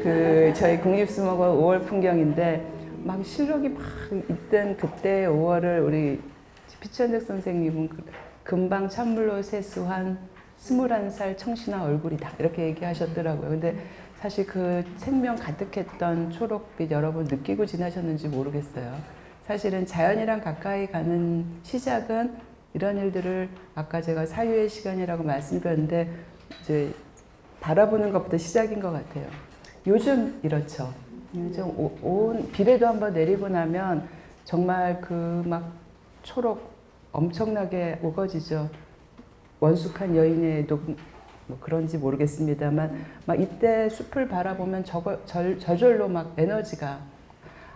그 저희 국립수목원 5월 풍경인데 막 실록이 막 있던 그때 5월을 우리 피천득 선생님은 금방 찬물로 세수한 21살 청신한 얼굴이다 이렇게 얘기하셨더라고요. 근데 사실 그 생명 가득했던 초록빛 여러분 느끼고 지나셨는지 모르겠어요. 사실은 자연이랑 가까이 가는 시작은 이런 일들을 아까 제가 사유의 시간이라고 말씀드렸는데 이제 바라보는 것부터 시작인 것 같아요. 요즘 이렇죠. 요즘 온 비례도 한번 내리고 나면 정말 그 막 초록 엄청나게 우거지죠. 원숙한 여인의 뭐 그런지 모르겠습니다만 막 이때 숲을 바라보면 저절로 막 에너지가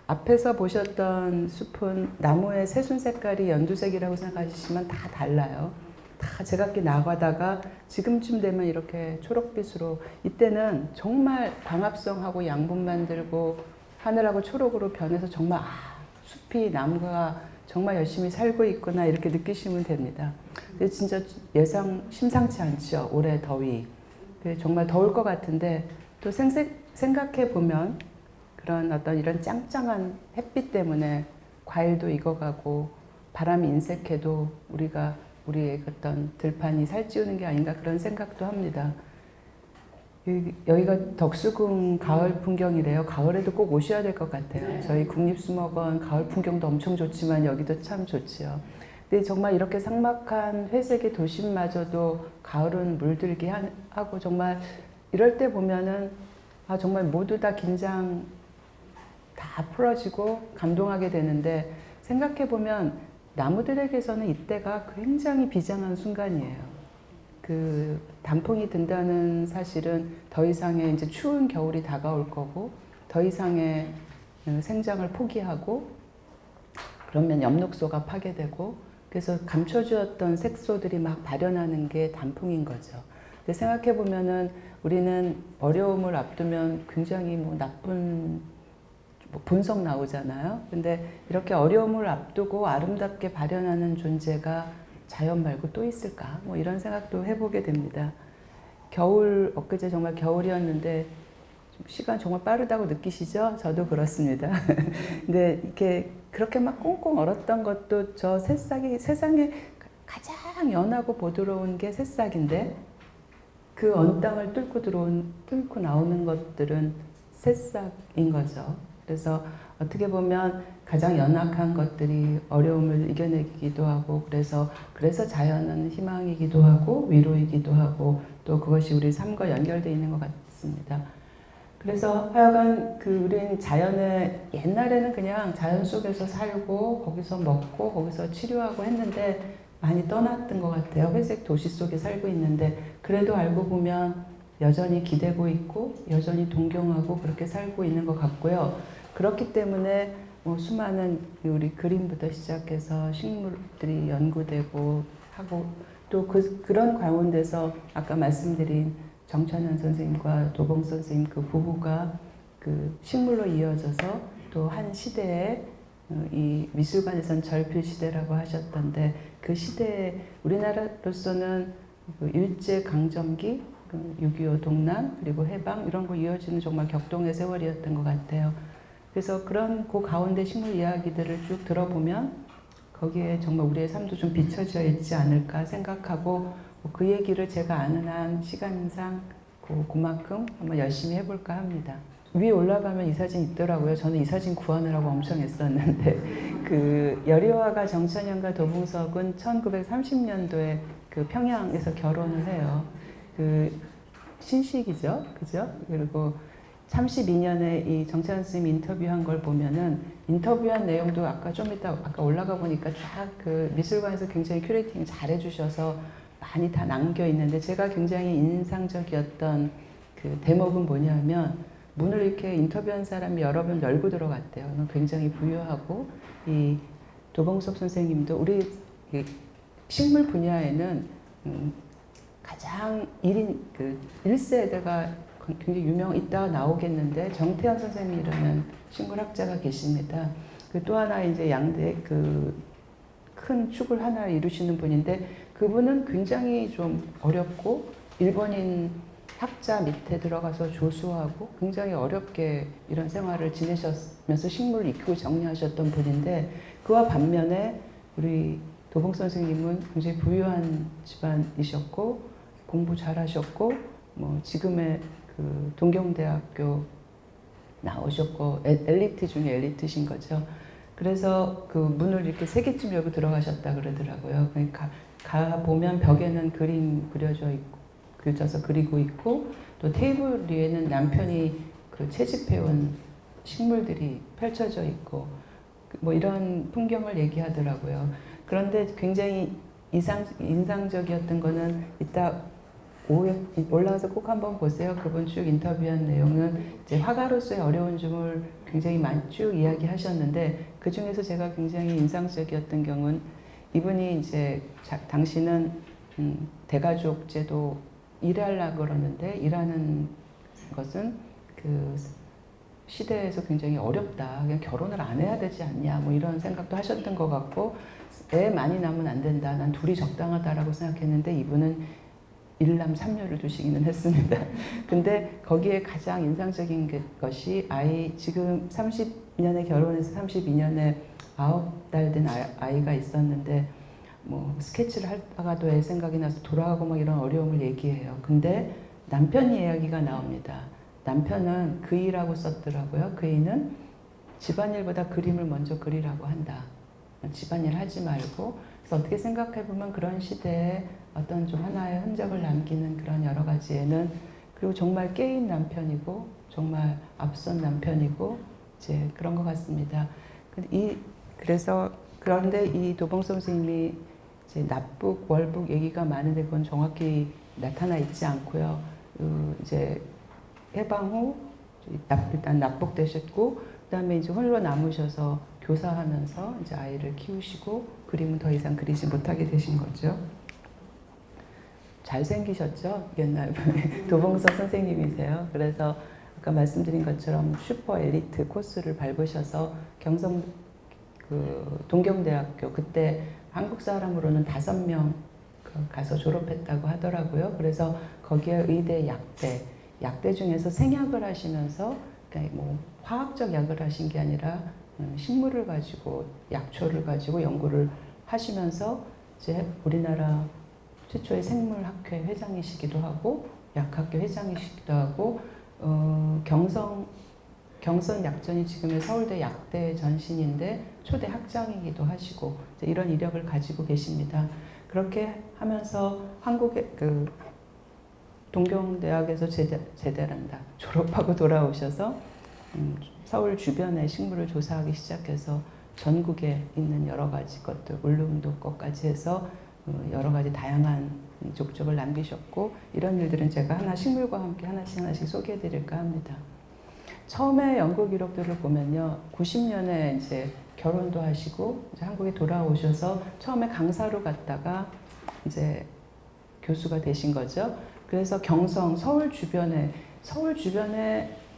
앞에서 보셨던 숲은 나무의 새순 색깔이 연두색이라고 생각하시면 다 달라요. 다 제각기 나가다가 지금쯤 되면 이렇게 초록빛으로 이때는 정말 광합성하고 양분만 들고 하늘하고 초록으로 변해서 정말 숲이 나무가 정말 열심히 살고 있구나 이렇게 느끼시면 됩니다. 근데 진짜 예상 심상치 않죠. 올해 더위. 정말 더울 것 같은데 또 생각해 보면 그런 어떤 이런 짱짱한 햇빛 때문에 과일도 익어가고 바람이 인색해도 우리가 우리의 어떤 들판이 살찌우는 게 아닌가 그런 생각도 합니다. 여기가 덕수궁 가을 풍경이래요. 가을에도 꼭 오셔야 될 것 같아요. 저희 국립수목원 가을 풍경도 엄청 좋지만 여기도 참 좋지요. 근데 정말 이렇게 삭막한 회색의 도심마저도 가을은 물들게 하고 정말 이럴 때 보면은 정말 모두 다 긴장 다 풀어지고 감동하게 되는데 생각해보면 나무들에게서는 이때가 굉장히 비장한 순간이에요. 그 단풍이 든다는 사실은 더 이상의 이제 추운 겨울이 다가올 거고 더 이상의 생장을 포기하고 그러면 엽록소가 파괴되고 그래서 감춰주었던 색소들이 막 발현하는 게 단풍인 거죠. 근데 생각해 보면은 우리는 어려움을 앞두면 굉장히 뭐 나쁜 분석 나오잖아요. 근데 이렇게 어려움을 앞두고 아름답게 발현하는 존재가 자연 말고 또 있을까? 뭐 이런 생각도 해보게 됩니다. 엊그제 정말 겨울이었는데 시간 정말 빠르다고 느끼시죠? 저도 그렇습니다. 근데 이렇게 그렇게 막 꽁꽁 얼었던 것도 저 새싹이 세상에 가장 연하고 보드러운 게 새싹인데 그 언땅을 뚫고 나오는 것들은 새싹인 거죠. 그래서 어떻게 보면 가장 연약한 것들이 어려움을 이겨내기도 하고 그래서 자연은 희망이기도 하고 위로이기도 하고 또 그것이 우리 삶과 연결되어 있는 것 같습니다. 그래서 하여간 우린 자연에 옛날에는 그냥 자연 속에서 살고 거기서 먹고 거기서 치료하고 했는데 많이 떠났던 것 같아요. 회색 도시 속에 살고 있는데 그래도 알고 보면 여전히 기대고 있고 여전히 동경하고 그렇게 살고 있는 것 같고요. 그렇기 때문에 뭐 수많은 우리 그림부터 시작해서 식물들이 연구되고 하고 또 그런 가운데서 아까 말씀드린 정찬현 선생님과 도봉 선생님 그 부부가 그 식물로 이어져서 또 한 시대에 이 미술관에선 절필 시대라고 하셨던데 그 시대에 우리나라로서는 그 일제 강점기, 6.25 동란 그리고 해방 이런 거 이어지는 정말 격동의 세월이었던 것 같아요. 그래서 그런 그 가운데 식물 이야기들을 쭉 들어보면 거기에 정말 우리의 삶도 좀 비춰져 있지 않을까 생각하고 그 얘기를 제가 아는 한 시간상 그만큼 한번 열심히 해볼까 합니다. 위에 올라가면 이 사진 있더라고요. 저는 이 사진 구하느라고 엄청 애썼는데 그 여리화가 정찬현과 도봉석은 1930년도에 그 평양에서 결혼을 해요. 그 신식이죠, 그죠? 그리고 32년에 이 정찬현 선생님 인터뷰한 걸 보면은 인터뷰한 내용도 아까 좀 이따 아까 올라가 보니까 쫙 그 미술관에서 굉장히 큐레이팅 잘 해주셔서 많이 다 남겨 있는데 제가 굉장히 인상적이었던 그 대목은 뭐냐면 문을 이렇게 인터뷰한 사람이 여러 번 열고 들어갔대요. 굉장히 부유하고 이 도봉석 선생님도 우리 식물 분야에는 가장 1세대가 굉장히 이따가 나오겠는데 정태현 선생님이라는 식물학자가 계십니다. 또 하나 이제 양대 큰 축을 하나 이루시는 분인데 그분은 굉장히 좀 어렵고 일본인 학자 밑에 들어가서 조수하고 굉장히 어렵게 이런 생활을 지내셨면서 식물을 익히고 정리하셨던 분인데, 그와 반면에 우리 도봉 선생님은 굉장히 부유한 집안이셨고 공부 잘하셨고 뭐 지금의 그 동경대학교 나오셨고 엘리트 중에 엘리트신 거죠. 그래서 그 문을 이렇게 3개쯤 열고 들어가셨다 그러더라고요. 그러니까 가 보면 벽에는 그림 그려져서 그리고 있고, 또 테이블 위에는 남편이 그 채집해온 식물들이 펼쳐져 있고, 뭐 이런 풍경을 얘기하더라고요. 그런데 굉장히 인상적이었던 거는, 이따 오후에 올라와서 꼭 한번 보세요. 그분 쭉 인터뷰한 내용은 이제 화가로서의 어려운 점을 굉장히 많이 쭉 이야기하셨는데, 그 중에서 제가 굉장히 인상적이었던 경우는, 이분이 이제 당신은 대가족 제도 일하려고 그러는데, 일하는 것은 그 시대에서 굉장히 어렵다. 그냥 결혼을 안 해야 되지 않냐. 뭐 이런 생각도 하셨던 것 같고, 애 많이 낳으면 안 된다. 난 둘이 적당하다라고 생각했는데, 이분은 일남 삼녀를 두시기는 했습니다. 근데 거기에 가장 인상적인 것이, 지금 30년에 결혼해서 32년에 9달 된 아이가 있었는데, 뭐 스케치를 하다가도 애 생각이 나서 돌아가고 막 이런 어려움을 얘기해요. 근데 남편 이야기가 나옵니다. 남편은 그이라고 썼더라고요. 그이는 집안일보다 그림을 먼저 그리라고 한다. 집안일 하지 말고. 그래서 어떻게 생각해보면 그런 시대에 어떤 좀 하나의 흔적을 남기는 그런 여러 가지에는, 그리고 정말 깨인 남편이고 정말 앞선 남편이고 이제 그런 것 같습니다. 그래서 그런데 이 도봉 선생님이 이제 납북 월북 얘기가 많은데, 그건 정확히 나타나 있지 않고요. 이제 해방 후 일단 납북되셨고, 그다음에 이제 홀로 남으셔서 교사하면서 이제 아이를 키우시고 그림은 더 이상 그리지 못하게 되신 거죠. 잘생기셨죠? 옛날 도봉서 선생님이세요. 그래서 아까 말씀드린 것처럼 슈퍼 엘리트 코스를 밟으셔서 경성 동경대학교, 그때 한국 사람으로는 5명 가서 졸업했다고 하더라고요. 그래서 거기에 의대, 약대 중에서 생약을 하시면서, 그러니까 뭐 화학적 약을 하신 게 아니라 식물을 가지고, 약초를 가지고 연구를 하시면서 이제 우리나라 최초의 생물학회 회장이시기도 하고 약학회 회장이시기도 하고, 경선 약전이 지금의 서울대 약대 전신인데 초대 학장이기도 하시고, 이런 이력을 가지고 계십니다. 그렇게 하면서 한국의 동경대학에서 제대를 한다. 졸업하고 돌아오셔서 서울 주변의 식물을 조사하기 시작해서 전국에 있는 여러 가지 것들, 울릉도 것까지 해서 여러 가지 다양한 족적을 남기셨고, 이런 일들은 제가 식물과 함께 하나씩 소개해 드릴까 합니다. 처음에 연구 기록들을 보면요, 90년에 이제 결혼도 하시고 이제 한국에 돌아오셔서 처음에 강사로 갔다가 이제 교수가 되신 거죠. 그래서 경성, 서울 주변에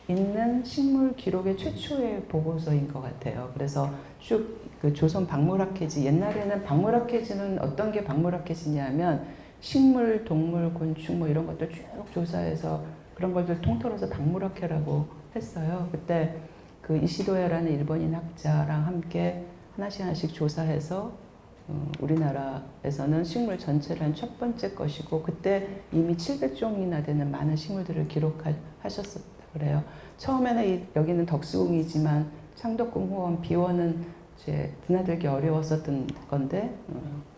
있는 식물 기록의 최초의 보고서인 것 같아요. 그래서 쭉 그 조선 박물학회지, 옛날에는 박물학회지는 어떤 게 박물학회지냐면 식물, 동물, 곤충 뭐 이런 것들 쭉 조사해서 그런 것들 통틀어서 박물학회라고 했어요. 그때 그 이시도야라는 일본인 학자랑 함께 하나씩 조사해서 우리나라에서는 식물 전체를 한 첫 번째 것이고, 그때 이미 700종이나 되는 많은 식물들을 기록하셨었다 그래요. 처음에는 여기는 덕수궁이지만 창덕궁, 호원, 비원은 이제 드나들기 어려웠었던 건데,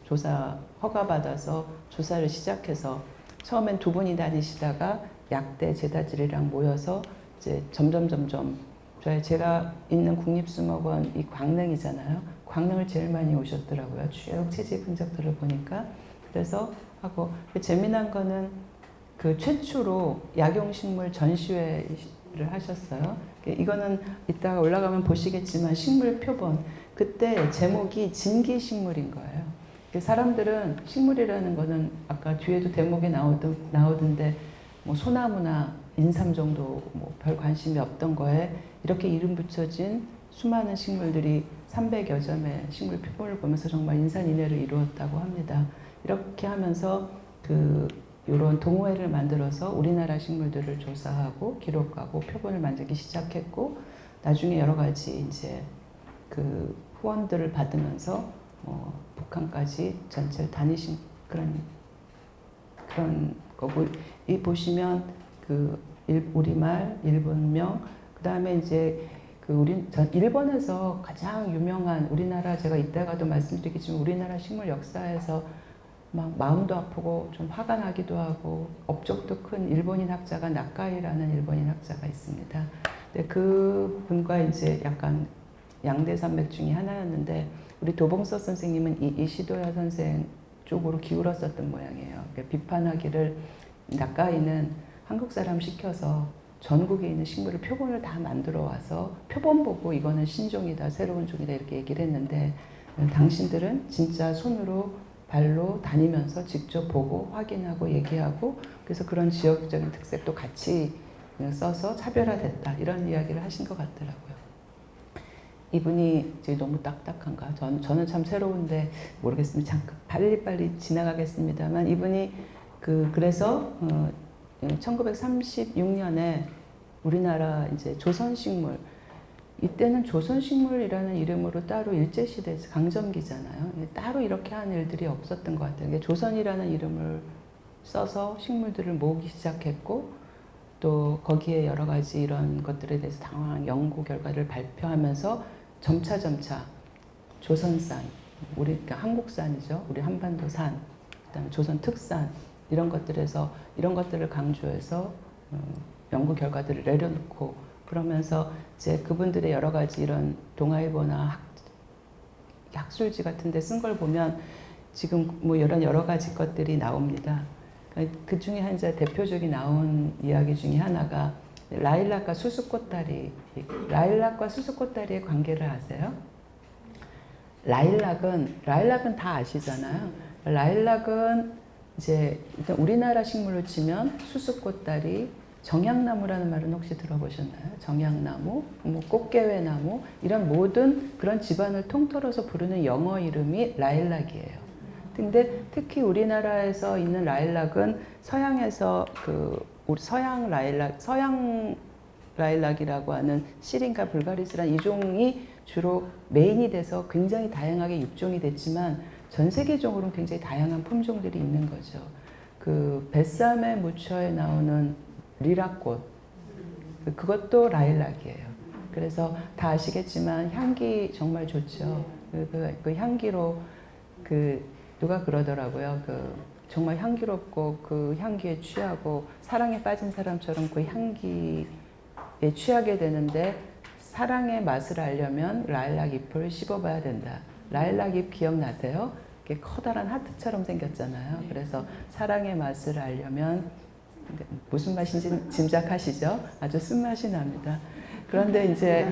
조사 허가받아서 조사를 시작해서 처음엔 2분이 다니시다가 약대 제자들이랑 모여서 이제 점점 제가 있는 국립수목원 이 광릉이잖아요. 광릉을 제일 많이 오셨더라고요. 쭉 채집 흔적들을 보니까. 그래서 하고, 재미난 거는 그 최초로 약용식물 전시회를 하셨어요. 이거는 이따가 올라가면 보시겠지만 식물 표본. 그때 제목이 진기식물인 거예요. 사람들은 식물이라는 거는 아까 뒤에도 대목에 나오던데 뭐 소나무나 인삼 정도 뭐 별 관심이 없던 거에 이렇게 이름 붙여진 수많은 식물들이 300여 점의 식물 표본을 보면서 정말 인산인해를 이루었다고 합니다. 이렇게 하면서 그 이런 동호회를 만들어서 우리나라 식물들을 조사하고 기록하고 표본을 만들기 시작했고, 나중에 여러 가지 이제 그 후원들을 받으면서 북한까지 전체를 다니신 그런 거고, 이 보시면 그 우리말, 일본명, 그 다음에 이제 일본에서 가장 유명한 우리나라, 제가 이따가도 말씀드리겠지만 우리나라 식물 역사에서 막 마음도 아프고 좀 화가 나기도 하고 업적도 큰 일본인 학자가 나카이라는 일본인 학자가 있습니다. 근데 그 분과 이제 약간 양대 산맥 중에 하나였는데, 우리 도봉서 선생님은 이시도야 선생 쪽으로 기울었었던 모양이에요. 비판하기를, 나카이는 한국 사람 시켜서 전국에 있는 식물을 표본을 다 만들어 와서 표본 보고 이거는 신종이다, 새로운 종이다 이렇게 얘기를 했는데, 당신들은 진짜 손으로 발로 다니면서 직접 보고 확인하고 얘기하고, 그래서 그런 지역적인 특색도 같이 써서 차별화됐다, 이런 이야기를 하신 것 같더라고요. 이분이 이제 너무 딱딱한가? 저는 참 새로운데 모르겠습니다. 잠깐 빨리 지나가겠습니다만, 이분이 그래서 1936년에 우리나라 이제 조선식물, 이때는 조선식물이라는 이름으로 따로 일제시대 강점기잖아요. 따로 이렇게 한 일들이 없었던 것 같아요. 조선이라는 이름을 써서 식물들을 모으기 시작했고, 또 거기에 여러 가지 이런 것들에 대해서 다양한 연구 결과를 발표하면서 점차 조선산, 그러니까 한국산이죠. 우리 한반도산, 그다음에 조선 특산, 이런 것들을 강조해서 연구 결과들을 내려놓고, 그러면서 이제 그분들의 여러 가지 이런 동아일보나 학술지 같은 데 쓴 걸 보면 지금 뭐 여러 가지 것들이 나옵니다. 그 중에 이제 대표적인 나온 이야기 중에 하나가 라일락과 수수꽃다리. 라일락과 수수꽃다리의 관계를 아세요? 라일락은 다 아시잖아요. 라일락은 이제 일단 우리나라 식물로 치면 수수꽃다리, 정향나무라는 말은 혹시 들어보셨나요? 정향나무, 뭐 꽃게회나무, 이런 모든 그런 집안을 통틀어서 부르는 영어 이름이 라일락이에요. 근데 특히 우리나라에서 있는 라일락은 서양에서 서양 라일락이라고 하는 시린과 불가리스란 이종이 주로 메인이 돼서 굉장히 다양하게 육종이 됐지만, 전 세계적으로는 굉장히 다양한 품종들이 있는 거죠. 그 뱃삼의 무처에 나오는 리라꽃, 그것도 라일락이에요. 그래서 다 아시겠지만 향기 정말 좋죠. 그 향기로 누가 그러더라고요. 정말 향기롭고 그 향기에 취하고 사랑에 빠진 사람처럼 그 향기에 취하게 되는데, 사랑의 맛을 알려면 라일락 잎을 씹어봐야 된다. 라일락 잎 기억나세요? 이렇게 커다란 하트처럼 생겼잖아요. 그래서 사랑의 맛을 알려면, 무슨 맛인지 짐작하시죠? 아주 쓴맛이 납니다. 그런데 이제,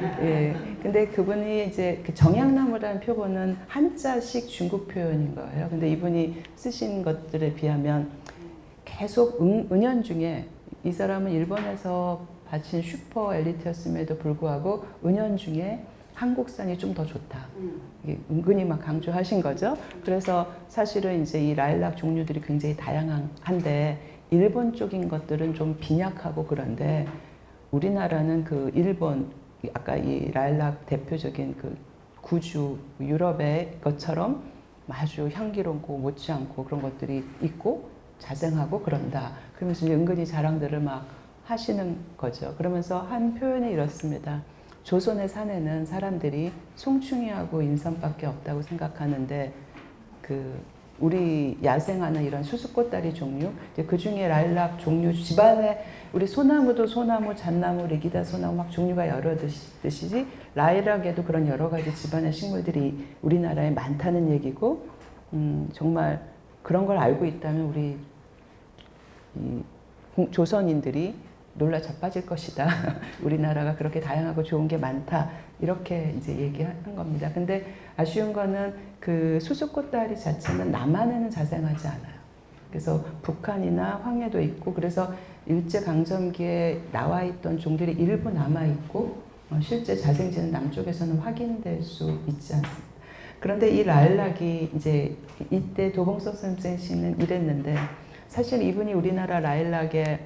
근데 그분이 이제 그 정향나무라는 표본은 한자식 중국 표현인 거예요. 근데 이분이 쓰신 것들에 비하면 계속 은연중에, 이 사람은 일본에서 바친 슈퍼 엘리트였음에도 불구하고 은연중에 한국산이 좀 더 좋다. 은근히 막 강조하신 거죠. 그래서 사실은 이제 이 라일락 종류들이 굉장히 다양한데, 일본 쪽인 것들은 좀 빈약하고, 그런데 우리나라는 일본, 아까 이 라일락 대표적인 구주, 유럽의 것처럼 아주 향기롭고 못지않고 그런 것들이 있고 자생하고 그런다. 그러면서 이제 은근히 자랑들을 막 하시는 거죠. 그러면서 한 표현이 이렇습니다. 조선의 산에는 사람들이 송충이하고 인삼밖에 없다고 생각하는데, 우리 야생하는 이런 수수꽃다리 종류, 그 중에 라일락 종류, 집안에 우리 소나무도 소나무, 잣나무, 리기다 소나무 막 종류가 여러 듯이 라일락에도 그런 여러 가지 집안의 식물들이 우리나라에 많다는 얘기고, 정말 그런 걸 알고 있다면 우리 조선인들이 놀라 자빠질 것이다. 우리나라가 그렇게 다양하고 좋은 게 많다. 이렇게 이제 얘기한 겁니다. 근데 아쉬운 거는 그 수수꽃다리 자체는 남한에는 자생하지 않아요. 그래서 북한이나 황해도 있고, 그래서 일제강점기에 나와 있던 종들이 일부 남아있고, 실제 자생지는 남쪽에서는 확인될 수 있지 않습니다. 그런데 이 라일락이 이제 이때 도봉석 선생님은 이랬는데, 사실 이분이 우리나라 라일락의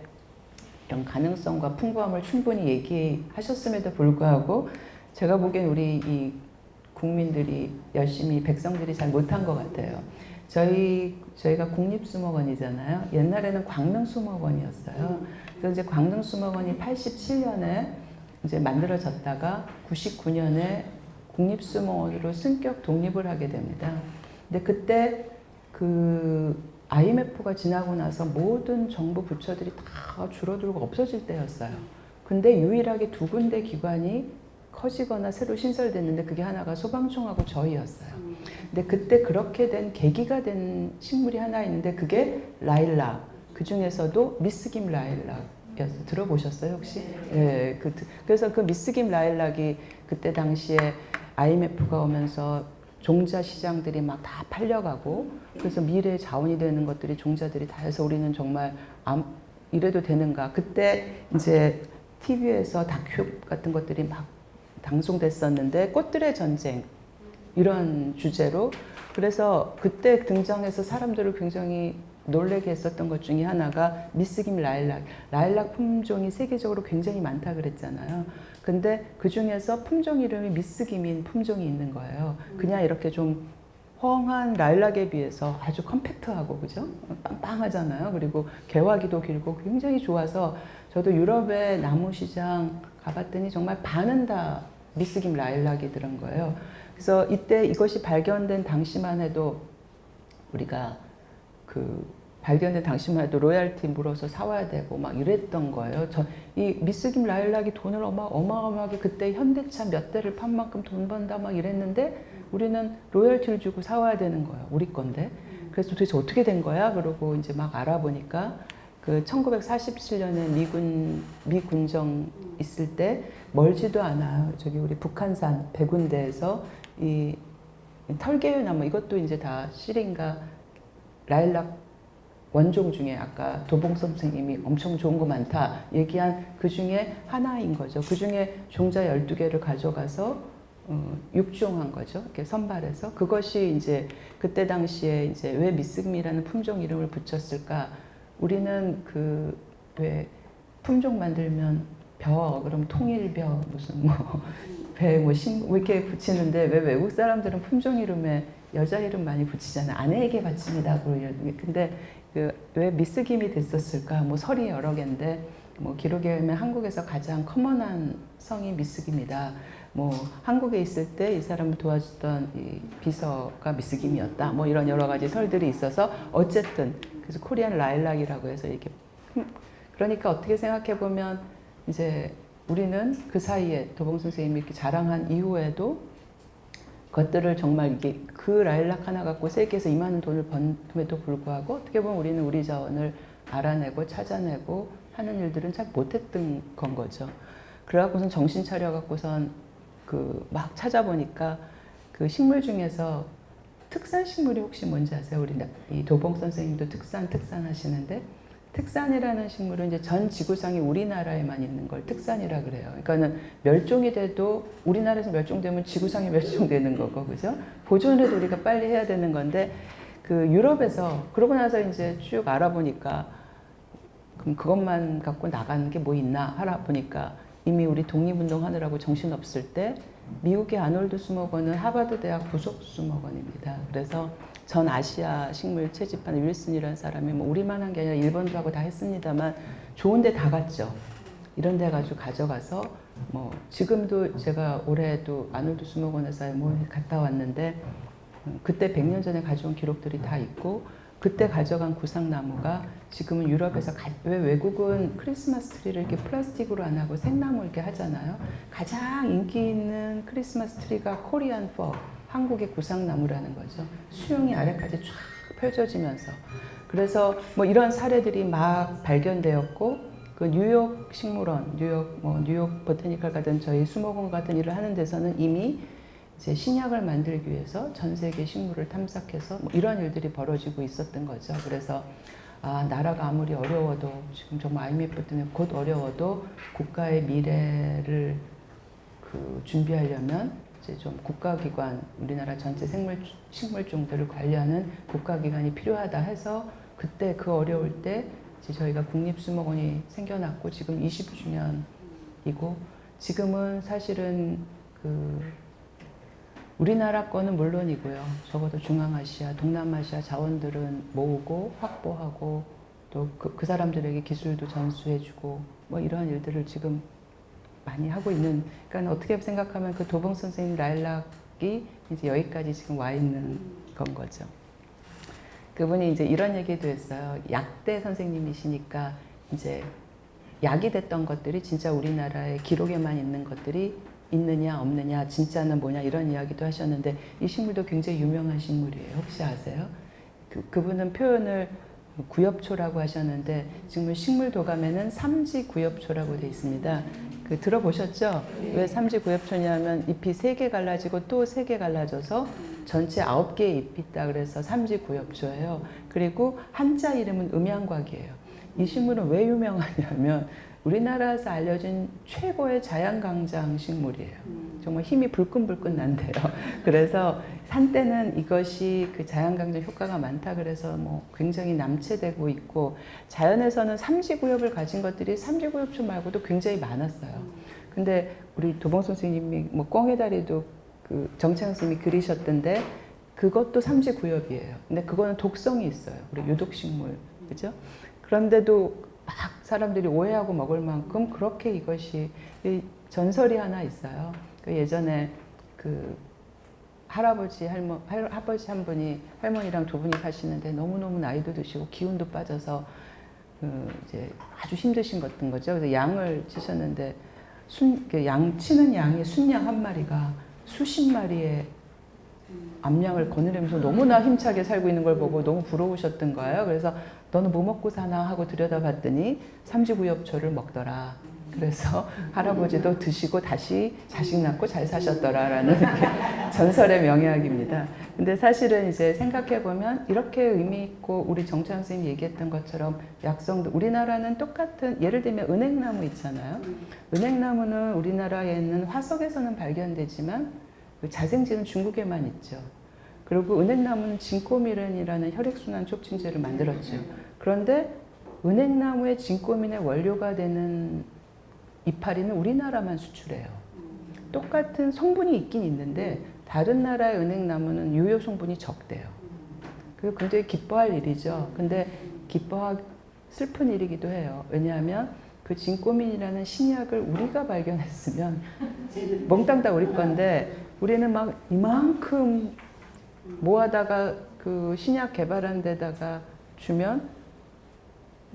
이런 가능성과 풍부함을 충분히 얘기하셨음에도 불구하고 제가 보기엔 우리 이 국민들이 열심히 백성들이 잘 못한 것 같아요. 저희가 국립수목원이잖아요. 옛날에는 광명수목원이었어요. 그래서 이제 광명수목원이 87년에 이제 만들어졌다가 99년에 국립수목원으로 승격 독립을 하게 됩니다. 근데 그때 그 IMF가 지나고 나서 모든 정부 부처들이 다 줄어들고 없어질 때였어요. 근데 유일하게 두 군데 기관이 커지거나 새로 신설됐는데 그게 하나가 소방청하고 저희였어요. 근데 그때 그렇게 된 계기가 된 식물이 하나 있는데 그게 라일락. 그 중에서도 미스김 라일락이었어요. 들어보셨어요 혹시? 네. 그래서 그 미스김 라일락이 그때 당시에 IMF가 오면서 종자 시장들이 막 다 팔려가고 그래서 미래의 자원이 되는 것들이 종자들이 다 해서 우리는 정말 이래도 되는가. 그때 이제 TV에서 다큐 같은 것들이 막 방송됐었는데 꽃들의 전쟁 이런 주제로 그래서 그때 등장해서 사람들을 굉장히 놀래게 했었던 것 중에 하나가 미스김 라일락. 라일락 품종이 세계적으로 굉장히 많다 그랬잖아요. 근데 그 중에서 품종 이름이 미스김인 품종이 있는 거예요. 그냥 이렇게 좀 헝한 라일락에 비해서 아주 컴팩트하고 그죠? 빵빵하잖아요. 그리고 개화기도 길고 굉장히 좋아서 저도 유럽의 나무 시장 가봤더니 정말 반은 다 미스김 라일락이 들은 거예요. 그래서 이때 이것이 발견된 당시만 해도 우리가 발견된 당시만 해도 로얄티 물어서 사와야 되고 막 이랬던 거예요. 이 미스김 라일락이 돈을 어마어마하게 그때 현대차 몇 대를 판 만큼 돈 번다 막 이랬는데 우리는 로얄티를 주고 사와야 되는 거예요. 우리 건데. 그래서 도대체 어떻게 된 거야? 그러고 이제 막 알아보니까 그 1947년에 미군정 있을 때 멀지도 않아요. 저기 우리 북한산 백운대에서 이 털개유 나무 이것도 이제 다 실인가 라일락 원종 중에 아까 도봉선 선생님이 엄청 좋은 거 많다 얘기한 그 중에 하나인 거죠. 그 중에 종자 12개를 가져가서 육종한 거죠. 이렇게 선발해서 그것이 이제 그때 당시에 이제 왜 미스김이라는 품종 이름을 붙였을까? 우리는 왜 품종 만들면 그럼 통일벼 무슨 뭐 이렇게 붙이는데 왜 외국 사람들은 품종 이름에 여자 이름 많이 붙이잖아요. 아내에게 바칩니다. 근데 왜 미스김이 됐었을까? 뭐 설이 여러 개인데 뭐 기록에 의하면 한국에서 가장 커먼한 성이 미스김이다. 뭐 한국에 있을 때 이 사람을 도와주던 이 비서가 미스김이었다. 뭐 이런 여러 가지 설들이 있어서 어쨌든 그래서 코리안 라일락이라고 해서 이렇게 그러니까 어떻게 생각해 보면 이제 우리는 그 사이에 도봉 선생님이 이렇게 자랑한 이후에도 것들을 정말 이게 그 라일락 하나 갖고 세계에서 이만한 돈을 번음에도 불구하고 어떻게 보면 우리는 우리 자원을 알아내고 찾아내고 하는 일들은 잘 못했던 건 거죠. 그래갖고선 정신 차려갖고선 막 찾아보니까 그 식물 중에서 특산 식물이 혹시 뭔지 아세요? 우리 이 도봉 선생님도 특산 하시는데 특산이라는 식물은 이제 전 지구상에 우리나라에만 있는 걸 특산이라 그래요. 그러니까는 멸종이 돼도 우리나라에서 멸종되면 지구상에 멸종되는 거고, 그죠? 보존을 해도 우리가 빨리 해야 되는 건데, 유럽에서, 그러고 나서 이제 쭉 알아보니까, 그럼 그것만 갖고 나가는 게 뭐 있나 알아보니까, 이미 우리 독립운동 하느라고 정신없을 때, 미국의 아놀드 수목원은 하버드 대학 부속 수목원입니다. 그래서 전 아시아 식물 채집하는 윌슨이라는 사람이 뭐 우리만 한 게 아니라 일본도 하고 다 했습니다만 좋은 데 다 갔죠. 이런 데 가지고 가져가서 뭐 지금도 제가 올해도 아놀드 수목원에서 뭐 갔다 왔는데 그때 100년 전에 가져온 기록들이 다 있고 그때 가져간 구상나무가 지금은 유럽에서 왜 외국은 크리스마스 트리를 이렇게 플라스틱으로 안 하고 생나무 이렇게 하잖아요. 가장 인기 있는 크리스마스 트리가 코리안 퍼, 한국의 구상나무라는 거죠. 수용이 아래까지 쫙 펼쳐지면서. 그래서 뭐 이런 사례들이 막 발견되었고 그 뉴욕 식물원, 뉴욕 보타니컬 가든 저희 수목원 같은 일을 하는 데서는 이미 이제 신약을 만들기 위해서 전 세계 식물을 탐색해서 뭐 이런 일들이 벌어지고 있었던 거죠. 그래서 나라가 아무리 어려워도 지금 정말 IMF 때문에 곧 어려워도 국가의 미래를 준비하려면 이제 좀 국가기관, 우리나라 전체 식물종들을 관리하는 국가기관이 필요하다 해서 그때 그 어려울 때 이제 저희가 국립수목원이 생겨났고 지금 20주년이고 지금은 사실은 그 우리나라 거는 물론이고요. 적어도 중앙아시아, 동남아시아 자원들은 모으고 확보하고 또 그 사람들에게 기술도 전수해주고 뭐 이러한 일들을 지금 많이 하고 있는, 그러니까 어떻게 생각하면 그 도봉 선생님 라일락이 이제 여기까지 지금 와 있는 건 거죠. 그분이 이제 이런 얘기도 했어요. 약대 선생님이시니까 이제 약이 됐던 것들이 진짜 우리나라의 기록에만 있는 것들이 있느냐 없느냐 진짜는 뭐냐 이런 이야기도 하셨는데 이 식물도 굉장히 유명한 식물이에요. 혹시 아세요? 그분은 표현을 구엽초라고 하셨는데 지금 식물도감에는 삼지구엽초라고 되어 있습니다. 그 들어보셨죠? 네. 왜 삼지구엽초냐면 잎이 3개 갈라지고 또 3개 갈라져서 전체 9개의 잎이 있다 그래서 삼지구엽초예요. 그리고 한자 이름은 음양곽이에요. 이 식물은 왜 유명하냐면 우리나라에서 알려진 최고의 자양강장 식물이에요. 정말 힘이 불끈불끈 난대요. 그래서 한때는 이것이 그 자양강장 효과가 많다 그래서 뭐 굉장히 남체되고 있고 자연에서는 삼지구엽을 가진 것들이 삼지구엽초 말고도 굉장히 많았어요. 근데 우리 도봉 선생님이 뭐 꿩의 다리도 그 정창 스님이 그리셨던데 그것도 삼지구엽이에요. 근데 그거는 독성이 있어요. 우리 유독식물, 그죠? 그런데도 막 사람들이 오해하고 먹을 만큼 그렇게 이것이 전설이 하나 있어요. 그 예전에 그 할아버지 한 분이 할머니랑 2분이 사시는데 너무너무 나이도 드시고 기운도 빠져서 이제 아주 힘드신 것던 거죠. 그래서 양을 치셨는데 양 치는 양이 순양 한 마리가 수십 마리의 암양을 거느리면서 너무나 힘차게 살고 있는 걸 보고 너무 부러우셨던 거예요. 그래서 너는 뭐 먹고 사나 하고 들여다봤더니 삼지구엽초를 먹더라. 그래서 할아버지도 드시고 다시 자식 낳고 잘 사셨더라라는 전설의 명약입니다. 근데 사실은 이제 생각해보면 이렇게 의미 있고 우리 정찬 선생님이 얘기했던 것처럼 약성도 우리나라는 똑같은 예를 들면 은행나무 있잖아요. 은행나무는 우리나라에 있는 화석에서는 발견되지만 자생지는 중국에만 있죠. 그리고 은행나무는 진꼬미른이라는 혈액순환 촉진제를 만들었죠. 그런데 은행나무의 진꼬민의 원료가 되는 이파리는 우리나라만 수출해요. 똑같은 성분이 있긴 있는데 다른 나라의 은행나무는 유효 성분이 적대요. 그게 굉장히 기뻐할 일이죠. 근데 슬픈 일이기도 해요. 왜냐하면 그 진꼬민이라는 신약을 우리가 발견했으면 몽땅 다 우리 건데 우리는 막 이만큼 모아다가 그 신약 개발한 데다가 주면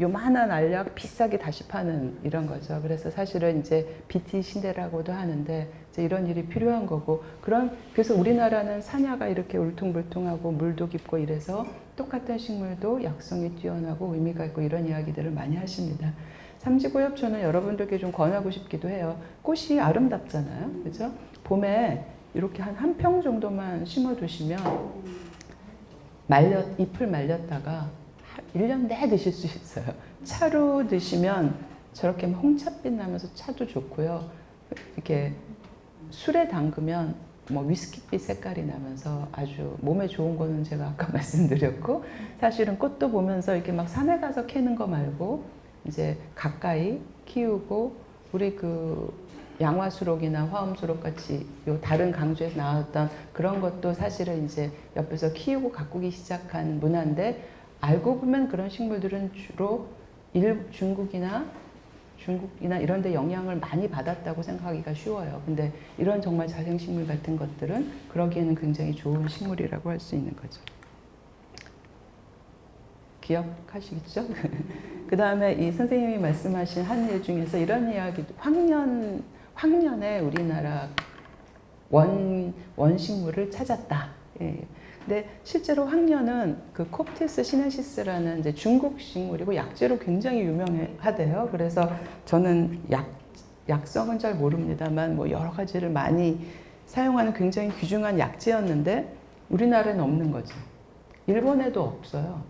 요만한 알약 비싸게 다시 파는 이런 거죠. 그래서 사실은 이제 BT 신대라고도 하는데 이제 이런 일이 필요한 거고 그래서 우리나라는 산야가 이렇게 울퉁불퉁하고 물도 깊고 이래서 똑같은 식물도 약성이 뛰어나고 의미가 있고 이런 이야기들을 많이 하십니다. 삼지구엽초는 여러분들께 좀 권하고 싶기도 해요. 꽃이 아름답잖아요. 그죠? 봄에 이렇게 한 평 정도만 심어두시면 잎을 말렸다가 1년 내내 드실 수 있어요. 차로 드시면 저렇게 홍차빛 나면서 차도 좋고요. 이렇게 술에 담그면 뭐 위스키빛 색깔이 나면서 아주 몸에 좋은 거는 제가 아까 말씀드렸고 사실은 꽃도 보면서 이렇게 막 산에 가서 캐는 거 말고 이제 가까이 키우고 우리 그 양화수록이나 화엄수록 같이 요 다른 강주에서 나왔던 그런 것도 사실은 이제 옆에서 키우고 가꾸기 시작한 문화인데 알고 보면 그런 식물들은 주로 중국이나 이런 데 영향을 많이 받았다고 생각하기가 쉬워요. 근데 이런 정말 자생식물 같은 것들은 그러기에는 굉장히 좋은 식물이라고 할 수 있는 거죠. 기억하시겠죠? 그 다음에 이 선생님이 말씀하신 한 일 중에서 이런 이야기도 황년에 우리나라 원식물을 찾았다. 예. 근데 실제로 황년은 그 콥티스 시네시스라는 이제 중국 식물이고 약재로 굉장히 유명하대요. 그래서 저는 약성은 잘 모릅니다만 뭐 여러 가지를 많이 사용하는 굉장히 귀중한 약재였는데 우리나라에는 없는 거죠. 일본에도 없어요.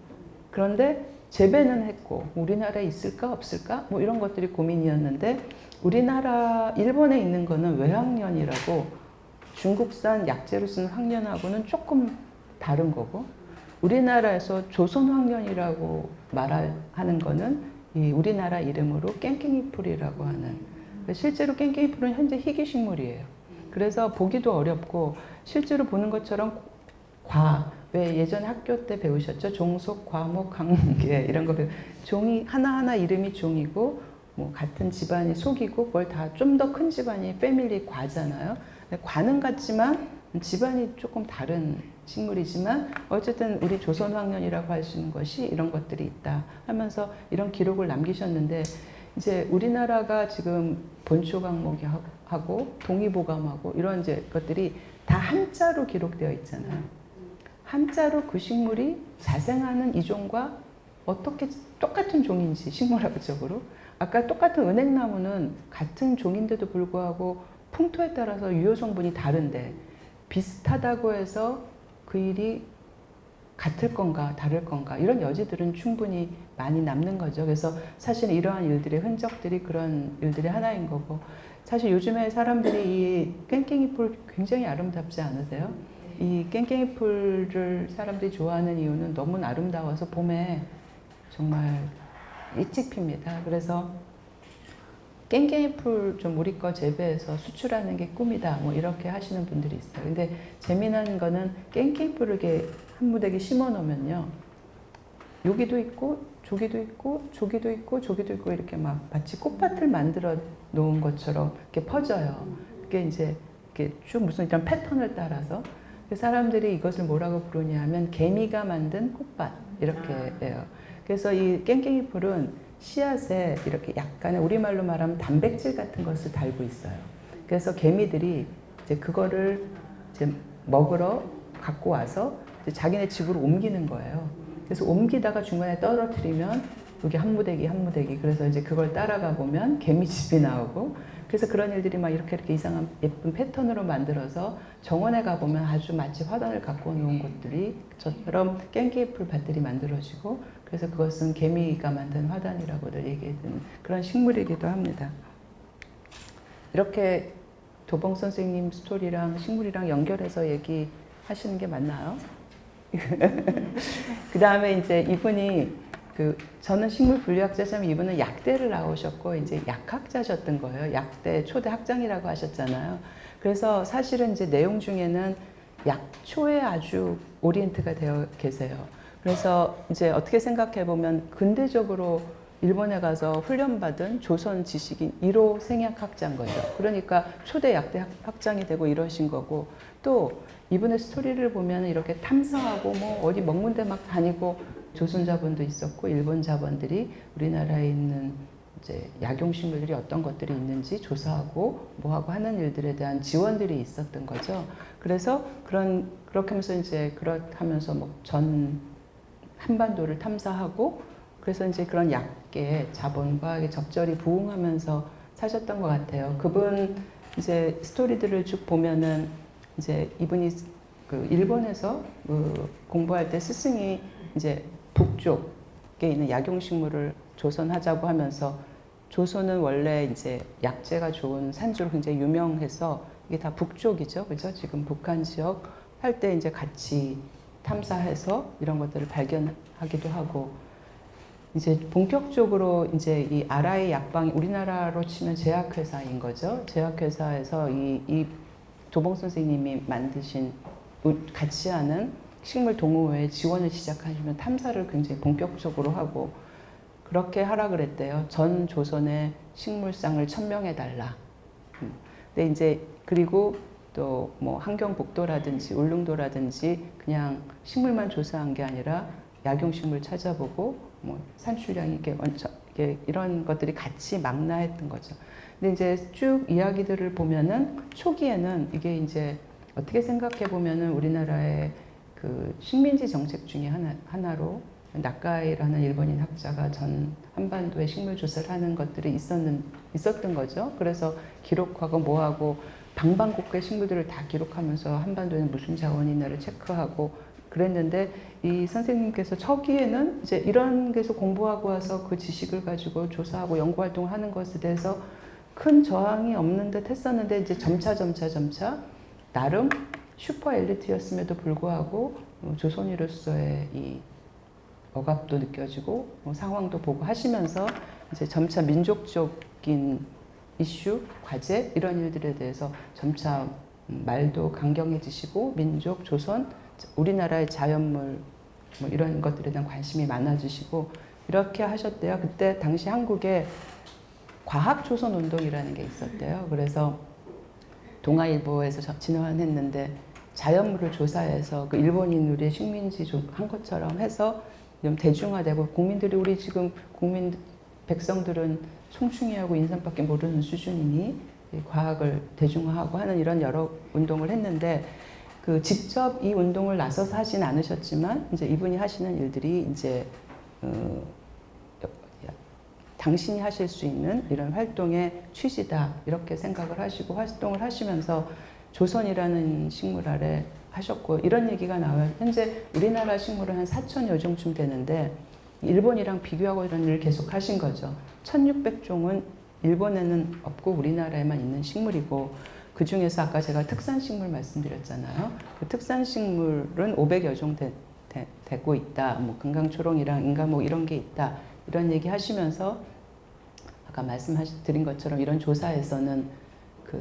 그런데 재배는 했고 우리나라에 있을까 없을까 뭐 이런 것들이 고민이었는데 일본에 있는 거는 외황년이라고 중국산 약재로 쓰는 황년하고는 조금 다른 거고 우리나라에서 조선황년이라고 말하는 거는 이 우리나라 이름으로 깽깽이풀이라고 하는, 실제로 깽깽이풀은 현재 희귀식물이에요. 그래서 보기도 어렵고 실제로 보는 것처럼 왜 예전 학교 때 배우셨죠? 종속, 과목, 항문계 이런 거 종이 하나하나 이름이 종이고 뭐 같은 집안이 속이고 그걸 다 좀 더 큰 집안이 패밀리 과잖아요. 과는 같지만 집안이 조금 다른 식물이지만 어쨌든 우리 조선황년이라고 할 수 있는 것이 이런 것들이 있다 하면서 이런 기록을 남기셨는데, 이제 우리나라가 지금 본초 강목하고 동의보감하고 이런 이제 것들이 다 한자로 기록되어 있잖아요. 한자로 그 식물이 자생하는 이종과 어떻게 똑같은 종인지 식물학적으로, 아까 똑같은 은행나무는 같은 종인데도 불구하고 풍토에 따라서 유효 성분이 다른데 비슷하다고 해서 그 일이 같을 건가 다를 건가, 이런 여지들은 충분히 많이 남는 거죠. 그래서 사실 이러한 일들의 흔적들이 그런 일들의 하나인 거고, 사실 요즘에 사람들이 이 깽깽이풀 굉장히 아름답지 않으세요? 이 깽깽이풀을 사람들이 좋아하는 이유는 너무 아름다워서 봄에 정말 일찍 핍니다. 그래서 깽깽이풀 좀 우리 거 재배해서 수출하는 게 꿈이다 뭐 이렇게 하시는 분들이 있어요. 근데 재미난 거는 깽깽이풀을 이렇게 한 무더기 심어 놓으면요, 여기도 있고 저기도 있고 저기도 있고 저기도 있고 이렇게 막 마치 꽃밭을 만들어 놓은 것처럼 이렇게 퍼져요. 그게 이제 이렇게 쭉 무슨 이런 패턴을 따라서 사람들이 이것을 뭐라고 부르냐 하면 개미가 만든 꽃밭 이렇게 해요. 그래서 이 깽깽이풀은 씨앗에 이렇게 약간의 우리말로 말하면 단백질 같은 것을 달고 있어요. 그래서 개미들이 이제 그거를 이제 먹으러 갖고 와서 이제 자기네 집으로 옮기는 거예요. 그래서 옮기다가 중간에 떨어뜨리면 여기 한 무더기 한 무더기, 그래서 이제 그걸 따라가 보면 개미집이 나오고, 그래서 그런 일들이 막 이렇게 이상한 예쁜 패턴으로 만들어서 정원에 가보면 아주 마치 화단을 갖고 놓은 곳들이 저처럼 깽깽이풀 밭들이 만들어지고, 그래서 그것은 개미가 만든 화단이라고들 얘기하는 그런 식물이기도 합니다. 이렇게 도봉 선생님 스토리랑 식물이랑 연결해서 얘기하시는 게 맞나요? 그 다음에 이제 이분이 저는 식물 분류학자지만 이분은 약대를 나오셨고 이제 약학자셨던 거예요. 약대 초대 학장이라고 하셨잖아요. 그래서 사실은 이제 내용 중에는 약초에 아주 오리엔트가 되어 계세요. 그래서 이제 어떻게 생각해 보면 근대적으로 일본에 가서 훈련받은 조선 지식인 1호 생약학자인 거죠. 그러니까 초대 약대 학장이 되고 이러신 거고, 또 이분의 스토리를 보면 이렇게 탐사하고 뭐 어디 먹는 데 막 다니고, 조선 자본도 있었고 일본 자본들이 우리나라에 있는 이제 약용식물들이 어떤 것들이 있는지 조사하고 뭐하고 하는 일들에 대한 지원들이 있었던 거죠. 그래서 그렇게 하면서 이제 그렇다면서 뭐 전 한반도를 탐사하고, 그래서 이제 그런 약계 자본과 적절히 부응하면서 사셨던 것 같아요. 그분 이제 스토리들을 쭉 보면은 이제 이분이 그 일본에서 공부할 때 스승이 이제 북쪽에 있는 약용식물을 조선하자고 하면서, 조선은 원래 이제 약재가 좋은 산지로 굉장히 유명해서 이게 다 북쪽이죠, 그죠? 지금 북한 지역 할 때 이제 같이 탐사해서 이런 것들을 발견하기도 하고, 이제 본격적으로 이제 이 아라이 약방이 우리나라로 치면 제약회사인 거죠. 제약회사에서 이 도봉 선생님이 만드신 같이 하는 식물 동호회에 지원을 시작하시면 탐사를 굉장히 본격적으로 하고, 그렇게 하라 그랬대요. 전 조선의 식물상을 1000명 해달라. 근데 이제 그리고 또 뭐 함경북도라든지 울릉도라든지 그냥 식물만 조사한 게 아니라 약용식물 찾아보고 뭐 산출량 이게 이런 것들이 같이 망라했던 거죠. 근데 이제 쭉 이야기들을 보면은 초기에는 이게 이제 어떻게 생각해 보면은 우리나라의 그 식민지 정책 중에 하나로 나카이라는 일본인 학자가 전 한반도에 식물 조사를 하는 것들이 있었던 거죠. 그래서 기록하고 뭐하고 방방곡곡의 식물들을 다 기록하면서 한반도에는 무슨 자원이 있나를 체크하고 그랬는데, 이 선생님께서 초기에는 이제 이런 데서 공부하고 와서 그 지식을 가지고 조사하고 연구활동을 하는 것에 대해서 큰 저항이 없는 듯 했었는데, 이제 점차 나름 슈퍼 엘리트였음에도 불구하고 조선인으로서의 이 억압도 느껴지고 상황도 보고 하시면서 이제 점차 민족적인 이슈, 과제 이런 일들에 대해서 점차 말도 강경해지시고 민족, 조선, 우리나라의 자연물 뭐 이런 것들에 대한 관심이 많아지시고 이렇게 하셨대요. 그때 당시 한국에 과학조선운동이라는 게 있었대요. 그래서 동아일보에서 진화했는데 자연물을 조사해서 그 일본인들의 식민지 한 것처럼 해서 좀 대중화되고 국민들이 우리 지금 백성들은 송충이하고 인삼밖에 모르는 수준이니 과학을 대중화하고 하는 이런 여러 운동을 했는데 그 직접 이 운동을 나서서 하진 않으셨지만 이제 이분이 하시는 일들이 이제 당신이 하실 수 있는 이런 활동의 취지다 이렇게 생각을 하시고 활동을 하시면서 조선이라는 식물 아래 하셨고 이런 얘기가 나와요. 현재 우리나라 식물은 한 4,000여 종쯤 되는데 일본이랑 비교하고 이런 일을 계속 하신 거죠. 1,600종은 일본에는 없고 우리나라에만 있는 식물이고 그 중에서 아까 제가 특산식물 말씀드렸잖아요. 그 특산식물은 500여 종 되고 있다. 뭐 금강초롱이랑 인가목 이런 게 있다. 이런 얘기 하시면서 아까 말씀드린 것처럼 이런 조사에서는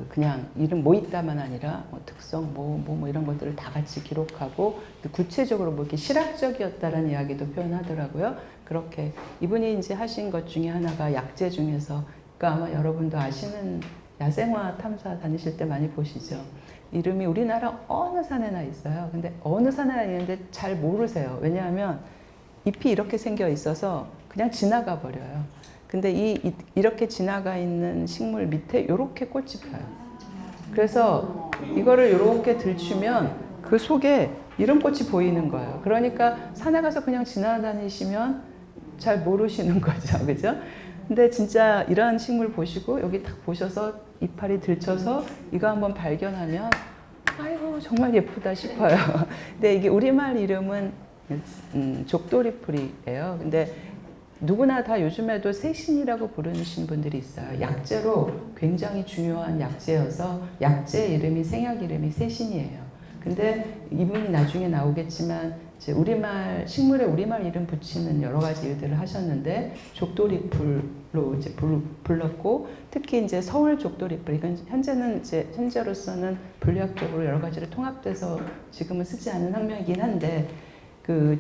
그냥 이름 뭐 있다만 아니라 뭐 특성 뭐 이런 것들을 다 같이 기록하고 구체적으로 뭐 이렇게 실학적이었다라는 이야기도 표현하더라고요. 그렇게 이분이 이제 하신 것 중에 하나가 약재 중에서 그러니까 아마 여러분도 아시는 야생화 탐사 다니실 때 많이 보시죠. 이름이 우리나라 어느 산에나 있어요. 근데 어느 산에나 있는데 잘 모르세요. 왜냐하면 잎이 이렇게 생겨 있어서 그냥 지나가 버려요. 근데 이렇게 지나가 있는 식물 밑에 이렇게 꽃이 펴요. 그래서 이거를 이렇게 들추면 그 속에 이런 꽃이 보이는 거예요. 그러니까 산에 가서 그냥 지나다니시면 잘 모르시는 거죠. 그죠? 근데 진짜 이런 식물 보시고 여기 딱 보셔서 이파리 들쳐서 이거 한번 발견하면 아이고 정말 예쁘다 싶어요. 근데 이게 우리말 이름은 족도리풀이에요. 근데 누구나 다 요즘에도 새신이라고 부르시는 분들이 있어요. 약재로 굉장히 중요한 약재여서 약재 이름이 생약 이름이 새신이에요. 근데 이분이 나중에 나오겠지만 이제 우리말 식물에 우리말 이름 붙이는 여러 가지 일들을 하셨는데 족도리풀로 이제 불렀고 특히 이제 서울 족도리풀 이건 현재로서는 분류학적으로 여러 가지를 통합돼서 지금은 쓰지 않는 학명이긴 한데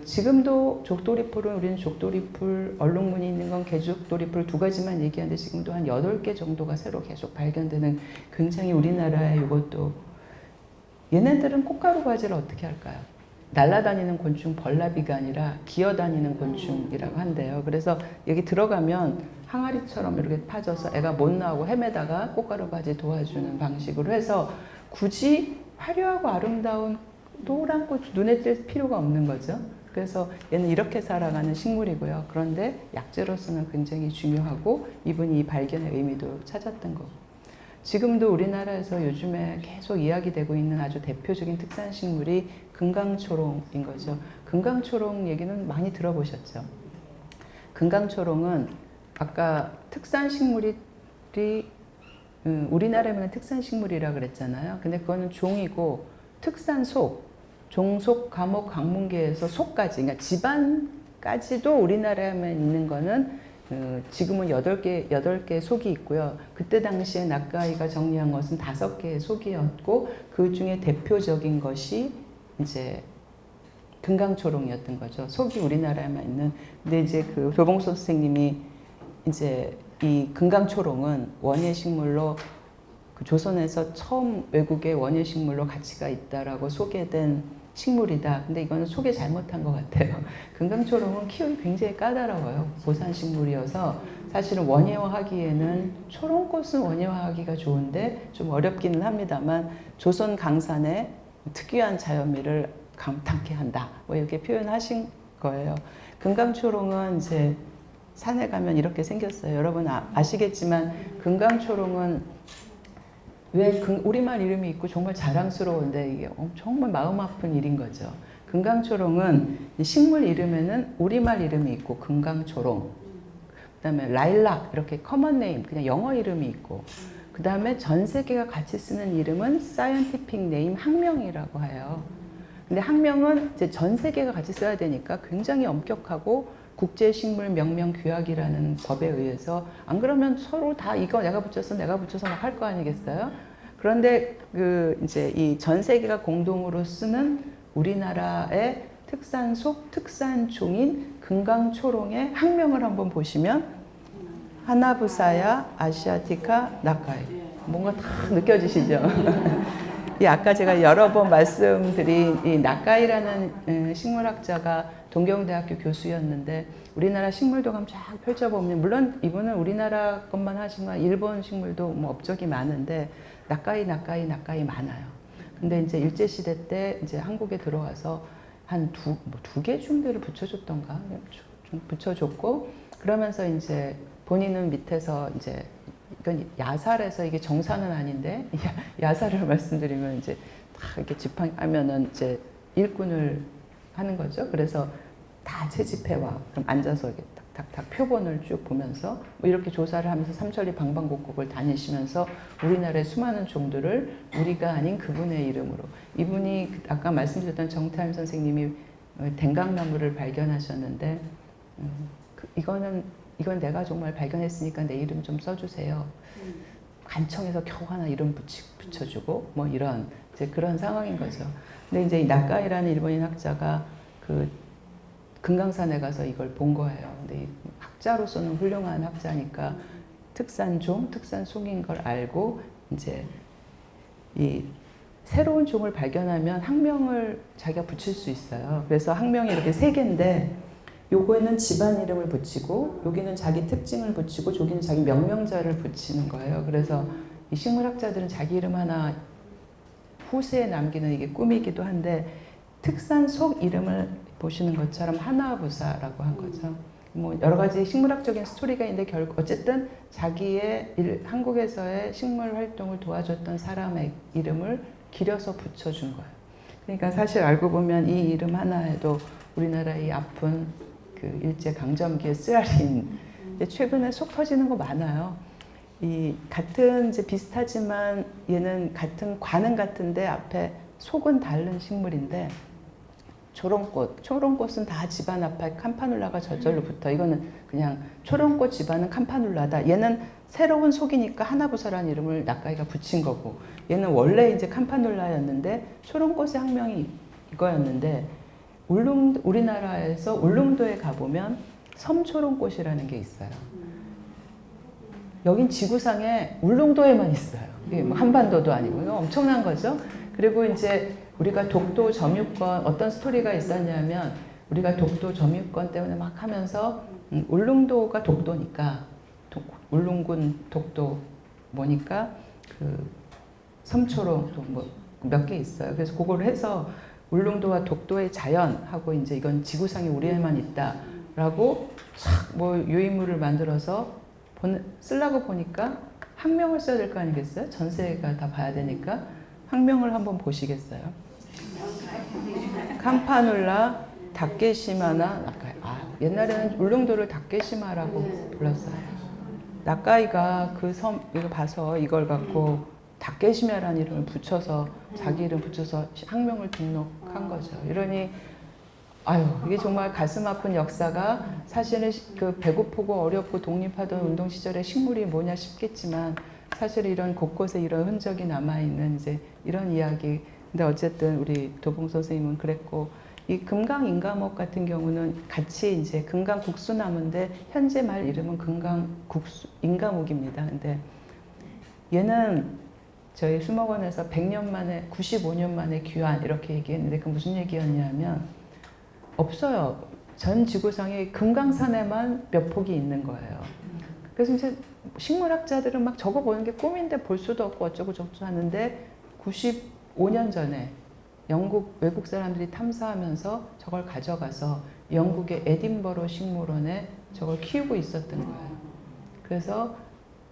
지금도 족도리풀은 우리는 족도리풀 얼룩무늬 있는 건 개족도리풀 두 가지만 얘기하는데 지금도 한 8개 정도가 새로 계속 발견되는 굉장히 우리나라의 이것도 얘네들은 꽃가루 과제를 어떻게 할까요? 날아다니는 곤충 벌나비가 아니라 기어다니는 곤충이라고 한대요. 그래서 여기 들어가면 항아리처럼 이렇게 파져서 애가 못 나오고 헤매다가 꽃가루 과제 도와주는 방식으로 해서 굳이 화려하고 아름다운 노란 꽃 눈에 띌 필요가 없는 거죠. 그래서 얘는 이렇게 살아가는 식물이고요. 그런데 약재로서는 굉장히 중요하고 이분이 이 발견의 의미도 찾았던 거고. 지금도 우리나라에서 요즘에 계속 이야기되고 있는 아주 대표적인 특산식물이 금강초롱인 거죠. 금강초롱 얘기는 많이 들어보셨죠? 금강초롱은 아까 특산식물이 우리나라에만 특산식물이라 그랬잖아요. 근데 그거는 종이고 특산속, 종속, 과목, 강문계에서 속까지, 그러니까 집안까지도 우리나라에만 있는 거는 지금은 8개 속이 있고요. 그때 당시에 낙가이가 정리한 것은 5개의 속이었고 그 중에 대표적인 것이 이제 금강초롱이었던 거죠. 속이 우리나라에만 있는. 근데 이제 조봉수 선생님이 이제 이 금강초롱은 원예식물로 조선에서 처음 외국의 원예식물로 가치가 있다라고 소개된 식물이다. 근데 이거는 소개 잘못한 것 같아요. 금강초롱은 키우기 굉장히 까다로워요. 고산식물이어서 사실은 원예화하기에는 초롱꽃은 원예화하기가 좋은데 좀 어렵기는 합니다만 조선 강산의 특유한 자연미를 감탄케 한다. 뭐 이렇게 표현하신 거예요. 금강초롱은 이제 산에 가면 이렇게 생겼어요. 여러분 아시겠지만 금강초롱은 왜 우리말 이름이 있고 정말 자랑스러운데 이게 정말 마음 아픈 일인 거죠. 금강초롱은 식물 이름에는 우리말 이름이 있고 금강초롱, 그 다음에 라일락 이렇게 커먼 네임 그냥 영어 이름이 있고 그 다음에 전 세계가 같이 쓰는 이름은 사이언티픽 네임 학명이라고 해요. 근데 학명은 이제 전 세계가 같이 써야 되니까 굉장히 엄격하고 국제식물 명명 규약이라는 법에 의해서 안 그러면 서로 다 이거 내가 붙여서 막 할 거 아니겠어요? 그런데 그 이제 이 전 세계가 공동으로 쓰는 우리나라의 특산속 특산종인 금강초롱의 학명을 한번 보시면 하나부사야 아시아티카 나카이. 뭔가 다 느껴지시죠? 이 아까 제가 여러 번 말씀드린 이 나카이라는 식물학자가 동경대학교 교수였는데 우리나라 식물도감 쫙 펼쳐보면 물론 이분은 우리나라 것만 하지만 일본 식물도 뭐 업적이 많은데 나카이 많아요. 근데 이제 일제시대 때 이제 한국에 들어와서 한 두 개 정도를 붙여줬던가 좀 붙여줬고 그러면서 이제 본인은 밑에서 이제 이건 야살에서 이게 정사는 아닌데 야살을 말씀드리면 이제 다 이렇게 집행하면은 이제 일꾼을 하는 거죠. 그래서 다 채집해와. 그럼 앉아서 이렇게 탁탁탁 표본을 쭉 보면서 뭐 이렇게 조사를 하면서 삼천리 방방곡곡을 다니시면서 우리나라의 수많은 종들을 우리가 아닌 그분의 이름으로 이분이 아까 말씀드렸던 정태환 선생님이 댕강나무를 발견하셨는데 이건 내가 정말 발견했으니까 내 이름 좀 써주세요. 간청해서 겨우 하나 이름 붙여주고 뭐 이런 이제 그런 상황인 거죠. 근데 이제 이 나카이라는 일본인 학자가 그 금강산에 가서 이걸 본 거예요. 근데 이 학자로서는 훌륭한 학자니까 특산종, 특산송인 걸 알고 이제 이 새로운 종을 발견하면 학명을 자기가 붙일 수 있어요. 그래서 학명이 이렇게 3개인데 요거에는 집안 이름을 붙이고 여기는 자기 특징을 붙이고 저기는 자기 명명자를 붙이는 거예요. 그래서 이 식물학자들은 자기 이름 하나 후세에 남기는 이게 꿈이기도 한데 특산 속 이름을 보시는 것처럼 하나부사라고 한 거죠. 뭐 여러 가지 식물학적인 스토리가 있는데 결국 어쨌든 자기의 한국에서의 식물 활동을 도와줬던 사람의 이름을 기려서 붙여준 거예요. 그러니까 사실 알고 보면 이 이름 하나에도 우리나라 이 아픈 그 일제 강점기의 쓰라린 최근에 속 터지는 거 많아요. 이 같은 이제 비슷하지만 얘는 같은 관은 같은데 앞에 속은 다른 식물인데 초롱꽃은 다 집안 앞에 캄파눌라가 저절로 붙어. 이거는 그냥 초롱꽃 집안은 캄파눌라다. 얘는 새로운 속이니까 하나부사라는 이름을 나카이가 붙인 거고 얘는 원래 이제 캄파눌라였는데 초롱꽃의 학명이 이거였는데 우리나라에서 울릉도에 가보면 섬초롱꽃이라는 게 있어요. 여긴 지구상에 울릉도에만 있어요. 이게 뭐 한반도도 아니고 이거 엄청난 거죠. 그리고 이제 우리가 독도 점유권 어떤 스토리가 있었냐면 우리가 독도 점유권 때문에 막 하면서 울릉도가 독도니까 울릉군 독도 뭐니까 그 섬초롱 뭐 몇 개 있어요. 그래서 그걸 해서 울릉도와 독도의 자연하고 이제 이건 지구상에 우리에만 있다라고 뭐 유인물을 만들어서 쓰려고 보니까 학명을 써야 될 거 아니겠어요? 전세가 다 봐야 되니까 학명을 한번 보시겠어요? 캄파눌라 다케시마나 나카이. 옛날에는 울릉도를 다케시마라고 불렀어요. 나카이가 그 섬 이거 봐서 이걸 갖고 다케시마라는 이름을 붙여서 자기 이름 붙여서 학명을 등록한 거죠. 이러니 이게 정말 가슴 아픈 역사가 사실은 그 배고프고 어렵고 독립하던 운동 시절에 식물이 뭐냐 싶겠지만 사실 이런 곳곳에 이런 흔적이 남아있는 이제 이런 이야기. 근데 어쨌든 우리 도봉 선생님은 그랬고 이 금강인감옥 같은 경우는 같이 이제 금강국수나무인데 현재 말 이름은 금강국수인감옥입니다. 근데 얘는 저희 수목원에서 100년 만에 95년 만에 귀환 이렇게 얘기했는데 그 무슨 얘기였냐면 없어요. 전 지구상에 금강산에만 몇 폭이 있는 거예요. 그래서 이제 식물학자들은 막 적어보는 게 꿈인데 볼 수도 없고 어쩌고 저쩌고 하는데 95년 전에 영국 외국 사람들이 탐사하면서 저걸 가져가서 영국의 에딘버러 식물원에 저걸 키우고 있었던 거예요. 그래서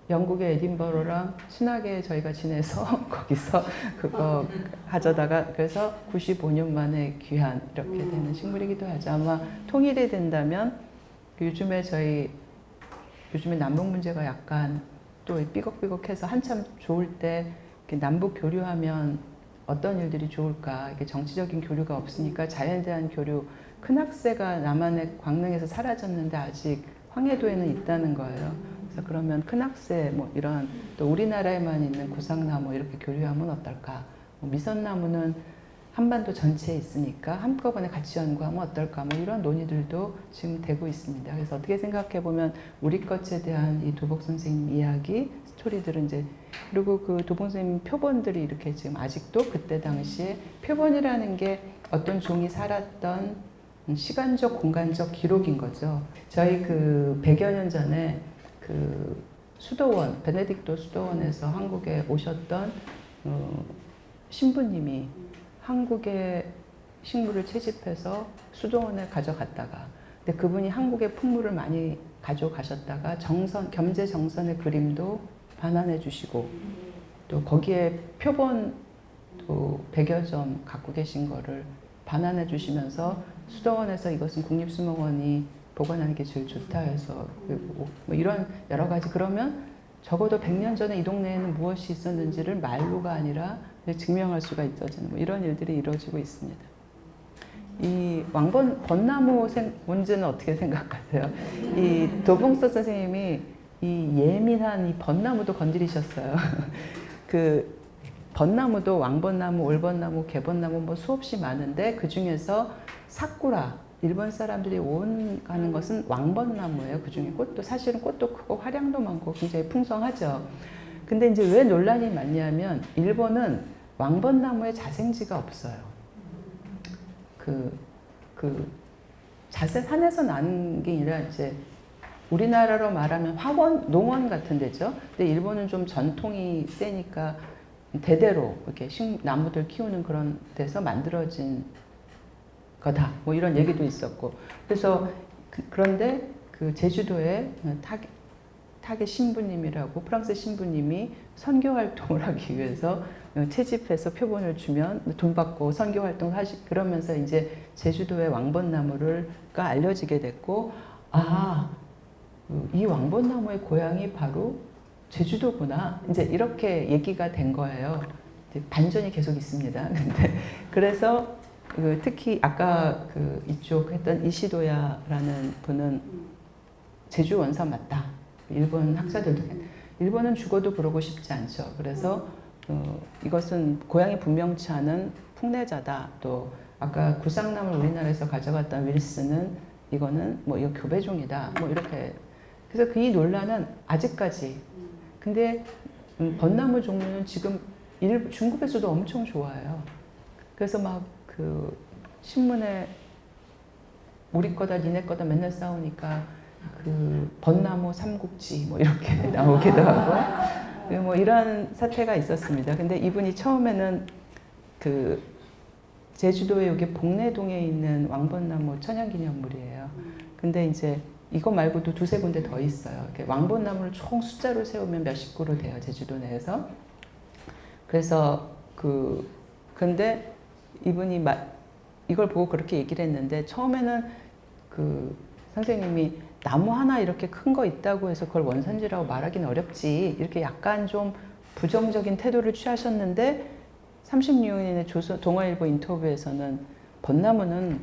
영국의 에딘버러랑 친하게 저희가 지내서 거기서 그거 가져다가 그래서 95년 만에 귀한 이렇게 되는 식물이기도 하죠. 아마 통일이 된다면 요즘에 남북 문제가 약간 또 삐걱삐걱해서 한참 좋을 때 남북 교류하면 어떤 일들이 좋을까? 이게 정치적인 교류가 없으니까 자연에 대한 교류, 큰 학세가 남한의 광릉에서 사라졌는데 아직 황해도에는 있다는 거예요. 그래서 그러면 큰 학세 뭐 이런 또 우리나라에만 있는 구상나무 이렇게 교류하면 어떨까? 뭐 미선나무는 한반도 전체에 있으니까 한꺼번에 같이 연구하면 어떨까? 뭐 이런 논의들도 지금 되고 있습니다. 그래서 어떻게 생각해 보면 우리 것에 대한 이 도복 선생님 이야기, 스토리들은 이제 그리고 그 도복 선생님 표본들이 이렇게 지금 아직도 그때 당시에 표본이라는 게 어떤 종이 살았던 시간적, 공간적 기록인 거죠. 저희 그 100여 년 전에 그 수도원, 베네딕토 수도원에서 한국에 오셨던 신부님이 한국의 식물을 채집해서 수도원에 가져갔다가 근데 그분이 한국의 풍물을 많이 가져가셨다가 정선, 겸재 정선의 그림도 반환해 주시고 또 거기에 표본 또 100여 점 갖고 계신 거를 반환해 주시면서 수도원에서 이것은 국립수목원이 보관하는 게 제일 좋다 해서 뭐 이런 여러 가지 그러면 적어도 100년 전에 이 동네에는 무엇이 있었는지를 말로가 아니라 증명할 수가 있어지는 뭐 이런 일들이 이루어지고 있습니다. 이 벚나무 문제는 어떻게 생각하세요? 이 도봉서 선생님이 이 예민한 이 벚나무도 건드리셨어요. 그 벚나무도 왕벚나무, 올벚나무, 개벚나무 뭐 수없이 많은데 그 중에서 사쿠라 일본 사람들이 가는 것은 왕벚나무예요. 그 중에 꽃도 사실은 꽃도 크고 화량도 많고 굉장히 풍성하죠. 근데 이제 왜 논란이 많냐면 일본은 왕벚나무에 자생지가 없어요. 산에서 나는 게 아니라 이제 우리나라로 말하면 화원, 농원 같은 데죠. 근데 일본은 좀 전통이 세니까 대대로 이렇게 나무들 키우는 그런 데서 만들어진 거다. 뭐 이런 얘기도 있었고. 그래서 그런데 그 제주도에 타게 신부님이라고 프랑스 신부님이 선교 활동을 하기 위해서 채집해서 표본을 주면 돈 받고 선교 활동을 그러면서 이제 제주도의 왕벚나무가 알려지게 됐고 이 왕벚나무의 고향이 바로 제주도구나. 이제 이렇게 얘기가 된 거예요. 반전이 계속 있습니다. 근데 그래서 특히 아까 이쪽 했던 이시도야라는 분은 제주 원사 맞다. 일본 학자들도 일본은 죽어도 그러고 싶지 않죠. 그래서 이것은 고향이 분명치 않은 풍내자다. 또 아까 구상나무를 우리나라에서 가져갔던 윌슨은 이거는 뭐 이거 교배종이다. 뭐 이렇게 그래서 이 논란은 아직까지 근데 벚나무 종류는 지금 중국에서도 엄청 좋아해요. 그래서 막 신문에 우리 거다 니네 거다 맨날 싸우니까 벚나무 삼국지 뭐 이렇게 나오기도 하고 뭐 이런 사태가 있었습니다. 근데 이분이 처음에는 제주도에 여기 봉래동에 있는 왕벚나무 천연기념물이에요. 근데 이제 이거 말고도 두세 군데 더 있어요. 왕벚나무를 총 숫자로 세우면 몇십 그루 돼요. 제주도 내에서. 그래서 근데 이분이 이걸 보고 그렇게 얘기를 했는데 처음에는 선생님이 나무 하나 이렇게 큰 거 있다고 해서 그걸 원산지라고 말하기는 어렵지 이렇게 약간 좀 부정적인 태도를 취하셨는데 36년의 동아일보 인터뷰에서는 벚나무는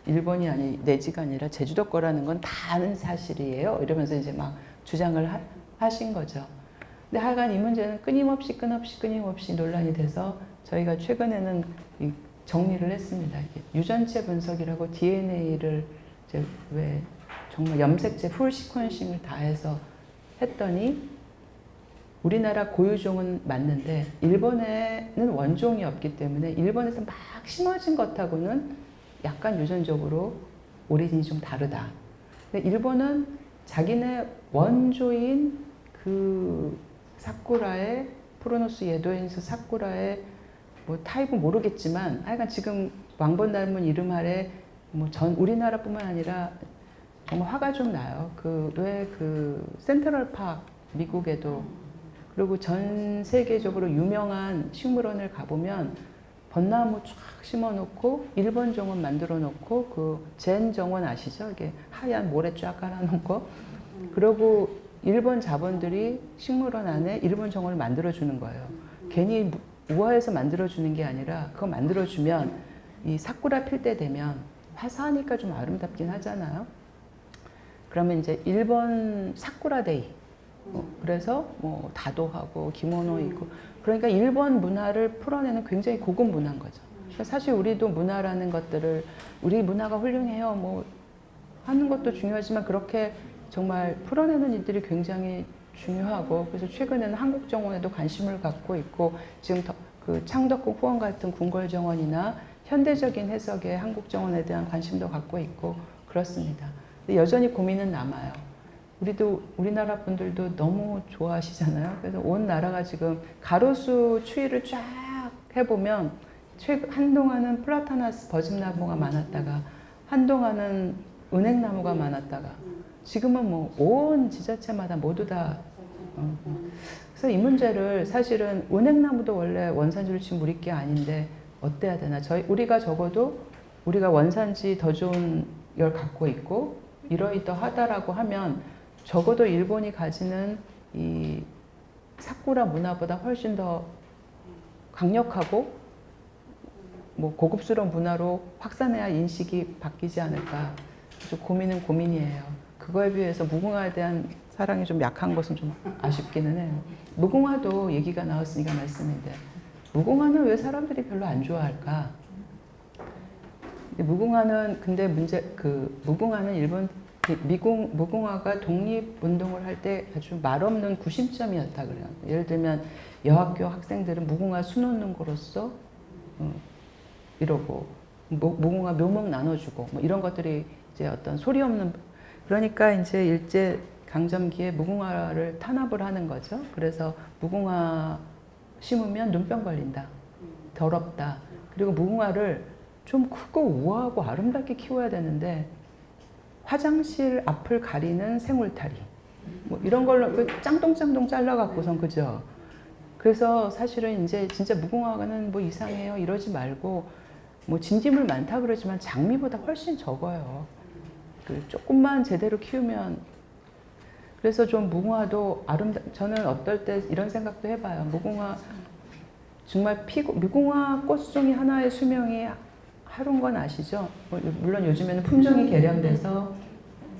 일본이 내지가 아니라 제주도 거라는 건 다 아는 사실이에요. 이러면서 이제 막 주장을 하신 거죠. 근데 하여간 이 문제는 끊임없이 논란이 돼서 저희가 최근에는 정리를 했습니다. 유전체 분석이라고 DNA를 이제 정말 염색체 풀 시퀀싱을 다 해서 했더니 우리나라 고유종은 맞는데 일본에는 원종이 없기 때문에 일본에서 막 심어진 것하고는 약간 유전적으로 오리진이 좀 다르다. 근데 일본은 자기네 원조인 사쿠라의 프로노스 예도엔스 사쿠라의 뭐 타입은 모르겠지만 하여간 지금 왕벚나무 이름 아래 뭐 우리나라뿐만 아니라 정말 화가 좀 나요. 왜 센트럴 파크 미국에도 그리고 전 세계적으로 유명한 식물원을 가보면 벚나무 쫙 심어놓고 일본 정원 만들어 놓고 젠 정원 아시죠? 이게 하얀 모래 쫙 깔아놓은 거. 그리고 일본 자본들이 식물원 안에 일본 정원을 만들어 주는 거예요. 괜히 우아해서 만들어주는 게 아니라 그거 만들어주면 이 사쿠라 필 때 되면 화사하니까 좀 아름답긴 하잖아요. 그러면 이제 일본 사쿠라 데이. 그래서 뭐 다도하고 기모노 입고 그러니까 일본 문화를 풀어내는 굉장히 고급 문화인 거죠. 그러니까 사실 우리도 문화라는 것들을 우리 문화가 훌륭해요. 뭐 하는 것도 중요하지만 그렇게 정말 풀어내는 일들이 굉장히 중요하고 그래서 최근에는 한국 정원에도 관심을 갖고 있고 지금 그 창덕궁 후원 같은 궁궐 정원이나 현대적인 해석의 한국 정원에 대한 관심도 갖고 있고 그렇습니다. 근데 여전히 고민은 남아요. 우리나라 분들도 너무 좋아하시잖아요. 그래서 온 나라가 지금 가로수 추이를 쫙 해보면 한동안은 플라타나스 버짐나무가 많았다가 한동안은 은행나무가 많았다가 지금은 뭐 온 지자체마다 모두 다 그래서 이 문제를 사실은 은행나무도 원래 원산지로 치면 우리 게 아닌데 어때야 되나 우리가 적어도 우리가 원산지 더 좋은 걸 갖고 있고 이러이러하다라고 하면 적어도 일본이 가지는 이 사쿠라 문화보다 훨씬 더 강력하고 뭐 고급스러운 문화로 확산해야 인식이 바뀌지 않을까. 그래서 고민은 고민이에요. 그거에 비해서 무궁화에 대한 사랑이 좀 약한 것은 좀 아쉽기는 해요. 무궁화도 얘기가 나왔으니까 말씀인데 무궁화는 왜 사람들이 별로 안 좋아할까? 무궁화는 근데 무궁화는 일본 무궁화가 독립운동을 할 때 아주 말없는 구심점이었다 그래요. 예를 들면 여학교 학생들은 무궁화 수놓는 거로서 이러고 무궁화 묘목 나눠주고 뭐 이런 것들이 이제 어떤 소리 없는 그러니까 이제 일제 강점기에 무궁화를 탄압을 하는 거죠. 그래서 무궁화 심으면 눈병 걸린다. 더럽다. 그리고 무궁화를 좀 크고 우아하고 아름답게 키워야 되는데 화장실 앞을 가리는 생울타리 뭐 이런 걸로 짱똥짱똥 잘라갖고선 그죠. 그래서 사실은 이제 진짜 무궁화는 뭐 이상해요 이러지 말고 뭐 진딧물 많다 그러지만 장미보다 훨씬 적어요. 조금만 제대로 키우면 그래서 좀 무궁화도 저는 어떨 때 이런 생각도 해봐요. 무궁화 정말 무궁화 꽃송이 하나의 수명이 하루인 건 아시죠? 물론 요즘에는 품종이 개량돼서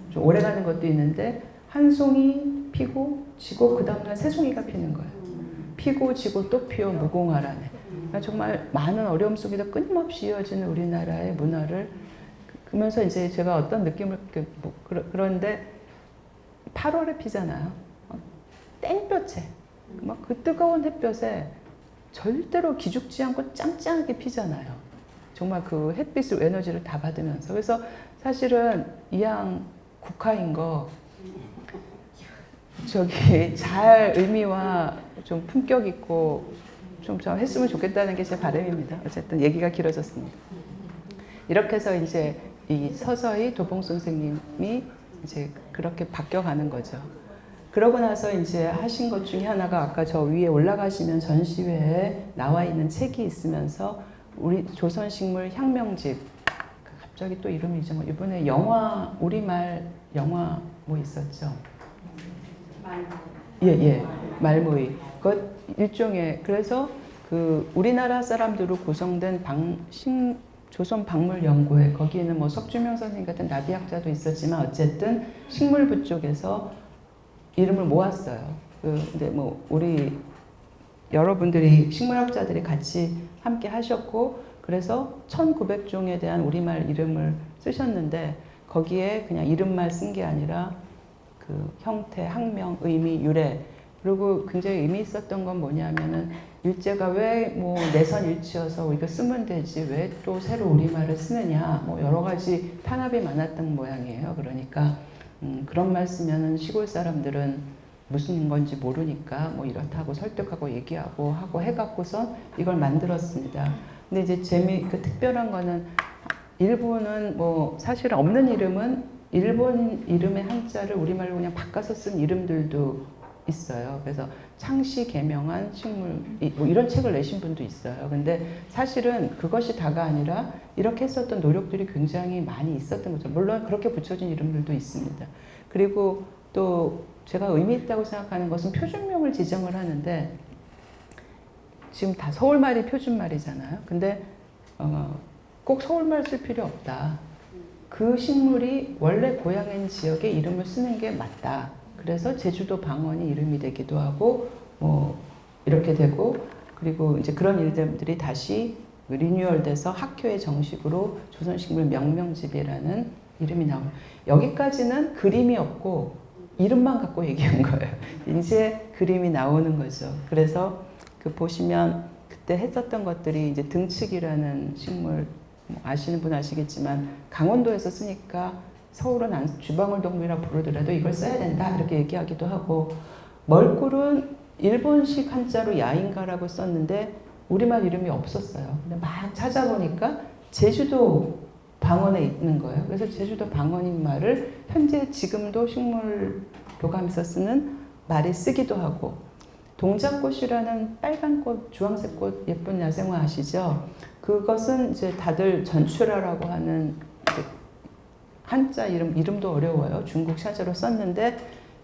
좀 오래 가는 것도 있는데 한 송이 피고 지고 그 다음날 새 송이가 피는 거예요. 피고 지고 또 피어 무궁화라네. 그러니까 정말 많은 어려움 속에서 끊임없이 이어지는 우리나라의 문화를 그러면서 이제 제가 어떤 느낌을 그런데 8월에 피잖아요. 땡볕에 막 그 뜨거운 햇볕에 절대로 기죽지 않고 짱짱하게 피잖아요. 정말 그 햇빛을 에너지를 다 받으면서 그래서 사실은 이양 국화인 거 저기 잘 의미와 좀 품격 있고 좀 했으면 좋겠다는 게 제 바람입니다. 어쨌든 얘기가 길어졌습니다. 이렇게 해서 이제 이 서서히 도봉 선생님이 이제 그렇게 바뀌어가는 거죠. 그러고 나서 이제 하신 것 중에 하나가 아까 저 위에 올라가시면 전시회에 나와 있는 책이 있으면서 우리 조선식물 혁명집 갑자기 또 이름이 잊어먹 이번에 영화 우리말 영화 뭐 있었죠? 예 말모이 그 일종의 그래서 그 우리나라 사람들로 구성된 조선박물연구회 거기에는 뭐 석주명 선생님 같은 나비학자도 있었지만 어쨌든 식물부 쪽에서 이름을 모았어요. 근데 뭐 우리 여러분들이 식물학자들이 같이 함께 하셨고 그래서 1900종에 대한 우리말 이름을 쓰셨는데 거기에 그냥 이름만 쓴 게 아니라 그 형태, 학명, 의미, 유래 그리고 굉장히 의미 있었던 건 뭐냐면은 일제가 왜 뭐 내선일치여서 이거 쓰면 되지 왜 또 새로 우리말을 쓰느냐 뭐 여러 가지 탄압이 많았던 모양이에요. 그러니까 그런 말 쓰면은 시골 사람들은 무슨 건지 모르니까 뭐 이렇다고 설득하고 얘기하고 하고 해갖고서 이걸 만들었습니다. 근데 이제 특별한 거는 일본은 뭐 사실 없는 이름은 일본 이름의 한자를 우리말로 그냥 바꿔서 쓴 이름들도 있어요. 그래서 창시 개명한 식물 뭐 이런 책을 내신 분도 있어요. 근데 사실은 그것이 다가 아니라 이렇게 했었던 노력들이 굉장히 많이 있었던 거죠. 물론 그렇게 붙여진 이름들도 있습니다. 그리고 또 제가 의미 있다고 생각하는 것은 표준명을 지정을 하는데 지금 다 서울말이 표준말이잖아요. 근데 꼭 서울말 쓸 필요 없다. 그 식물이 원래 고향인 지역의 이름을 쓰는 게 맞다. 그래서 제주도 방언이 이름이 되기도 하고 뭐 이렇게 되고, 그리고 이제 그런 일들이 다시 리뉴얼돼서 학교에 정식으로 조선식물 명명집이라는 이름이 나와요. 여기까지는 그림이 없고 이름만 갖고 얘기한 거예요. 이제 그림이 나오는 거죠. 그래서 그 보시면 그때 했었던 것들이 이제 등측이라는 식물, 아시는 분 아시겠지만 강원도에서 쓰니까 서울은 쥐방울동물이라 부르더라도 이걸 써야 된다 이렇게 얘기하기도 하고, 멀꿀은 일본식 한자로 야인가라고 썼는데 우리말 이름이 없었어요. 근데 막 찾아보니까 제주도 방언에 있는 거예요. 그래서 제주도 방언인 말을 현재 지금도 식물 교감에서 쓰는 말이 쓰기도 하고, 동작꽃이라는 빨간 꽃, 주황색 꽃 예쁜 야생화 아시죠? 그것은 이제 다들 전출하라고 하는 한자 이름도 어려워요. 중국 샤자로 썼는데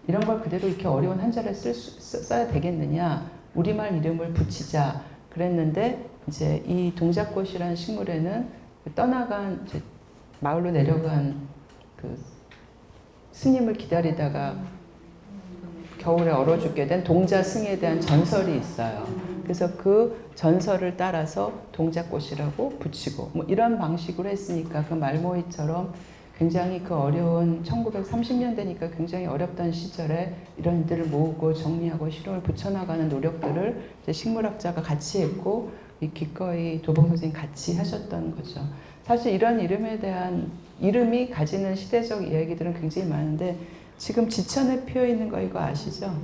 이런 걸 그대로 이렇게 어려운 한자를 써야 되겠느냐? 우리말 이름을 붙이자 그랬는데, 이제 이 동작꽃이라는 식물에는 떠나간 이제 마을로 내려간 그 스님을 기다리다가 겨울에 얼어 죽게 된 동자승에 대한 전설이 있어요. 그래서 그 전설을 따라서 동작꽃이라고 붙이고 뭐 이런 방식으로 했으니까 그 말모이처럼 굉장히 그 어려운 1930년대니까 굉장히 어렵던 시절에 이런 일들을 모으고 정리하고 실험을 붙여나가는 노력들을 이제 식물학자가 같이 했고, 이 기꺼이 도봉 선생님 같이 하셨던 거죠. 사실 이런 이름에 대한 이름이 가지는 시대적 이야기들은 굉장히 많은데, 지금 지천에 피어 있는 거 이거 아시죠?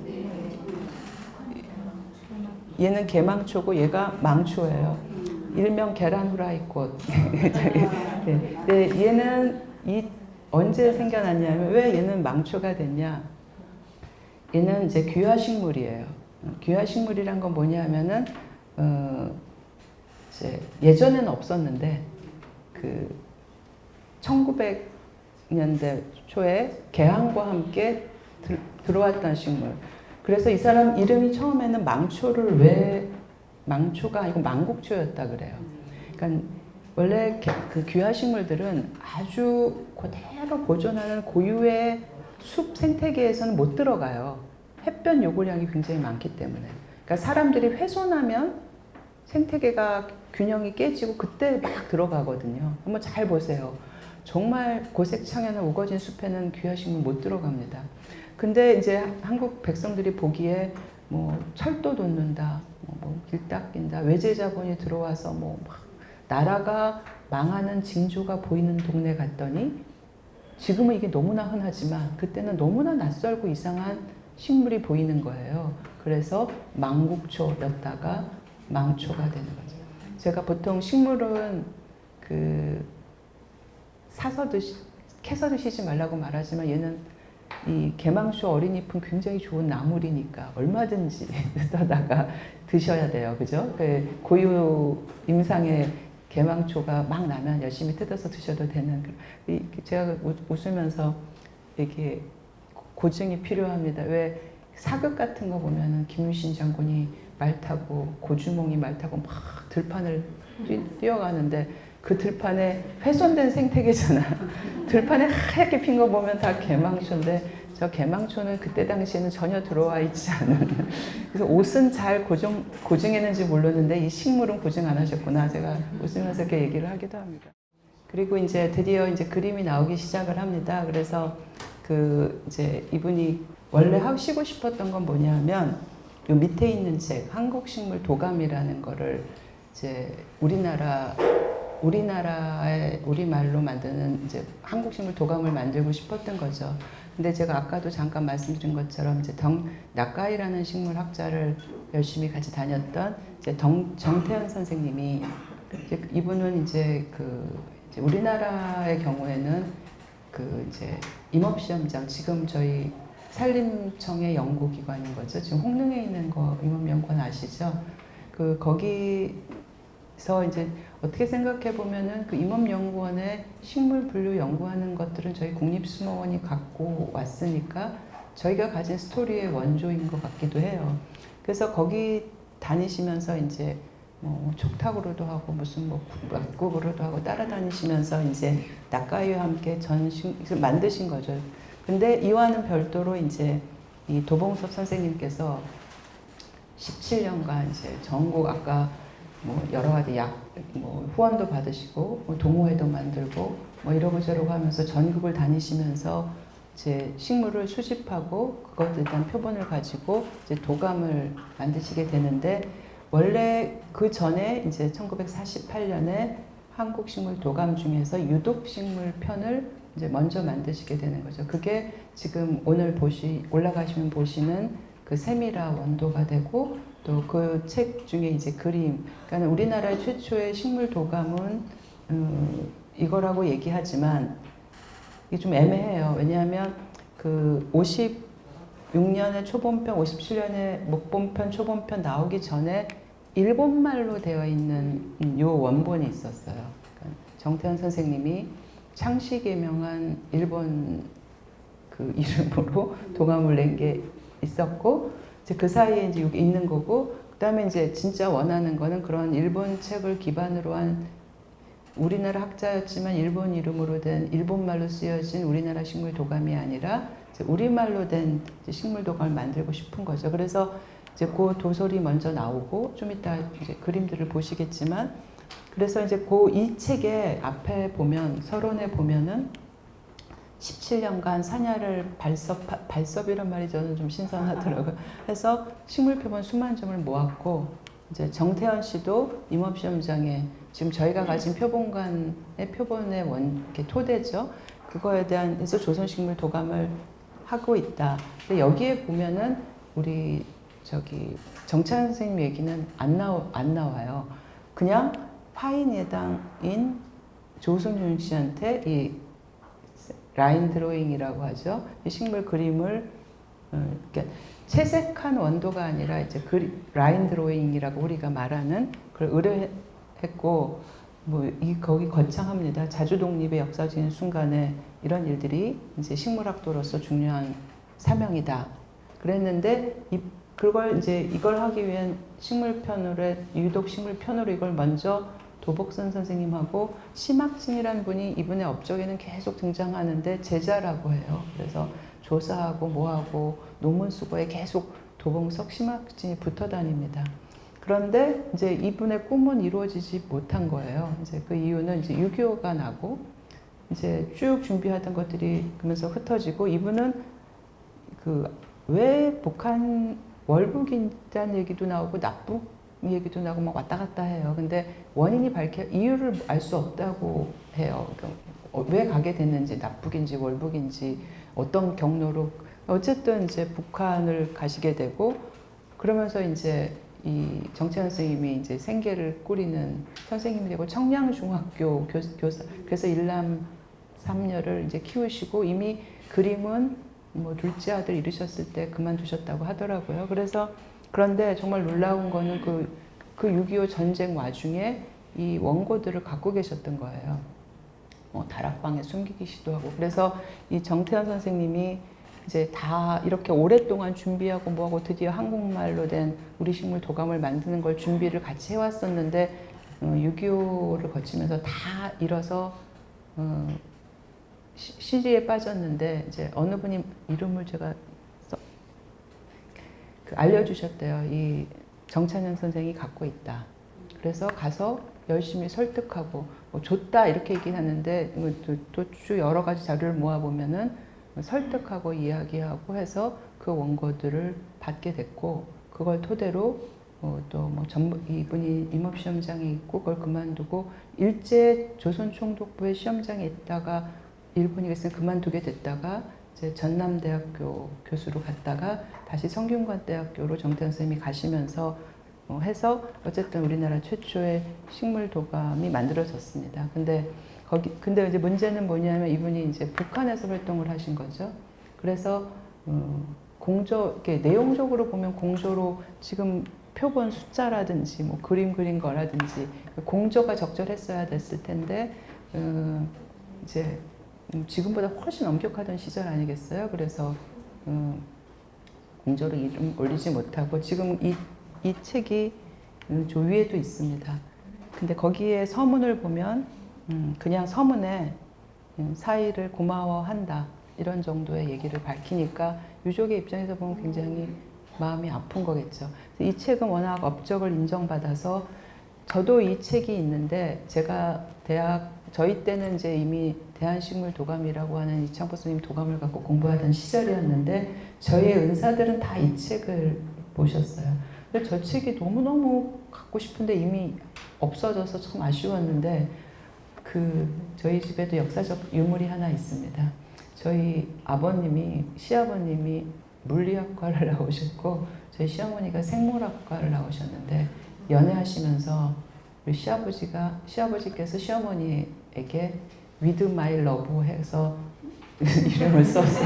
얘는 개망초고 얘가 망초예요. 일명 계란 후라이 꽃. 네, 얘는 언제 생겨났냐면, 왜 얘는 망초가 됐냐? 얘는 이제 귀화식물이에요. 귀화식물이란 건 뭐냐면은 이제 예전에는 없었는데 그 1900년대 초에 개항과 함께 들어왔던 식물. 그래서 이 사람 이름이 처음에는 망초를 왜 망초가 아니고 망국초였다 그래요. 그러니까 원래 그 귀화식물들은 아주 그대로 보존하는 고유의 숲 생태계에서는 못 들어가요. 햇볕 요구량이 굉장히 많기 때문에. 그러니까 사람들이 훼손하면 생태계가 균형이 깨지고 그때 막 들어가거든요. 한번 잘 보세요. 정말 고색창연한 우거진 숲에는 귀화식물 못 들어갑니다. 근데 이제 한국 백성들이 보기에 뭐 철도 돋는다, 뭐 길 닦인다, 외제 자본이 들어와서 뭐 막 나라가 망하는 징조가 보이는 동네 갔더니, 지금은 이게 너무나 흔하지만 그때는 너무나 낯설고 이상한 식물이 보이는 거예요. 그래서 망국초였다가 망초가 되는 거죠. 제가 보통 식물은 사서 캐서 드시지 말라고 말하지만, 얘는 이 개망초 어린 잎은 굉장히 좋은 나물이니까 얼마든지 뜯어다가 드셔야 돼요. 그죠? 그 고유 임상의 개망초가 막 나면 열심히 뜯어서 드셔도 되는. 제가 웃으면서 이게 고증이 필요합니다. 왜 사극 같은 거 보면은 김유신 장군이 말 타고 고주몽이 말 타고 막 들판을 뛰어가는데 그 들판에 훼손된 생태계잖아. 들판에 하얗게 핀 거 보면 다 개망초인데, 저 개망초는 그때 당시에는 전혀 들어와 있지 않은. 그래서 옷은 잘 고증했는지 모르는데 이 식물은 고증 안 하셨구나. 제가 웃으면서 이렇게 얘기를 하기도 합니다. 그리고 이제 드디어 이제 그림이 나오기 시작을 합니다. 그래서 이제 이분이 원래 하시고 싶었던 건 뭐냐면, 요 밑에 있는 책 한국식물 도감이라는 거를 이제 우리나라의 우리말로 만드는 이제 한국식물 도감을 만들고 싶었던 거죠. 근데 제가 아까도 잠깐 말씀드린 것처럼 이제 낙가이라는 식물 학자를 열심히 같이 다녔던 이제 정태현 선생님이, 이분은 이제 이제 우리나라의 경우에는 이제 임업시험장, 지금 저희 산림청의 연구기관인 거죠. 지금 홍릉에 있는 거 임업연구원 아시죠? 거기서 이제 어떻게 생각해 보면은 그 임업연구원의 식물 분류 연구하는 것들은 저희 국립수목원이 갖고 왔으니까 저희가 가진 스토리의 원조인 것 같기도 해요. 그래서 거기 다니시면서 이제 뭐 촉탁으로도 하고 무슨 뭐 막국으로도 하고 따라다니시면서 이제 낙가위와 함께 전식을 만드신 거죠. 근데 이와는 별도로 이제 이 도봉섭 선생님께서 17년간 이제 전국 아까 뭐 여러 가지 뭐 후원도 받으시고 뭐 동호회도 만들고 뭐 이러고 저러고 하면서 전국을 다니시면서 이제 식물을 수집하고 그것에 대한 표본을 가지고 이제 도감을 만드시게 되는데 원래 그 전에 이제 1948년에 한국식물 도감 중에서 유독식물 편을 이제 먼저 만드시게 되는 거죠. 그게 지금 오늘 올라가시면 보시는 그 세미라 원도가 되고 또 그 책 중에 이제 그림, 그러니까 우리나라 최초의 식물 도감은 이거라고 얘기하지만 이게 좀 애매해요. 왜냐하면 그 56년에 초본편, 57년에 목본편, 초본편 나오기 전에 일본말로 되어 있는 요 원본이 있었어요. 그러니까 정태현 선생님이 창시개명한 일본 그 이름으로 도감을 낸 게 있었고, 이제 그 사이에 이제 여기 있는 거고, 그 다음에 이제 진짜 원하는 거는 그런 일본 책을 기반으로 한 우리나라 학자였지만 일본 이름으로 된 일본말로 쓰여진 우리나라 식물 도감이 아니라 이제 우리말로 된 식물 도감을 만들고 싶은 거죠. 그래서 이제 그 도솔이 먼저 나오고 좀 이따 이제 그림들을 보시겠지만 그래서 이제 그 이 책의 앞에 보면 서론에 보면은 17년간 산야를 발섭이란 말이 저는 좀 신선하더라고요. 해서 식물 표본 수만 점을 모았고 이제 정태현 씨도 임업시험장에 지금 저희가 가진 표본관의 표본의 이렇게 토대죠. 그거에 대한 해서 조선식물 도감을 하고 있다. 근데 여기에 보면은 우리 정찬 선생님 얘기는 안 나와요. 그냥 파인 예당인 조승윤 씨한테 이 라인 드로잉이라고 하죠. 이 식물 그림을 그러니까 채색한 원도가 아니라 이제 라인 드로잉이라고 우리가 말하는 그걸 의뢰했고 거기 거창합니다. 자주 독립의 역사적인 순간에 이런 일들이 이제 식물학도로서 중요한 사명이다. 그랬는데 이걸 하기 위한 유독 식물편으로 이걸 먼저 도복선 선생님하고 심학진이라는 분이 이분의 업적에는 계속 등장하는데 제자라고 해요. 그래서 조사하고 뭐하고 논문 수고에 계속 도봉석 심학진이 붙어 다닙니다. 그런데 이제 이분의 꿈은 이루어지지 못한 거예요. 이제 그 이유는 이제 6.25가 나고 이제 쭉 준비하던 것들이 그러면서 흩어지고 이분은 왜 북한 월북이라는 얘기도 나오고 납북 얘기도 나고 막 왔다 갔다 해요. 근데 이유를 알 수 없다고 해요. 왜 가게 됐는지, 납북인지 월북인지 어떤 경로로 어쨌든 이제 북한을 가시게 되고 그러면서 이제 이 정채현 선생님이 이제 생계를 꾸리는 선생님이 되고 청량중학교 교사 그래서 일남 3녀를 이제 키우시고 이미 그림은 뭐 둘째 아들 이르셨을 때 그만두셨다고 하더라고요. 그런데 정말 놀라운 거는 그 6.25 전쟁 와중에 이 원고들을 갖고 계셨던 거예요. 다락방에 숨기기도 하고. 그래서 이 정태현 선생님이 이제 다 이렇게 오랫동안 준비하고 뭐하고 드디어 한국말로 된 우리 식물 도감을 만드는 걸 준비를 같이 해왔었는데 6.25를 거치면서 다 잃어서 시리에 빠졌는데 이제 어느 분이 이름을 제가 알려주셨대요. 이 정찬현 선생이 갖고 있다. 그래서 가서 열심히 설득하고 줬다 이렇게 얘기하는데 또 쭉 여러 가지 자료를 모아보면은 설득하고 이야기하고 해서 그 원고들을 받게 됐고 그걸 토대로 이분이 임업시험장에 있고 그걸 그만두고 일제 조선총독부의 시험장에 있다가 일본이 있으면 그만두게 됐다가 이제 전남대학교 교수로 갔다가 다시 성균관대학교로 정태현 선생님이 가시면서 해서 어쨌든 우리나라 최초의 식물 도감이 만들어졌습니다. 근데 이제 문제는 뭐냐면 이분이 이제 북한에서 활동을 하신 거죠. 그래서 이렇게 내용적으로 보면 공조로 지금 표본 숫자라든지 뭐 그림 그린 거라든지 공조가 적절했어야 됐을 텐데 이제 지금보다 훨씬 엄격하던 시절 아니겠어요? 그래서 공조로 이름 올리지 못하고 지금 이 이 책이 저 위에도 있습니다. 근데 거기에 서문을 보면 그냥 서문에 사이를 고마워한다 이런 정도의 얘기를 밝히니까 유족의 입장에서 보면 굉장히 마음이 아픈 거겠죠. 이 책은 워낙 업적을 인정받아서 저도 이 책이 있는데 제가 저희 때는 이제 이미 대한식물도감이라고 하는 이창포 스님 도감을 갖고 공부하던 시절이었는데 저희 은사들은 다 이 책을 보셨어요. 근데 저 책이 너무너무 갖고 싶은데 이미 없어져서 참 아쉬웠는데 저희 집에도 역사적 유물이 하나 있습니다. 저희 시아버님이 물리학과를 나오셨고 저희 시어머니가 생물학과를 나오셨는데 연애하시면서 우리 시아버지께서 시어머니에게 With My Love 해서 이름을 써서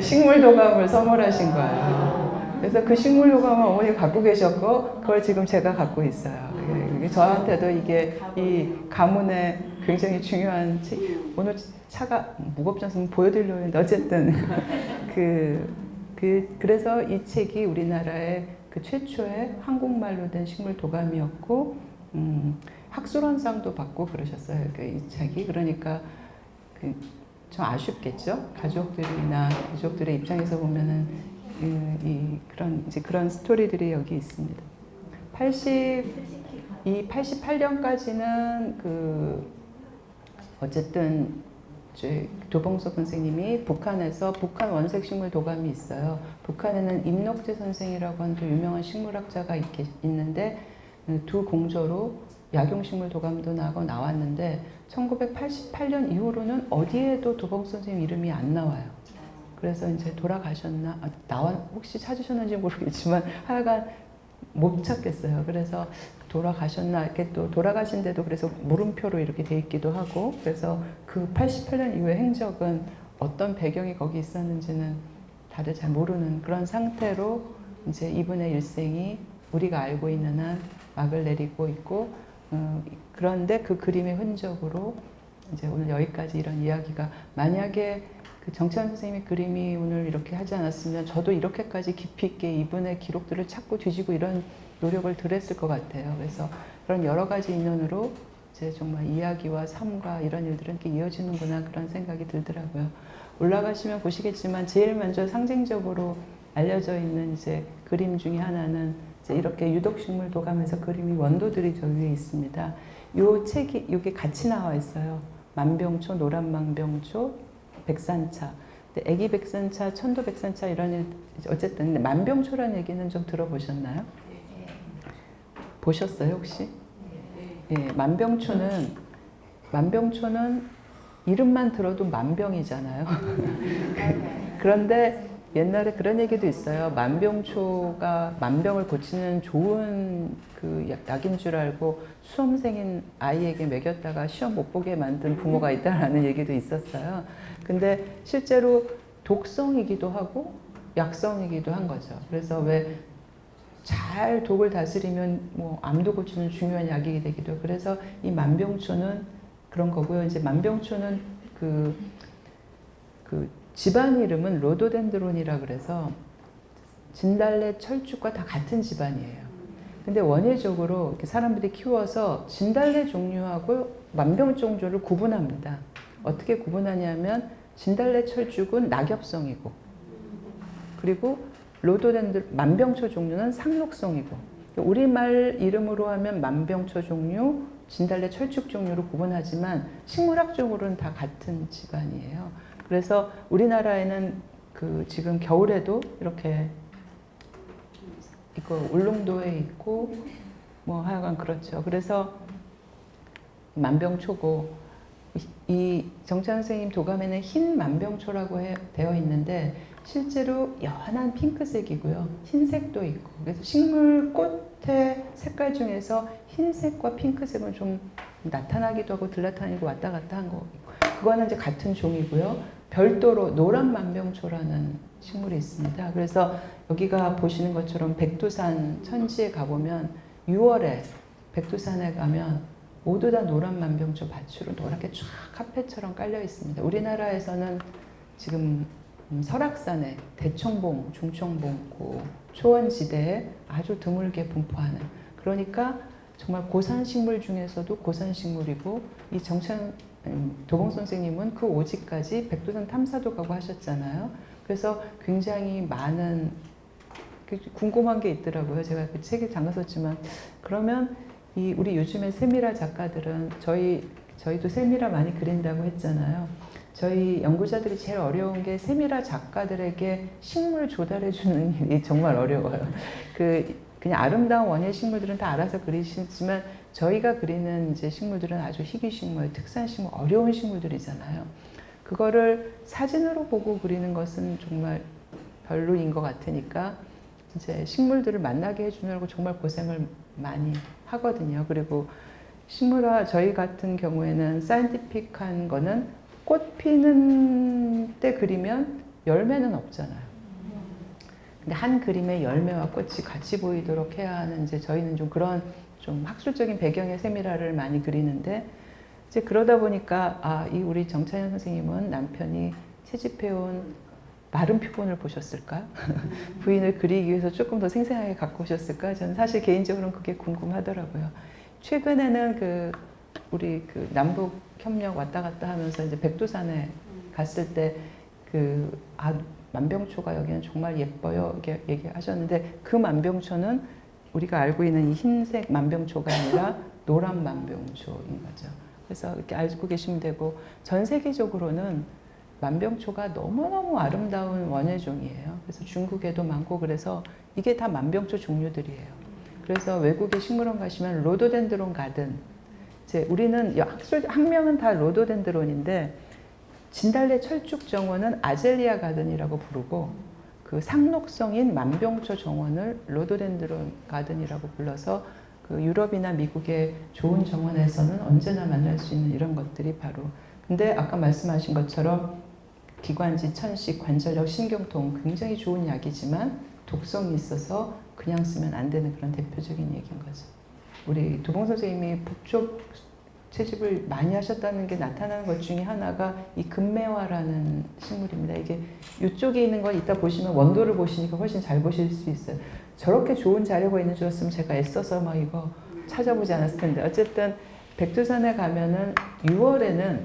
식물도감을 선물하신 거예요. 그래서 그 식물도감을 어머니 갖고 계셨고 그걸 지금 제가 갖고 있어요. 저한테도 이게 이 가문의 굉장히 중요한 책. 오늘 차가 무겁지 않으면 보여드리려고 했는데 어쨌든 그래서 이 책이 우리나라의 최초의 한국말로 된 식물 도감이었고 학술원상도 받고 그러셨어요. 이 책이. 그러니까 좀 아쉽겠죠. 가족들의 입장에서 보면은 그런 스토리들이 여기 있습니다. 88년까지는 어쨌든 도봉석 선생님이 북한에서 북한 원색식물 도감이 있어요. 북한에는 임록재 선생이라고 하는 또 유명한 식물학자가 있는데 두 공저로 약용식물 도감도 나왔는데 1988년 이후로는 어디에도 도봉석 선생님 이름이 안 나와요. 그래서 이제 돌아가셨나? 혹시 찾으셨는지 모르겠지만 하여간 못 찾겠어요. 그래서 돌아가셨나 이렇게 또 돌아가신데도 그래서 물음표로 이렇게 돼 있기도 하고 그래서 88년 이후의 행적은 어떤 배경이 거기 있었는지는 다들 잘 모르는 그런 상태로 이제 이분의 일생이 우리가 알고 있는 한 막을 내리고 있고 그런데 그 그림의 흔적으로 이제 오늘 여기까지 이런 이야기가 만약에 정찬 선생님의 그림이 오늘 이렇게 하지 않았으면 저도 이렇게까지 깊이 있게 이분의 기록들을 찾고 뒤지고 이런 노력을 들였을 것 같아요. 그래서 그런 여러 가지 인연으로 이제 정말 이야기와 삶과 이런 일들은 이렇게 이어지는구나 그런 생각이 들더라고요. 올라가시면 보시겠지만 제일 먼저 상징적으로 알려져 있는 이제 그림 중에 하나는 이제 이렇게 유독식물 도감에서 그림이 원도들이 저 위에 있습니다. 요 책이 여기 같이 나와 있어요. 만병초, 노란 만병초, 백산차. 근데 애기 백산차, 천도 백산차 이런 일 어쨌든 만병초라는 얘기는 좀 들어보셨나요? 보셨어요 혹시? 예, 만병초는 이름만 들어도 만병이잖아요. 그런데 옛날에 그런 얘기도 있어요. 만병초가 만병을 고치는 좋은 약인 줄 알고 수험생인 아이에게 먹였다가 시험 못 보게 만든 부모가 있다라는 얘기도 있었어요. 근데 실제로 독성이기도 하고 약성이기도 한 거죠. 그래서 왜 잘 독을 다스리면 뭐 암도 고치는 중요한 약이 되기도 하고 그래서 이 만병초는 그런 거고요. 이제 만병초는 집안 이름은 로도덴드론이라 그래서 진달래, 철쭉과 다 같은 집안이에요. 근데 원예적으로 이렇게 사람들이 키워서 진달래 종류하고 만병종조를 구분합니다. 어떻게 구분하냐면 진달래, 철쭉은 낙엽성이고 그리고 만병초 종류는 상록성이고 우리말 이름으로 하면 만병초 종류, 진달래, 철쭉 종류로 구분하지만 식물학적으로는 다 같은 집안이에요. 그래서 우리나라에는 지금 겨울에도 이렇게 이거 울릉도에 있고 뭐 하여간 그렇죠. 그래서 만병초고 이 정찬 선생님 도감에는 흰 만병초라고 되어 있는데 실제로 연한 핑크색이고요. 흰색도 있고 그래서 식물 꽃의 색깔 중에서 흰색과 핑크색은 좀 나타나기도 하고 덜 나타나고 왔다 갔다 한 거. 그거는 이제 같은 종이고요. 별도로 노란 만병초라는 식물이 있습니다. 그래서 여기가 보시는 것처럼 백두산 천지에 가보면 6월에 백두산에 가면 모두 다 노란 만병초 밭으로 노랗게 쫙 카펫처럼 깔려 있습니다. 우리나라에서는 지금 설악산에 대청봉, 중청봉, 초원지대에 아주 드물게 분포하는, 그러니까 정말 고산식물 중에서도 고산식물이고, 이 정찬 도봉 선생님은 그 오지까지 백두산 탐사도 가고 하셨잖아요. 그래서 굉장히 많은 궁금한 게 있더라고요. 제가 그 책에 잠깐 썼지만, 그러면 이 우리 요즘에 세미라 작가들은 저희도 세미라 많이 그린다고 했잖아요. 저희 연구자들이 제일 어려운 게 세미라 작가들에게 식물 조달해 주는 일이 정말 어려워요. 그냥 아름다운 원예 식물들은 다 알아서 그리시지만 저희가 그리는 이제 식물들은 아주 희귀식물, 특산식물, 어려운 식물들이잖아요. 그거를 사진으로 보고 그리는 것은 정말 별로인 것 같으니까 이제 식물들을 만나게 해주느라고 정말 고생을 많이 하거든요. 그리고 식물화, 저희 같은 경우에는 사이언티픽한 거는 꽃 피는 때 그리면 열매는 없잖아요. 근데 한 그림에 열매와 꽃이 같이 보이도록 해야 하는, 이제 저희는 좀 그런 좀 학술적인 배경의 세미라를 많이 그리는데, 이제 그러다 보니까 이 우리 정찬현 선생님은 남편이 채집해온 마른 표본을 보셨을까? 부인을 그리기 위해서 조금 더 생생하게 갖고 오셨을까? 저는 사실 개인적으로는 그게 궁금하더라고요. 최근에는 우리 남북 협력 왔다 갔다 하면서 이제 백두산에 갔을 때 만병초가 여기는 정말 예뻐요. 이렇게 얘기하셨는데, 그 만병초는 우리가 알고 있는 이 흰색 만병초가 아니라 노란 만병초인 거죠. 그래서 이렇게 알고 계시면 되고, 전 세계적으로는 만병초가 너무너무 아름다운 원예종이에요. 그래서 중국에도 많고, 그래서 이게 다 만병초 종류들이에요. 그래서 외국에 식물원 가시면 로도덴드론 가든, 이제 우리는 학명은 다 로도덴드론인데 진달래 철쭉 정원은 아젤리아 가든이라고 부르고, 그 상록성인 만병초 정원을 로도덴드론 가든이라고 불러서 그 유럽이나 미국의 좋은 정원에서는 언제나 만날 수 있는 이런 것들이 바로. 근데 아까 말씀하신 것처럼 기관지, 천식, 관절염, 신경통 굉장히 좋은 약이지만 독성이 있어서 그냥 쓰면 안 되는 그런 대표적인 얘기인 거죠. 우리 도봉 선생님이 북쪽 채집을 많이 하셨다는 게 나타나는 것 중에 하나가 이 금매화라는 식물입니다. 이게 이쪽에 있는 건 이따 보시면 원도를 보시니까 훨씬 잘 보실 수 있어요. 저렇게 좋은 자료가 있는 줄 알았으면 제가 애써서 막 이거 찾아보지 않았을 텐데, 어쨌든 백두산에 가면은 6월에는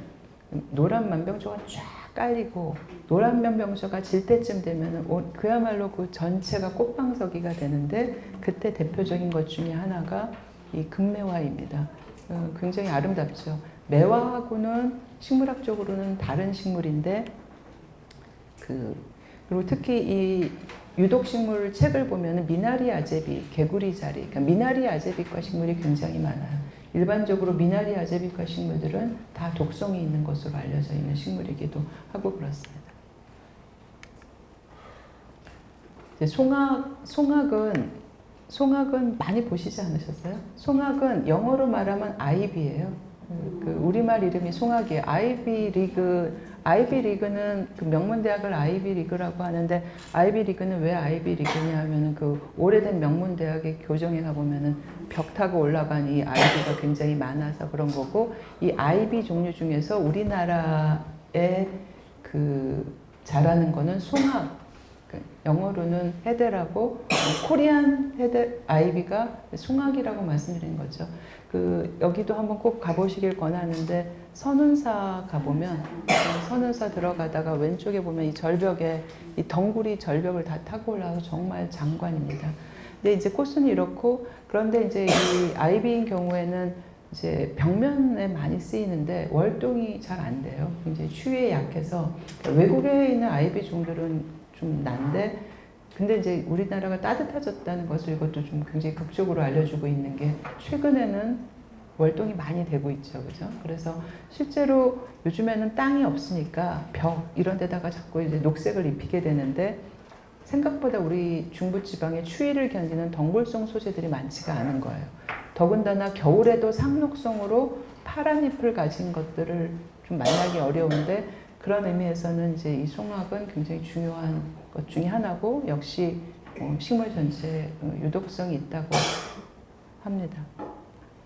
노란 만병초가 쫙 깔리고, 노란 만병초가 질 때쯤 되면은 그야말로 그 전체가 꽃방석이가 되는데, 그때 대표적인 것 중에 하나가 이 금매화입니다. 굉장히 아름답죠. 매화하고는 식물학적으로는 다른 식물인데, 그리고 특히 이 유독식물 책을 보면 미나리 아제비, 개구리 자리, 그러니까 미나리 아제비과 식물이 굉장히 많아요. 일반적으로 미나리 아제비과 식물들은 다 독성이 있는 것으로 알려져 있는 식물이기도 하고 그렇습니다. 이제 송악은 많이 보시지 않으셨어요? 송악은 영어로 말하면 아이비예요. 우리말 이름이 송악이에요. 아이비리그는 그 명문대학을 아이비리그라고 하는데, 아이비리그는 왜 아이비리그냐 하면은 오래된 명문대학의 교정에 가보면은 벽 타고 올라간 이 아이비가 굉장히 많아서 그런 거고, 이 아이비 종류 중에서 우리나라에 자라는 거는 송악, 영어로는 헤데라고, 코리안 헤데 아이비가 송악이라고 말씀드리는 거죠. 여기도 한번 꼭 가보시길 권하는데, 선운사 가보면, 선운사 들어가다가 왼쪽에 보면 이 절벽에, 이 덩굴이 절벽을 다 타고 올라와서 정말 장관입니다. 근데 이제 꽃은 이렇고, 그런데 이제 이 아이비인 경우에는 이제 벽면에 많이 쓰이는데 월동이 잘 안 돼요. 굉장히 추위에 약해서. 외국에 있는 아이비 종들은 좀 난데, 근데 이제 우리나라가 따뜻해졌다는 것을 이것도 좀 굉장히 극적으로 알려주고 있는 게, 최근에는 월동이 많이 되고 있죠. 그죠? 그래서 실제로 요즘에는 땅이 없으니까 벽 이런 데다가 자꾸 이제 녹색을 입히게 되는데, 생각보다 우리 중부지방의 추위를 견디는 덩굴성 소재들이 많지가 않은 거예요. 더군다나 겨울에도 상록성으로 파란 잎을 가진 것들을 좀 만나기 어려운데, 그런 의미에서는 이제 이 송악은 굉장히 중요한 것 중에 하나고, 역시 식물 전체에 유독성이 있다고 합니다.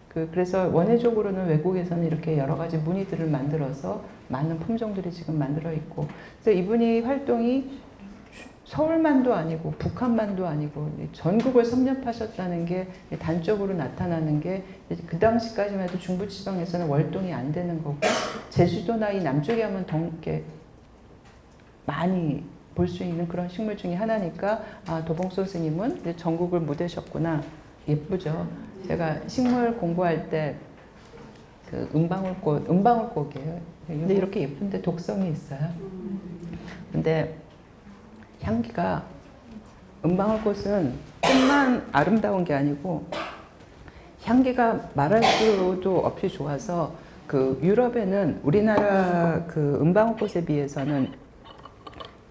그래서 원예적으로는 외국에서는 이렇게 여러 가지 무늬들을 만들어서 많은 품종들이 지금 만들어 있고, 그래서 이분이 활동이 서울만도 아니고 북한만도 아니고 전국을 섭렵하셨다는 게 단적으로 나타나는 게 그 당시까지만 해도 중부지방에서는 월동이 안 되는 거고 제주도나 이 남쪽에 하면 더 이렇게 많이 볼 수 있는 그런 식물 중에 하나니까 아, 도봉 선생님은 이제 전국을 묻으셨구나. 예쁘죠. 제가 식물 공부할 때 그 은방울꽃이에요. 근데 이렇게 예쁜데 독성이 있어요. 근데 향기가 은방울꽃은 꽃만 아름다운 게 아니고 향기가 말할 수도 없이 좋아서 그 유럽에는 우리나라 그 은방울꽃에 비해서는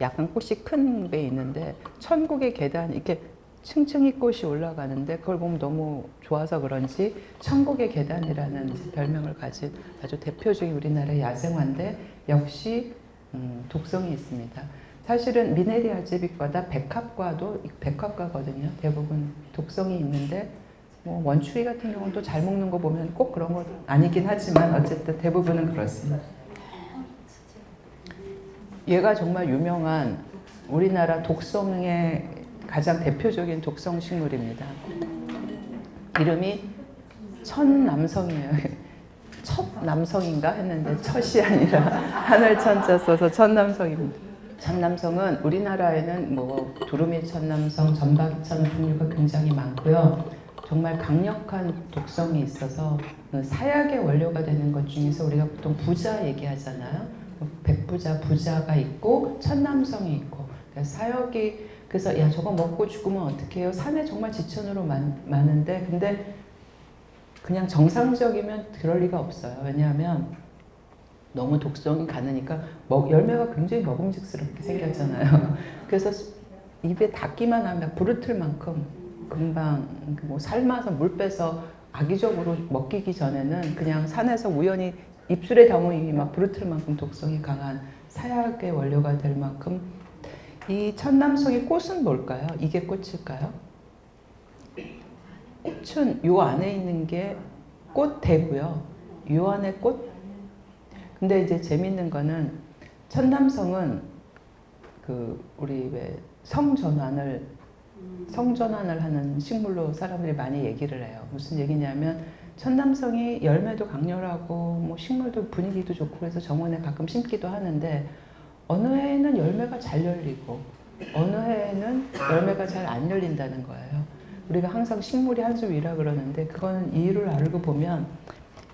약간 꽃이 큰 게 있는데 천국의 계단 이렇게 층층이 꽃이 올라가는데 그걸 보면 너무 좋아서 그런지 천국의 계단이라는 별명을 가진 아주 대표적인 우리나라의 야생화인데 역시 독성이 있습니다. 사실은 미네리아 제비과다 백합과도 백합과거든요. 대부분 독성이 있는데 뭐 원추리 같은 경우는 또 잘 먹는 거 보면 꼭 그런 건 아니긴 하지만 어쨌든 대부분은 그렇습니다. 얘가 정말 유명한 우리나라 독성의 가장 대표적인 독성 식물입니다. 이름이 천남성이에요. 첫남성인가 했는데 첫이 아니라 하늘 천자 써서 천남성입니다. 천남성은 우리나라에는 뭐 두루미 천남성, 전박이 천 종류가 굉장히 많고요. 정말 강력한 독성이 있어서 사약의 원료가 되는 것 중에서 우리가 보통 부자 얘기하잖아요. 백부자, 부자가 있고 천남성이 있고 사역이 그래서 야 저거 먹고 죽으면 어떡해요? 산에 정말 지천으로 많은데 근데 그냥 정상적이면 그럴 리가 없어요. 왜냐하면 너무 독성이 가느니까 열매가 굉장히 먹음직스럽게 생겼잖아요. 그래서 입에 닿기만 하면 부르틀 만큼 금방 뭐 삶아서 물 빼서 악의적으로 먹히기 전에는 그냥 산에서 우연히 입술에 닿으면 막 부르틀 만큼 독성이 강한 사약의 원료가 될 만큼 이 천남성의 꽃은 뭘까요? 이게 꽃일까요? 꽃은 요 안에 있는 게 꽃대고요. 요 안에 꽃. 근데 이제 재밌는 거는 천남성은 그 우리 왜 성전환을 하는 식물로 사람들이 많이 얘기를 해요. 무슨 얘기냐면 천남성이 열매도 강렬하고 뭐 식물도 분위기도 좋고 그래서 정원에 가끔 심기도 하는데 어느 해에는 열매가 잘 열리고 어느 해에는 열매가 잘 안 열린다는 거예요. 우리가 항상 식물이 한 수 위라 그러는데 그거는 이유를 알고 보면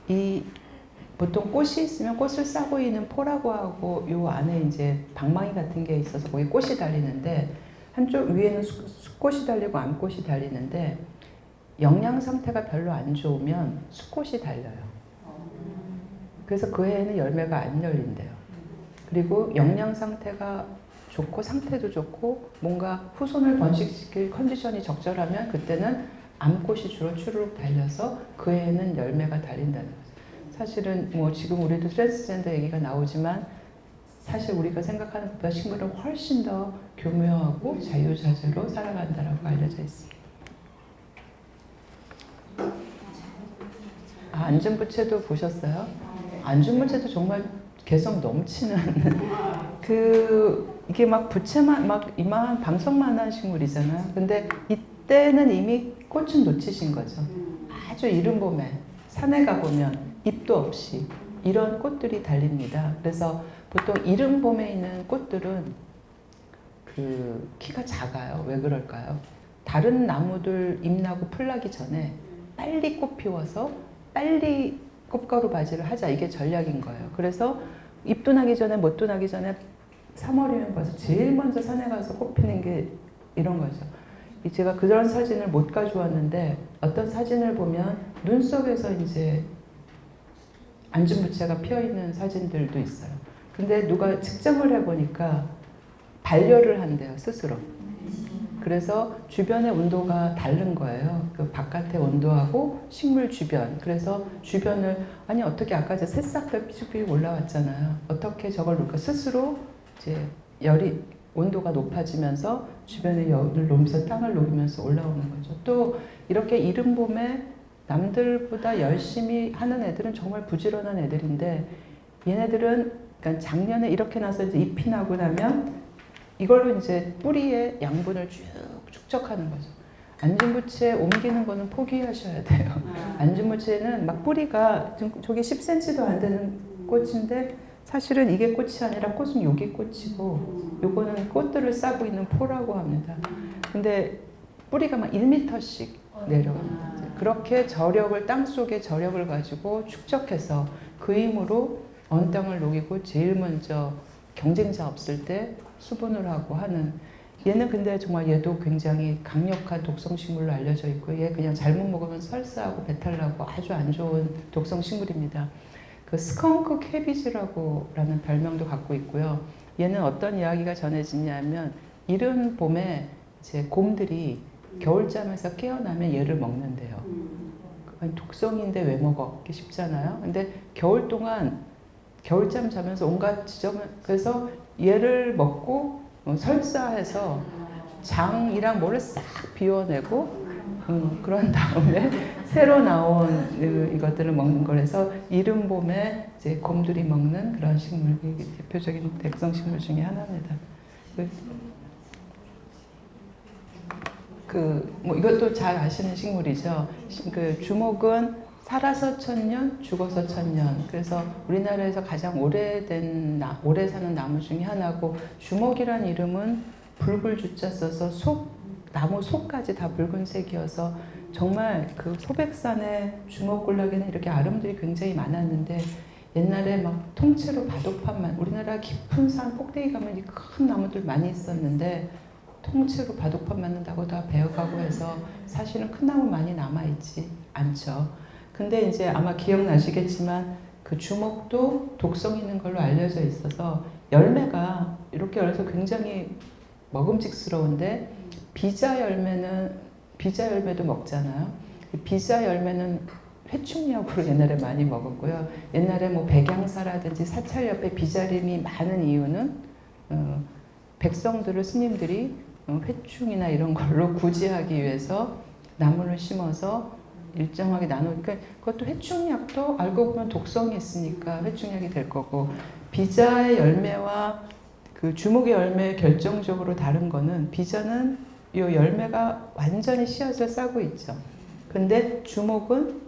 이 보통 꽃이 있으면 꽃을 싸고 있는 포라고 하고 요 안에 이제 방망이 같은 게 있어서 거기 꽃이 달리는데 한쪽 위에는 수꽃이 달리고 암꽃이 달리는데 영양 상태가 별로 안 좋으면 수꽃이 달려요. 그래서 그 해에는 열매가 안 열린대요. 그리고 영양 상태가 좋고 상태도 좋고 뭔가 후손을 번식시킬 컨디션이 적절하면 그때는 암꽃이 주로 추르륵 달려서 그 해에는 열매가 달린다는 거죠. 사실은 뭐 지금 우리도 트랜스젠더 얘기가 나오지만 사실 우리가 생각하는 것보다 식물은 훨씬 더 교묘하고 자유자재로 살아간다라고 알려져 있습니다. 안중부채도 보셨어요? 안중부채도 정말 개성 넘치는 이게 막 부채만 막 이만한 방석만한 식물이잖아요. 근데 이때는 이미 꽃은 놓치신 거죠. 아주 이른 봄에 산에 가보면 잎도 없이 이런 꽃들이 달립니다. 그래서 보통 이른 봄에 있는 꽃들은 그 키가 작아요. 왜 그럴까요? 다른 나무들 잎 나고 풀 나기 전에 빨리 꽃 피워서 빨리 꽃가루 바지를 하자. 이게 전략인 거예요. 그래서 잎도 나기 전에 못도 나기 전에 3월이면 벌써 제일 먼저 산에 가서 꽃 피는 게 이런 거죠. 제가 그런 사진을 못 가져왔는데 어떤 사진을 보면 눈 속에서 이제 안중부채가 피어있는 사진들도 있어요. 근데 누가 측정을 해보니까 반려를 한대요, 스스로. 그래서 주변의 온도가 다른 거예요. 그 바깥의 온도하고 식물 주변. 그래서 주변을, 아니 어떻게 아까 저 새싹들 삐죽삐죽 올라왔잖아요. 어떻게 저걸 놓을까? 스스로 이제 온도가 높아지면서 주변에 열을 놓으면서 땅을 녹이면서 올라오는 거죠. 또 이렇게 이른 봄에 남들보다 열심히 하는 애들은 정말 부지런한 애들인데 얘네들은 그러니까 작년에 이렇게 나서 이제 잎이 나고 나면 이걸로 이제 뿌리의 양분을 쭉 축적하는 거죠. 안중부채 옮기는 거는 포기하셔야 돼요. 안중부채는 막 뿌리가 저게 10cm도 안 되는 꽃인데 사실은 이게 꽃이 아니라 꽃은 여기 꽃이고 요거는 꽃들을 싸고 있는 포라고 합니다. 근데 뿌리가 막 1m씩 내려갑니다. 그렇게 저력을 땅속에 저력을 가지고 축적해서 그 힘으로 언 땅을 녹이고 제일 먼저 경쟁자 없을 때 수분을 하고 하는 얘는 근데 정말 얘도 굉장히 강력한 독성식물로 알려져 있고 얘 그냥 잘못 먹으면 설사하고 배탈 나고 아주 안 좋은 독성식물입니다. 그 스컹크 캐비지라는 별명도 갖고 있고요. 얘는 어떤 이야기가 전해지냐면 이른 봄에 이제 곰들이 겨울잠에서 깨어나면 얘를 먹는데요. 독성인데 왜 먹기 쉽잖아요. 근데 겨울 동안 겨울잠 자면서 온갖 지점을 그래서 얘를 먹고 설사해서 장이랑 뭐를 싹 비워내고 그런 다음에 새로 나온 이것들을 먹는 거라서 이른 봄에 이제 곰들이 먹는 그런 식물이 대표적인 백성식물 중에 하나입니다. 뭐 이것도 잘 아시는 식물이죠. 그 주목은 살아서 1000년, 죽어서 1000년. 그래서 우리나라에서 가장 오래 사는 나무 중에 하나고 주목이란 이름은 붉을 주자 써서 나무 속까지 다 붉은색이어서 정말 그 소백산의 주목군락에는 이렇게 아름들이 굉장히 많았는데 옛날에 막 통째로 바둑판만 우리나라 깊은 산 꼭대기 가면 이 큰 나무들 많이 있었는데 통째로 바둑판 만든다고 다 베어가고 해서 사실은 큰 나무 많이 남아있지 않죠. 근데 이제 아마 기억나시겠지만 그 주목도 독성 있는 걸로 알려져 있어서 열매가 이렇게 열려서 굉장히 먹음직스러운데 비자 열매도 먹잖아요. 비자 열매는 회충약으로 옛날에 많이 먹었고요. 옛날에 뭐 백양사라든지 사찰 옆에 비자림이 많은 이유는 백성들을 스님들이 회충이나 이런 걸로 구제하기 위해서 나무를 심어서 일정하게 나누니까 그것도 회충약도 알고 보면 독성이 있으니까 회충약이 될 거고 비자의 열매와 그 주목의 열매 결정적으로 다른 거는 비자는 이 열매가 완전히 씨앗을 싸고 있죠. 근데 주목은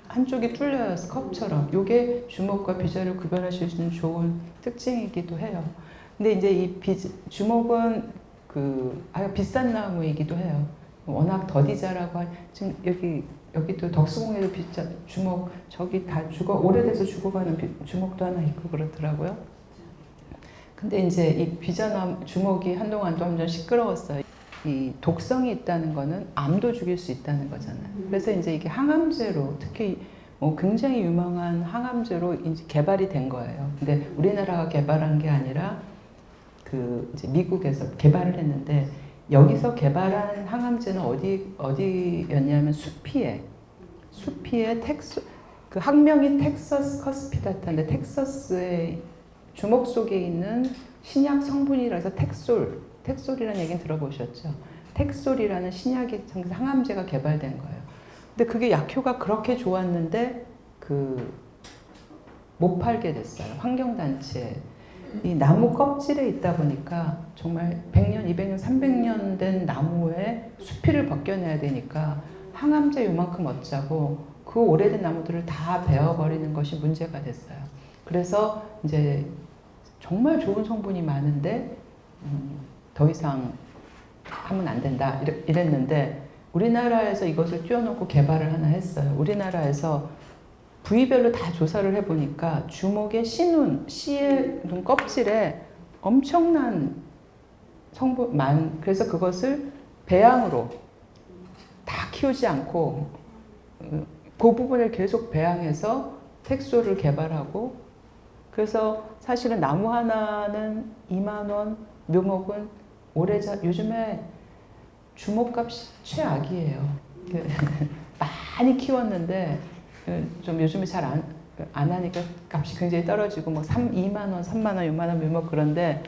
한쪽이 뚫려요. 컵처럼. 이게 주목과 비자를 구별하실 수 있는 좋은 특징이기도 해요. 근데 이제 이 주목은 아주 비싼 나무이기도 해요. 워낙 더디자라고 지금 여기도 덕수궁에도 주목 저기 다 오래돼서 죽어가는 주목도 하나 있고 그렇더라고요. 근데 이제 이 비자나무 주목이 한동안도 완전 시끄러웠어요. 이 독성이 있다는 거는 암도 죽일 수 있다는 거잖아요. 그래서 이제 이게 항암제로 특히 굉장히 유명한 항암제로 이제 개발이 된 거예요. 근데 우리나라가 개발한 게 아니라 이제 미국에서 개발을 했는데 여기서 개발한 항암제는 어디였냐면 수피에 그 학명이 텍사스 커스피다타인데 텍사스의 주목 속에 있는 신약 성분이라서 텍솔이라는 얘기는 들어보셨죠? 텍솔이라는 신약이 항암제가 개발된 거예요. 근데 그게 약효가 그렇게 좋았는데 못 팔게 됐어요. 환경단체에. 이 나무 껍질에 있다 보니까 정말 100년, 200년, 300년 된 나무에 수피를 벗겨내야 되니까 항암제 요만큼 얻자고 그 오래된 나무들을 다 베어버리는 것이 문제가 됐어요. 그래서 이제 정말 좋은 성분이 많은데 더 이상 하면 안 된다 이랬는데 우리나라에서 이것을 띄워놓고 개발을 하나 했어요. 우리나라에서 부위별로 다 조사를 해보니까 주목의 씨의 눈 껍질에 엄청난 그래서 그것을 배양으로 다 키우지 않고 그 부분을 계속 배양해서 텍솔을 개발하고 그래서 사실은 나무 하나는 2만 원, 묘목은 요즘에 주목값이 최악이에요. 많이 키웠는데 좀 요즘에 잘 안 하니까 값이 굉장히 떨어지고 뭐 2만 원, 3만 원, 6만 원 묘목 그런데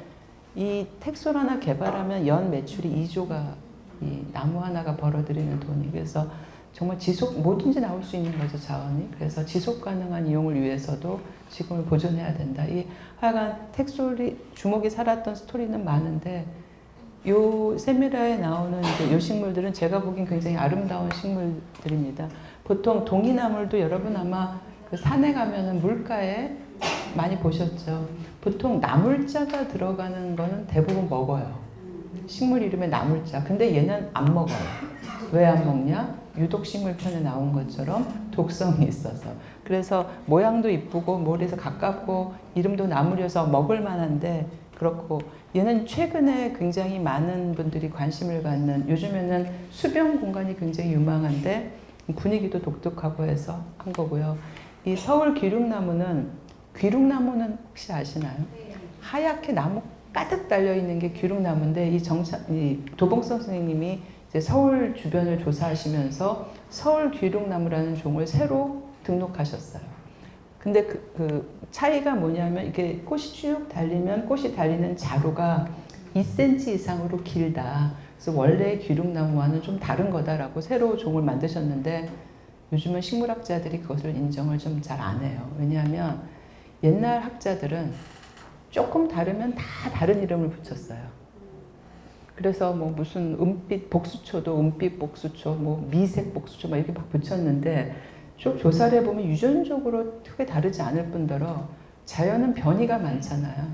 이 텍솔 하나 개발하면 연 매출이 2조가 이 나무 하나가 벌어들이는 돈이 그래서 정말 뭐든지 나올 수 있는 거죠, 자원이. 그래서 지속 가능한 이용을 위해서도 지금을 보존해야 된다. 하여간 주목이 살았던 스토리는 많은데 요 세미라에 나오는 이제 요 식물들은 제가 보기엔 굉장히 아름다운 식물들입니다. 보통 동이나물도 여러분 아마 그 산에 가면은 물가에 많이 보셨죠. 보통 나물자가 들어가는 거는 대부분 먹어요. 식물 이름에 나물자. 근데 얘는 안 먹어요. 왜 안 먹냐? 유독 식물편에 나온 것처럼 독성이 있어서. 그래서 모양도 이쁘고 머리에서 가깝고 이름도 나물이어서 먹을 만한데 그렇고 얘는 최근에 굉장히 많은 분들이 관심을 갖는 요즘에는 수변 공간이 굉장히 유망한데 분위기도 독특하고 해서 한 거고요. 이 서울 귀룩나무는 혹시 아시나요? 하얗게 나무 가득 달려 있는 게 귀룩나무인데 이 도봉성 선생님이 이제 서울 주변을 조사하시면서 서울 귀룩나무라는 종을 새로 등록하셨어요. 근데 그 차이가 뭐냐면 이게 꽃이 쭉 달리면 꽃이 달리는 자루가 2cm 이상으로 길다. 그래서 원래 귀룩나무와는 좀 다른 거다라고 새로 종을 만드셨는데 요즘은 식물학자들이 그것을 인정을 좀 잘 안 해요. 왜냐하면 옛날 학자들은 조금 다르면 다 다른 이름을 붙였어요. 그래서 뭐 무슨 은빛 복수초도 은빛 복수초, 뭐 미색 복수초 막 이렇게 막 붙였는데 쭉 조사를 해보면 유전적으로 크게 다르지 않을 뿐더러 자연은 변이가 많잖아요.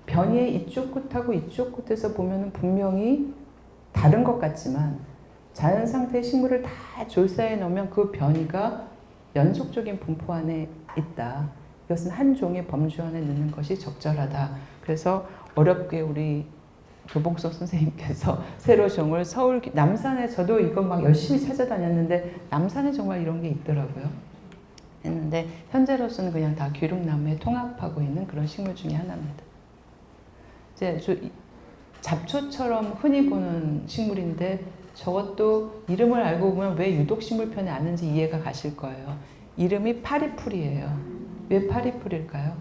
변이의 이쪽 끝하고 이쪽 끝에서 보면은 분명히 다른 것 같지만 자연 상태의 식물을 다 조사해 놓으면 그 변이가 연속적인 분포 안에 있다. 이것은 한 종의 범주 안에 넣는 것이 적절하다. 그래서 어렵게 우리 조봉석 선생님께서 새로 종을 서울 남산에 저도 이거 막 열심히 찾아다녔는데 남산에 정말 이런 게 있더라고요. 했는데 현재로서는 그냥 다 귀룩나무에 통합하고 있는 그런 식물 중에 하나입니다. 이제 잡초처럼 흔히 보는 식물인데 저것도 이름을 알고 보면 왜 유독 식물편에 왔는지 이해가 가실 거예요. 이름이 파리풀이에요. 왜 파리풀일까요?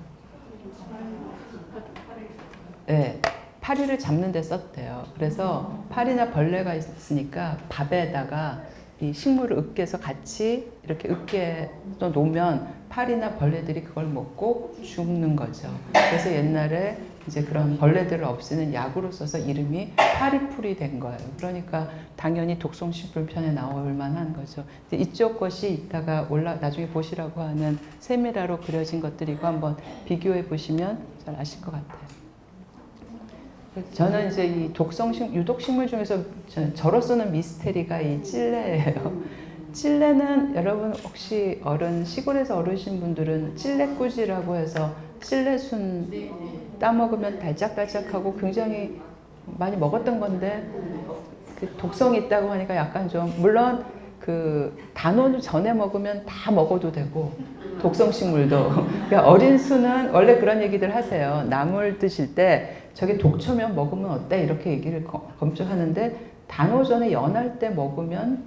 네, 파리를 잡는 데 썼대요. 그래서 파리나 벌레가 있으니까 밥에다가 이 식물을 으깨서 같이 이렇게 으깨서 놓으면 파리나 벌레들이 그걸 먹고 죽는 거죠. 그래서 옛날에 이제 그런 벌레들을 없애는 약으로 써서 이름이 파리풀이 된 거예요. 그러니까 당연히 독성식물편에 나올 만한 거죠. 이쪽 것이 이따가 나중에 보시라고 하는 세미라로 그려진 것들이고 한번 비교해 보시면 잘 아실 것 같아요. 저는 이제 이 유독식물 중에서 저로서는 미스테리가 이 찔레예요. 찔레는 여러분 혹시 시골에서 어르신 분들은 찔레꾸지라고 해서 찔레순 따먹으면 달짝달짝하고 굉장히 많이 먹었던 건데 그 독성이 있다고 하니까 약간 좀 물론 그 단오는 전에 먹으면 다 먹어도 되고 독성식물도 그러니까 어린 수는 원래 그런 얘기들 하세요. 나물 드실 때 저게 독초면 먹으면 어때? 이렇게 얘기를 검증하는데 단오전에 연할 때 먹으면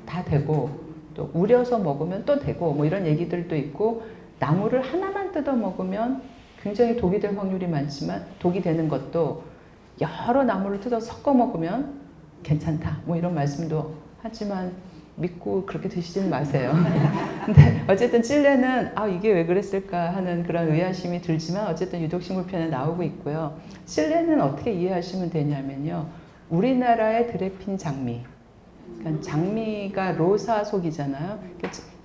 다 되고 또 우려서 먹으면 또 되고 뭐 이런 얘기들도 있고 나무를 하나만 뜯어 먹으면 굉장히 독이 될 확률이 많지만 독이 되는 것도 여러 나무를 뜯어 섞어 먹으면 괜찮다 뭐 이런 말씀도 하지만 믿고 그렇게 드시지는 마세요. 근데 어쨌든 찔레는 이게 왜 그랬을까 하는 그런 의아심이 들지만 어쨌든 유독식물편에 나오고 있고요. 찔레는 어떻게 이해하시면 되냐면요. 우리나라의 드레핀 장미. 그러니까 장미가 로사 속이잖아요.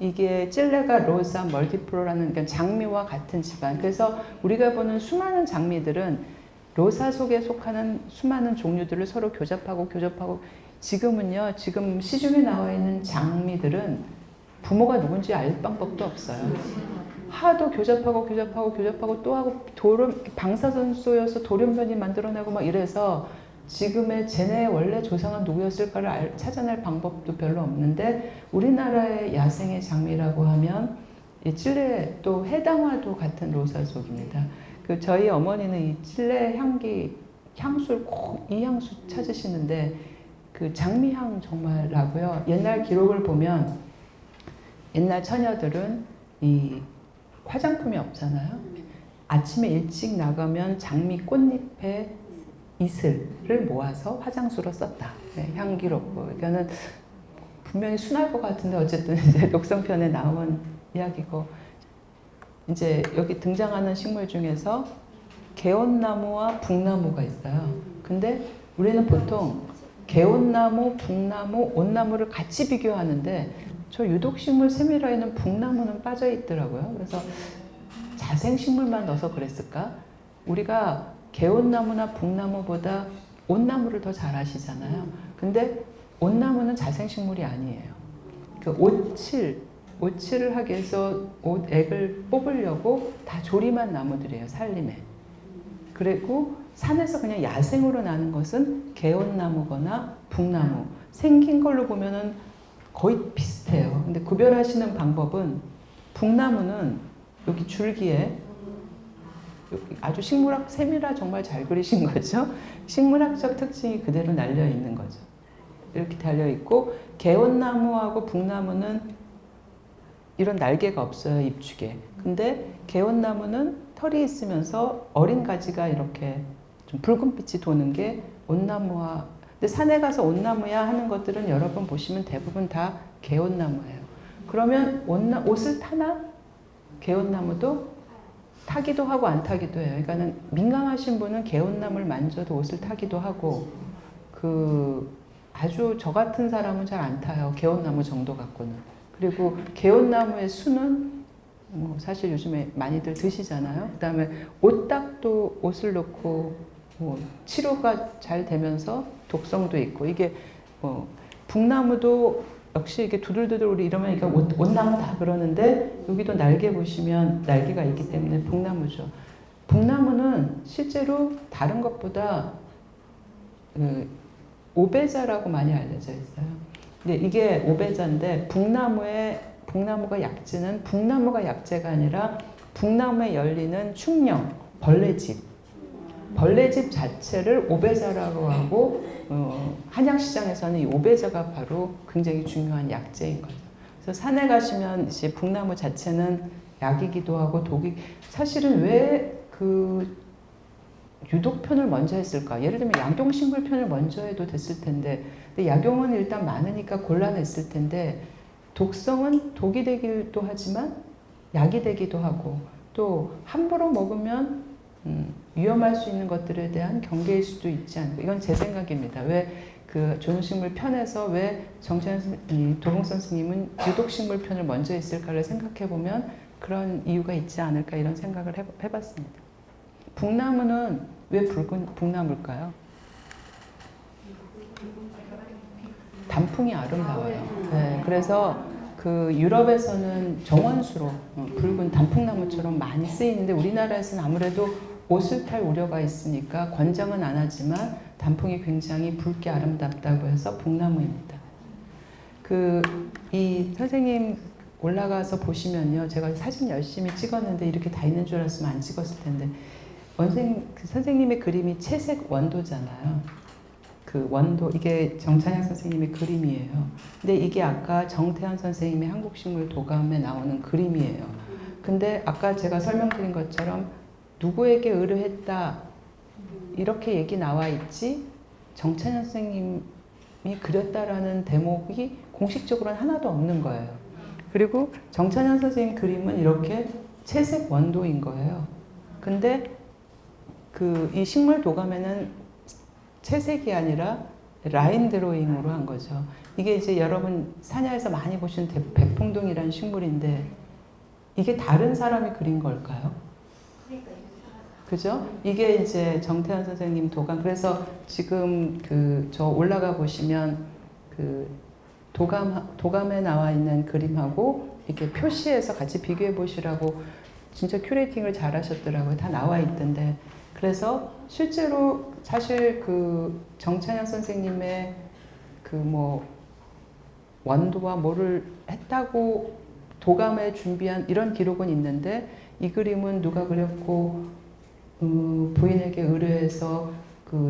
이게 찔레가 로사 멀티플로라는 그러니까 장미와 같은 집안. 그래서 우리가 보는 수많은 장미들은 로사 속에 속하는 수많은 종류들을 서로 교잡하고 지금 시중에 나와 있는 장미들은 부모가 누군지 알 방법도 없어요. 하도 교잡하고 또 하고 방사선 쏘여서 돌연변이 만들어내고 막 이래서 지금의 쟤네 원래 조상은 누구였을까를 찾아낼 방법도 별로 없는데 우리나라의 야생의 장미라고 하면 이 찔레 또 해당화도 같은 로사속입니다. 저희 어머니는 이 찔레 향수를 꼭 이 향수 찾으시는데 그 장미향 정말 나고요. 옛날 기록을 보면 옛날 처녀들은 이 화장품이 없잖아요. 아침에 일찍 나가면 장미 꽃잎에 이슬을 모아서 화장수로 썼다. 네, 향기롭고. 이거는 분명히 순할 것 같은데 어쨌든 이제 독성편에 나온 이야기고. 이제 여기 등장하는 식물 중에서 개원나무와 북나무가 있어요. 근데 우리는 보통 개온나무, 북나무, 온나무를 같이 비교하는데 저 유독식물 세밀화에는 북나무는 빠져 있더라고요. 그래서 자생식물만 넣어서 그랬을까? 우리가 개온나무나 북나무보다 온나무를 더 잘 아시잖아요. 근데 온나무는 자생식물이 아니에요. 그 오칠을 하기 위해서 액을 뽑으려고 다 조림한 나무들이에요. 살림에. 그리고 산에서 그냥 야생으로 나는 것은 개온나무거나 북나무. 생긴 걸로 보면은 거의 비슷해요. 근데 구별하시는 방법은 북나무는 여기 줄기에 아주 식물학, 세밀화 정말 잘 그리신 거죠. 식물학적 특징이 그대로 날려 있는 거죠. 이렇게 달려 있고 개온나무하고 북나무는 이런 날개가 없어요. 잎축에. 근데 개온나무는 털이 있으면서 어린 가지가 이렇게 좀 붉은빛이 도는 게 온나무와 근데 산에 가서 온나무야 하는 것들은 여러분 보시면 대부분 다 개온나무예요. 그러면 옷을 타나? 개온나무도 타기도 하고 안 타기도 해요. 그러니까는 민감하신 분은 개온나무를 만져도 옷을 타기도 하고 아주 저 같은 사람은 잘 안 타요. 개온나무 정도 갖고는. 그리고 개온나무의 수는 사실 요즘에 많이들 드시잖아요. 그 다음에 옷딱도 옷을 넣고 치료가 잘 되면서 독성도 있고 이게 북나무도 역시 이게 두들두들 우리 이러면 이게 온나무 다 그러는데 여기도 날개 보시면 날개가 있기 때문에 북나무죠. 북나무는 실제로 다른 것보다 오배자라고 많이 알려져 있어요. 근데 이게 오배자인데 북나무가 약재는 북나무가 약재가 아니라 북나무에 열리는 충령, 벌레집 자체를 오배자라고 하고 한약시장에서는 이 오배자가 바로 굉장히 중요한 약재인 거죠. 그래서 산에 가시면 이제 북나무 자체는 약이기도 하고 사실은 왜 유독편을 먼저 했을까? 예를 들면 약용식물편을 먼저 해도 됐을 텐데 근데 약용은 일단 많으니까 곤란했을 텐데 독성은 독이 되기도 하지만 약이 되기도 하고 또 함부로 먹으면 위험할 수 있는 것들에 대한 경계일 수도 있지 않을까. 이건 제 생각입니다. 왜 조용식물 편에서 왜 도봉 선생님은 유독식물 편을 먼저 했을까를 생각해 보면 그런 이유가 있지 않을까 이런 생각을 해봤습니다. 북나무는 왜 북나무일까요? 단풍이 아름다워요. 네, 그래서 유럽에서는 정원수로 붉은 단풍나무처럼 많이 쓰이는데 우리나라에서는 아무래도 옷을 탈 우려가 있으니까 권장은 안 하지만 단풍이 굉장히 붉게 아름답다고 해서 북나무입니다. 이 선생님 올라가서 보시면요. 제가 사진 열심히 찍었는데 이렇게 다 있는 줄 알았으면 안 찍었을 텐데 선생님의 그림이 채색 원도잖아요. 원도, 이게 정찬양 선생님의 그림이에요. 근데 이게 아까 정태환 선생님의 한국식물 도감에 나오는 그림이에요. 근데 아까 제가 설명드린 것처럼 누구에게 의뢰했다 이렇게 얘기 나와 있지 정찬양 선생님이 그렸다라는 대목이 공식적으로는 하나도 없는 거예요. 그리고 정찬양 선생님 그림은 이렇게 채색 원도인 거예요. 근데 이 식물 도감에는 채색이 아니라 라인 드로잉으로 한 거죠. 이게 이제 여러분 산야에서 많이 보신 백봉동이라는 식물인데 이게 다른 사람이 그린 걸까요? 그죠? 이게 이제 정태환 선생님 도감. 그래서 지금 저 올라가 보시면 도감에 나와 있는 그림하고 이렇게 표시해서 같이 비교해 보시라고 진짜 큐레이팅을 잘 하셨더라고요. 다 나와 있던데. 그래서 실제로 사실 정찬양 선생님의 원도와 뭐를 했다고 도감에 준비한 이런 기록은 있는데 이 그림은 누가 그렸고 부인에게 의뢰해서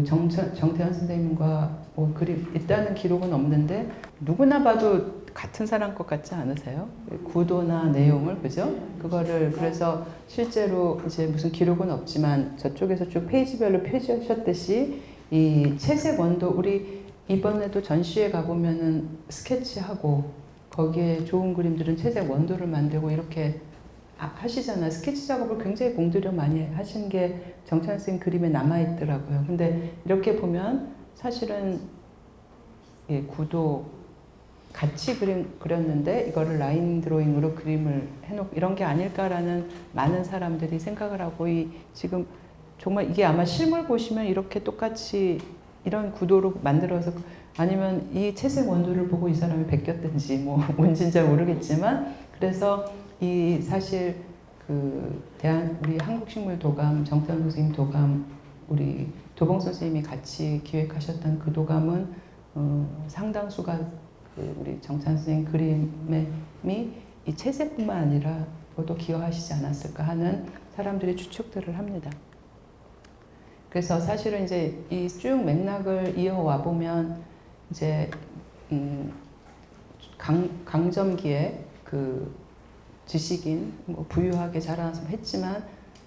정태환 선생님과 그림 있다는 기록은 없는데 누구나 봐도 같은 사람 것 같지 않으세요? 구도나 내용을 그죠? 그거를 그래서 실제로 이제 무슨 기록은 없지만 저쪽에서 쭉 페이지별로 표시하셨듯이 이 채색 원도 우리 이번에도 전시회 가보면은 스케치하고 거기에 좋은 그림들은 채색 원도를 만들고 이렇게 하시잖아요. 스케치 작업을 굉장히 공들여 많이 하신 게 정찬 선생님 그림에 남아있더라고요. 근데 이렇게 보면 사실은 예, 구도 같이 그렸는데 이거를 라인 드로잉으로 그림을 해놓고 이런 게 아닐까라는 많은 사람들이 생각을 하고 지금 정말 이게 아마 실물 보시면 이렇게 똑같이 이런 구도로 만들어서 아니면 이 채색 원두를 보고 이 사람이 베꼈든지 뭐 뭔지는 잘 모르겠지만 그래서 이 사실 그 우리 한국식물도감 정태원 선생님 도감 우리 도봉 선생님이 같이 기획하셨던 그 도감은 상당수가 우리 정찬 선생님 그림이 이 채색뿐만 아니라 그것도 기여하시지 않았을까 하는 사람들이 추측들을 합니다. 그래서 사실은 이제 이 쭉 맥락을 이어와 보면 이제 강점기에 그 지식인 뭐 부유하게 자라나서 했지만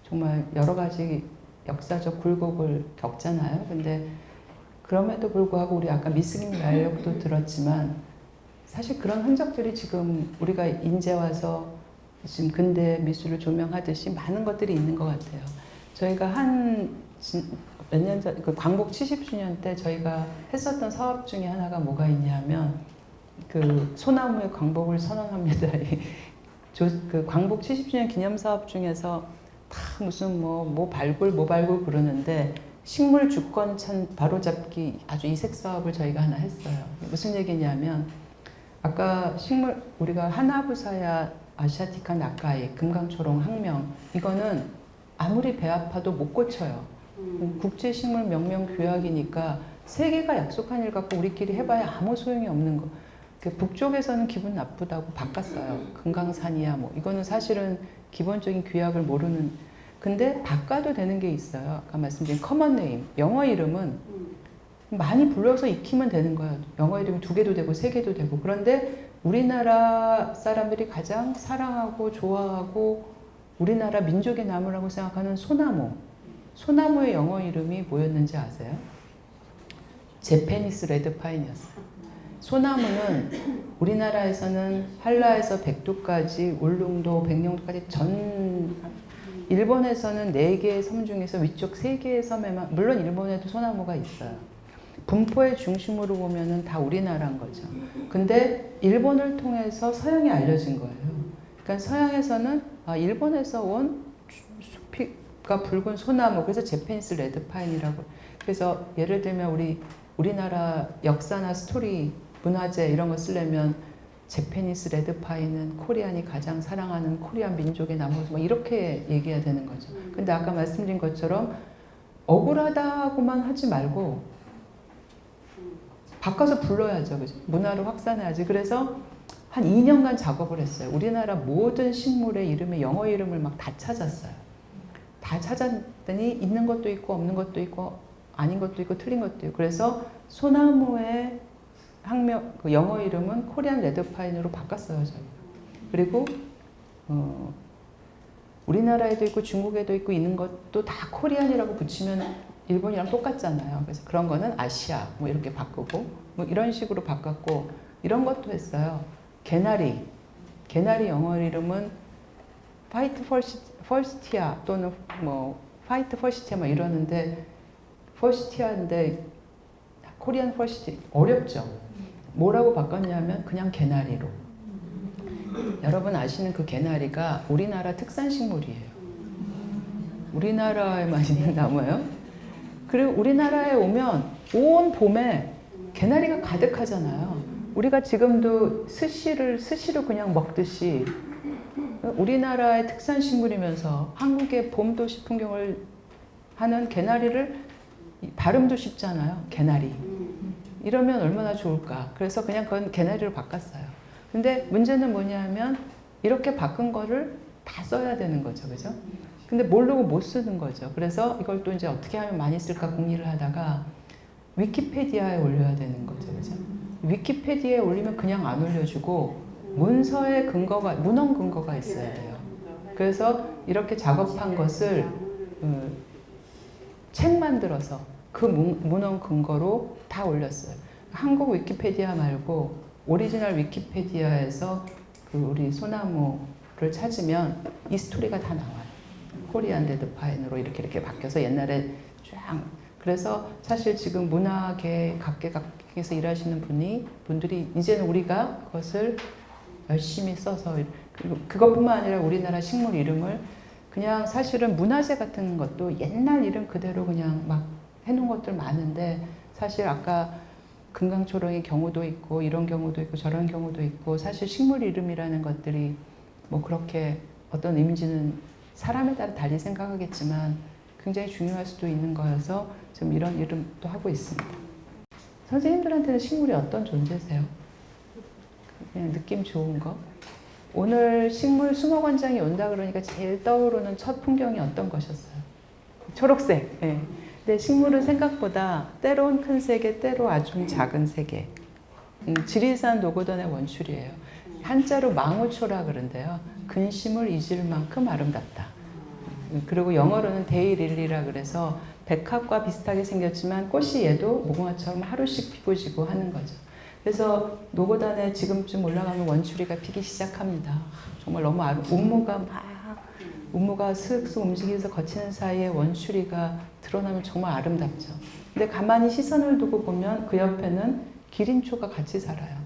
정말 여러 가지 역사적 굴곡을 겪잖아요. 근데 그럼에도 불구하고 우리 아까 미스김 말력도 들었지만 사실 그런 흔적들이 지금 우리가 인제 와서 지금 근대 미술을 조명하듯이 많은 것들이 있는 것 같아요. 저희가 몇 년 전, 그 광복 70주년 때 저희가 했었던 사업 중에 하나가 뭐가 있냐면 그 소나무의 광복을 선언합니다. 그 광복 70주년 기념 사업 중에서 다 무슨 뭐 발굴 그러는데 식물 주권 바로잡기 아주 이색 사업을 저희가 하나 했어요. 무슨 얘기냐면 아까 우리가 하나부사야 아시아티카 나카이 금강초롱 학명 이거는 아무리 배 아파도 못 고쳐요. 국제식물 명명규약이니까 세계가 약속한 일 갖고 우리끼리 해봐야 아무 소용이 없는 거. 북쪽에서는 기분 나쁘다고 바꿨어요. 금강산이야 뭐 이거는 사실은 기본적인 규약을 모르는. 근데 바꿔도 되는 게 있어요. 아까 말씀드린 커먼 네임 영어 이름은 많이 불러서 익히면 되는 거예요. 영어 이름이 2개도 되고 3개도 되고. 그런데 우리나라 사람들이 가장 사랑하고 좋아하고 우리나라 민족의 나무라고 생각하는 소나무. 소나무의 영어 이름이 뭐였는지 아세요? 제페니스 레드파인이었어요. 소나무는 우리나라에서는 한라에서 백두까지 울릉도, 백령도까지 일본에서는 4개의 섬 중에서 위쪽 3개의 섬에만 물론 일본에도 소나무가 있어요. 분포의 중심으로 보면은 다 우리나라인 거죠. 근데 일본을 통해서 서양에 알려진 거예요. 그러니까 서양에서는 일본에서 온 숲이가 붉은 소나무 그래서 제페니스 레드파인이라고. 그래서 예를 들면 우리나라 역사나 스토리 문화재 이런 거 쓰려면 제페니스 레드파인은 코리안이 가장 사랑하는 코리안 민족의 나무 막 이렇게 얘기해야 되는 거죠. 근데 아까 말씀드린 것처럼 억울하다고만 하지 말고 바꿔서 불러야죠. 그죠? 문화를 확산해야지. 그래서 한 2년간 작업을 했어요. 우리나라 모든 식물의 이름에 영어 이름을 막 다 찾았어요. 다 찾았더니 있는 것도 있고 없는 것도 있고 아닌 것도 있고 틀린 것도 있고. 그래서 소나무의 그 영어 이름은 코리안 레드파인으로 바꿨어요. 저희. 그리고 우리나라에도 있고 중국에도 있고 있는 것도 다 코리안이라고 붙이면 일본이랑 똑같잖아요. 그래서 그런 거는 아시아 뭐 이렇게 바꾸고 뭐 이런 식으로 바꿨고 이런 것도 했어요. 개나리 영어 이름은 화이트 퍼시티아 또는 뭐 화이트 퍼시티아 막 이러는데 퍼시티아인데 코리안 퍼시티 어렵죠. 뭐라고 바꿨냐면 그냥 개나리로. 여러분 아시는 그 개나리가 우리나라 특산 식물이에요. 우리나라에만 있는 나무예요. 그리고 우리나라에 오면 온 봄에 개나리가 가득하잖아요. 우리가 지금도 스시로 그냥 먹듯이 우리나라의 특산 식물이면서 한국의 봄 도시 풍경을 하는 개나리를 발음도 쉽잖아요. 개나리. 이러면 얼마나 좋을까. 그래서 그냥 그건 개나리로 바꿨어요. 근데 문제는 뭐냐면 이렇게 바꾼 거를 다 써야 되는 거죠. 그죠? 근데 모르고 못 쓰는 거죠. 그래서 이걸 또 이제 어떻게 하면 많이 쓸까 궁리를 하다가 위키페디아에 올려야 되는 거죠. 그죠? 위키페디아에 올리면 그냥 안 올려주고 문서의 근거가, 문헌 근거가 있어야 돼요. 그래서 이렇게 작업한 것을 책 만들어서 그 문헌 근거로 다 올렸어요. 한국 위키페디아 말고 오리지널 위키페디아에서 그 우리 소나무를 찾으면 이 스토리가 다 나와요. 코리안 레드파인으로 이렇게 바뀌어서 옛날에 쫙 그래서 사실 지금 문화계 각계에서 일하시는 분들이 이제는 우리가 그것을 열심히 써서 그리고 그것뿐만 아니라 우리나라 식물 이름을 그냥 사실은 문화재 같은 것도 옛날 이름 그대로 그냥 막 해놓은 것들 많은데 사실 아까 금강초롱의 경우도 있고 이런 경우도 있고 저런 경우도 있고 사실 식물 이름이라는 것들이 뭐 그렇게 어떤 의미인지는 사람에 따라 달리 생각하겠지만 굉장히 중요할 수도 있는 거여서 지금 이런 이름도 하고 있습니다. 선생님들한테는 식물이 어떤 존재세요? 그냥 느낌 좋은 거? 오늘 식물 수목원장이 온다 그러니까 제일 떠오르는 첫 풍경이 어떤 것이었어요? 초록색. 네. 근데 식물은 생각보다 때론 큰 세계, 때로 아주 작은 세계. 지리산 노고던의 원출이에요. 한자로 망우초라 그런데요. 근심을 잊을 만큼 아름답다. 그리고 영어로는 데이릴리라 그래서 백합과 비슷하게 생겼지만 꽃이 얘도 무궁화처럼 하루씩 피고 지고 하는 거죠. 그래서 노고단에 지금쯤 올라가면 원추리가 피기 시작합니다. 정말 너무 운무가 슥슥 움직이면서 거치는 사이에 원추리가 드러나면 정말 아름답죠. 근데 가만히 시선을 두고 보면 그 옆에는 기린초가 같이 살아요.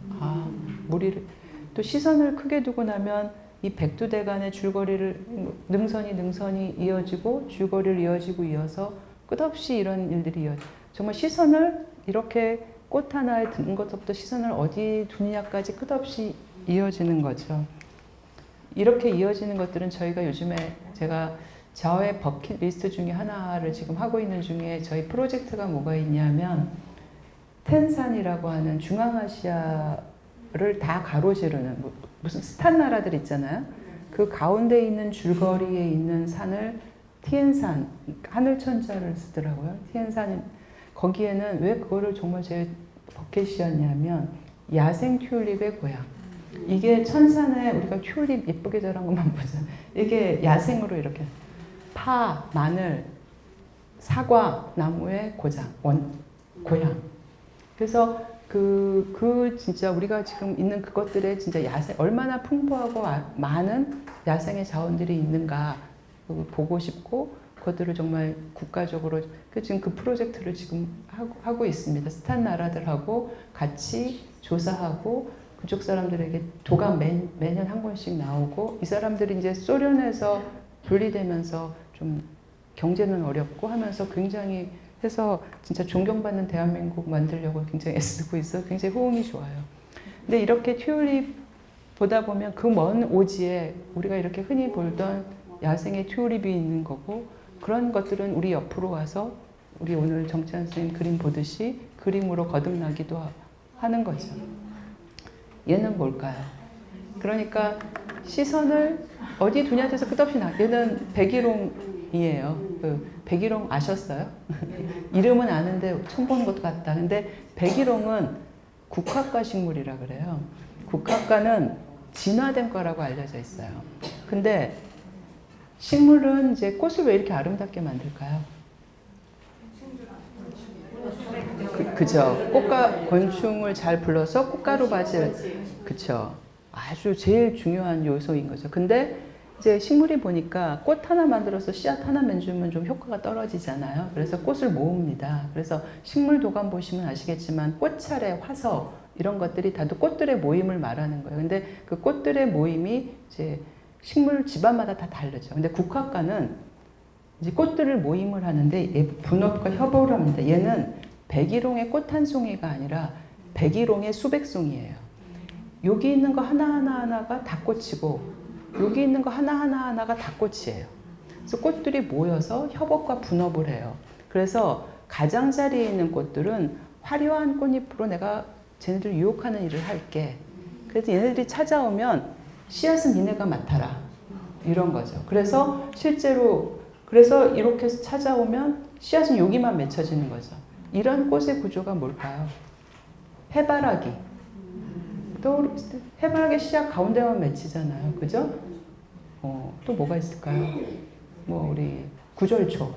또 시선을 크게 두고 나면 이 백두대간의 줄거리를 능선이 이어지고 줄거리를 이어서 끝없이 이런 일들이 정말 시선을 이렇게 꽃 하나에 든 것부터 시선을 어디 두느냐까지 끝없이 이어지는 거죠. 이렇게 이어지는 것들은 저희가 요즘에 제가 저의 버킷리스트 중에 하나를 지금 하고 있는 중에 저희 프로젝트가 뭐가 있냐면 텐산이라고 하는 중앙아시아를 다 가로지르는 무슨 스탄 나라들 있잖아요. 그 가운데 있는 줄거리에 있는 산을 티엔산, 하늘천자를 쓰더라고요. 티엔산, 거기에는 왜 그거를 정말 제 버킷이었냐면 야생 튤립의 고향. 이게 천산에 우리가 튤립 예쁘게 자란 것만 보자. 이게 야생으로 이렇게 파, 마늘, 사과, 나무의 고향. 그래서 진짜 우리가 지금 있는 그것들의 진짜 야생, 얼마나 풍부하고 많은 야생의 자원들이 있는가 보고 싶고, 그것들을 정말 국가적으로, 지금 그 프로젝트를 지금 하고 있습니다. 스탄 나라들하고 같이 조사하고, 그쪽 사람들에게 도감 매년 한 권씩 나오고, 이 사람들이 이제 소련에서 분리되면서 좀 경제는 어렵고 하면서 굉장히 해서 진짜 존경받는 대한민국 만들려고 굉장히 애쓰고 있어요. 굉장히 호응이 좋아요. 근데 이렇게 튤립 보다 보면 그 먼 오지에 우리가 이렇게 흔히 보던 야생의 튤립이 있는 거고, 그런 것들은 우리 옆으로 와서 우리 오늘 정찬 선생님 그림 보듯이 그림으로 거듭나기도 하는 거죠. 얘는 뭘까요? 그러니까 시선을 어디 두냐에 대해서 끝없이 얘는 백일홍이에요. 백일홍 아셨어요? 이름은 아는데 처음 보는 것도 같다. 근데 백일홍은 국화과 식물이라 그래요. 국화과는 진화된 과라고 알려져 있어요. 근데 식물은 이제 꽃을 왜 이렇게 아름답게 만들까요? 그죠. 꽃가 곤충을 잘 불러서 꽃가루 바질, 그쵸. 아주 제일 중요한 요소인 거죠. 근데 이제 식물이 보니까 꽃 하나 만들어서 씨앗 하나만 주면 좀 효과가 떨어지잖아요. 그래서 꽃을 모읍니다. 그래서 식물 도감 보시면 아시겠지만 꽃차례, 화서 이런 것들이 다도 꽃들의 모임을 말하는 거예요. 근데 그 꽃들의 모임이 이제 식물 집안마다 다 다르죠. 근데 국화과는 이제 꽃들을 모임을 하는데 얘 분업과 협업을 합니다. 얘는 백일홍의 꽃 한 송이가 아니라 백일홍의 수백 송이에요. 여기 있는 거 하나하나가 다 꽃이고 여기 있는 거 하나하나가 다 꽃이에요. 그래서 꽃들이 모여서 협업과 분업을 해요. 그래서 가장자리에 있는 꽃들은 화려한 꽃잎으로 내가 쟤네들 유혹하는 일을 할게. 그래서 얘네들이 찾아오면 씨앗은 니네가 맡아라. 이런 거죠. 그래서 실제로 그래서 이렇게 해서 찾아오면 씨앗은 여기만 맺혀지는 거죠. 이런 꽃의 구조가 뭘까요? 해바라기. 또 해바라기 씨앗 가운데만 맺히잖아요. 그죠? 또 뭐가 있을까요? 우리 구절초.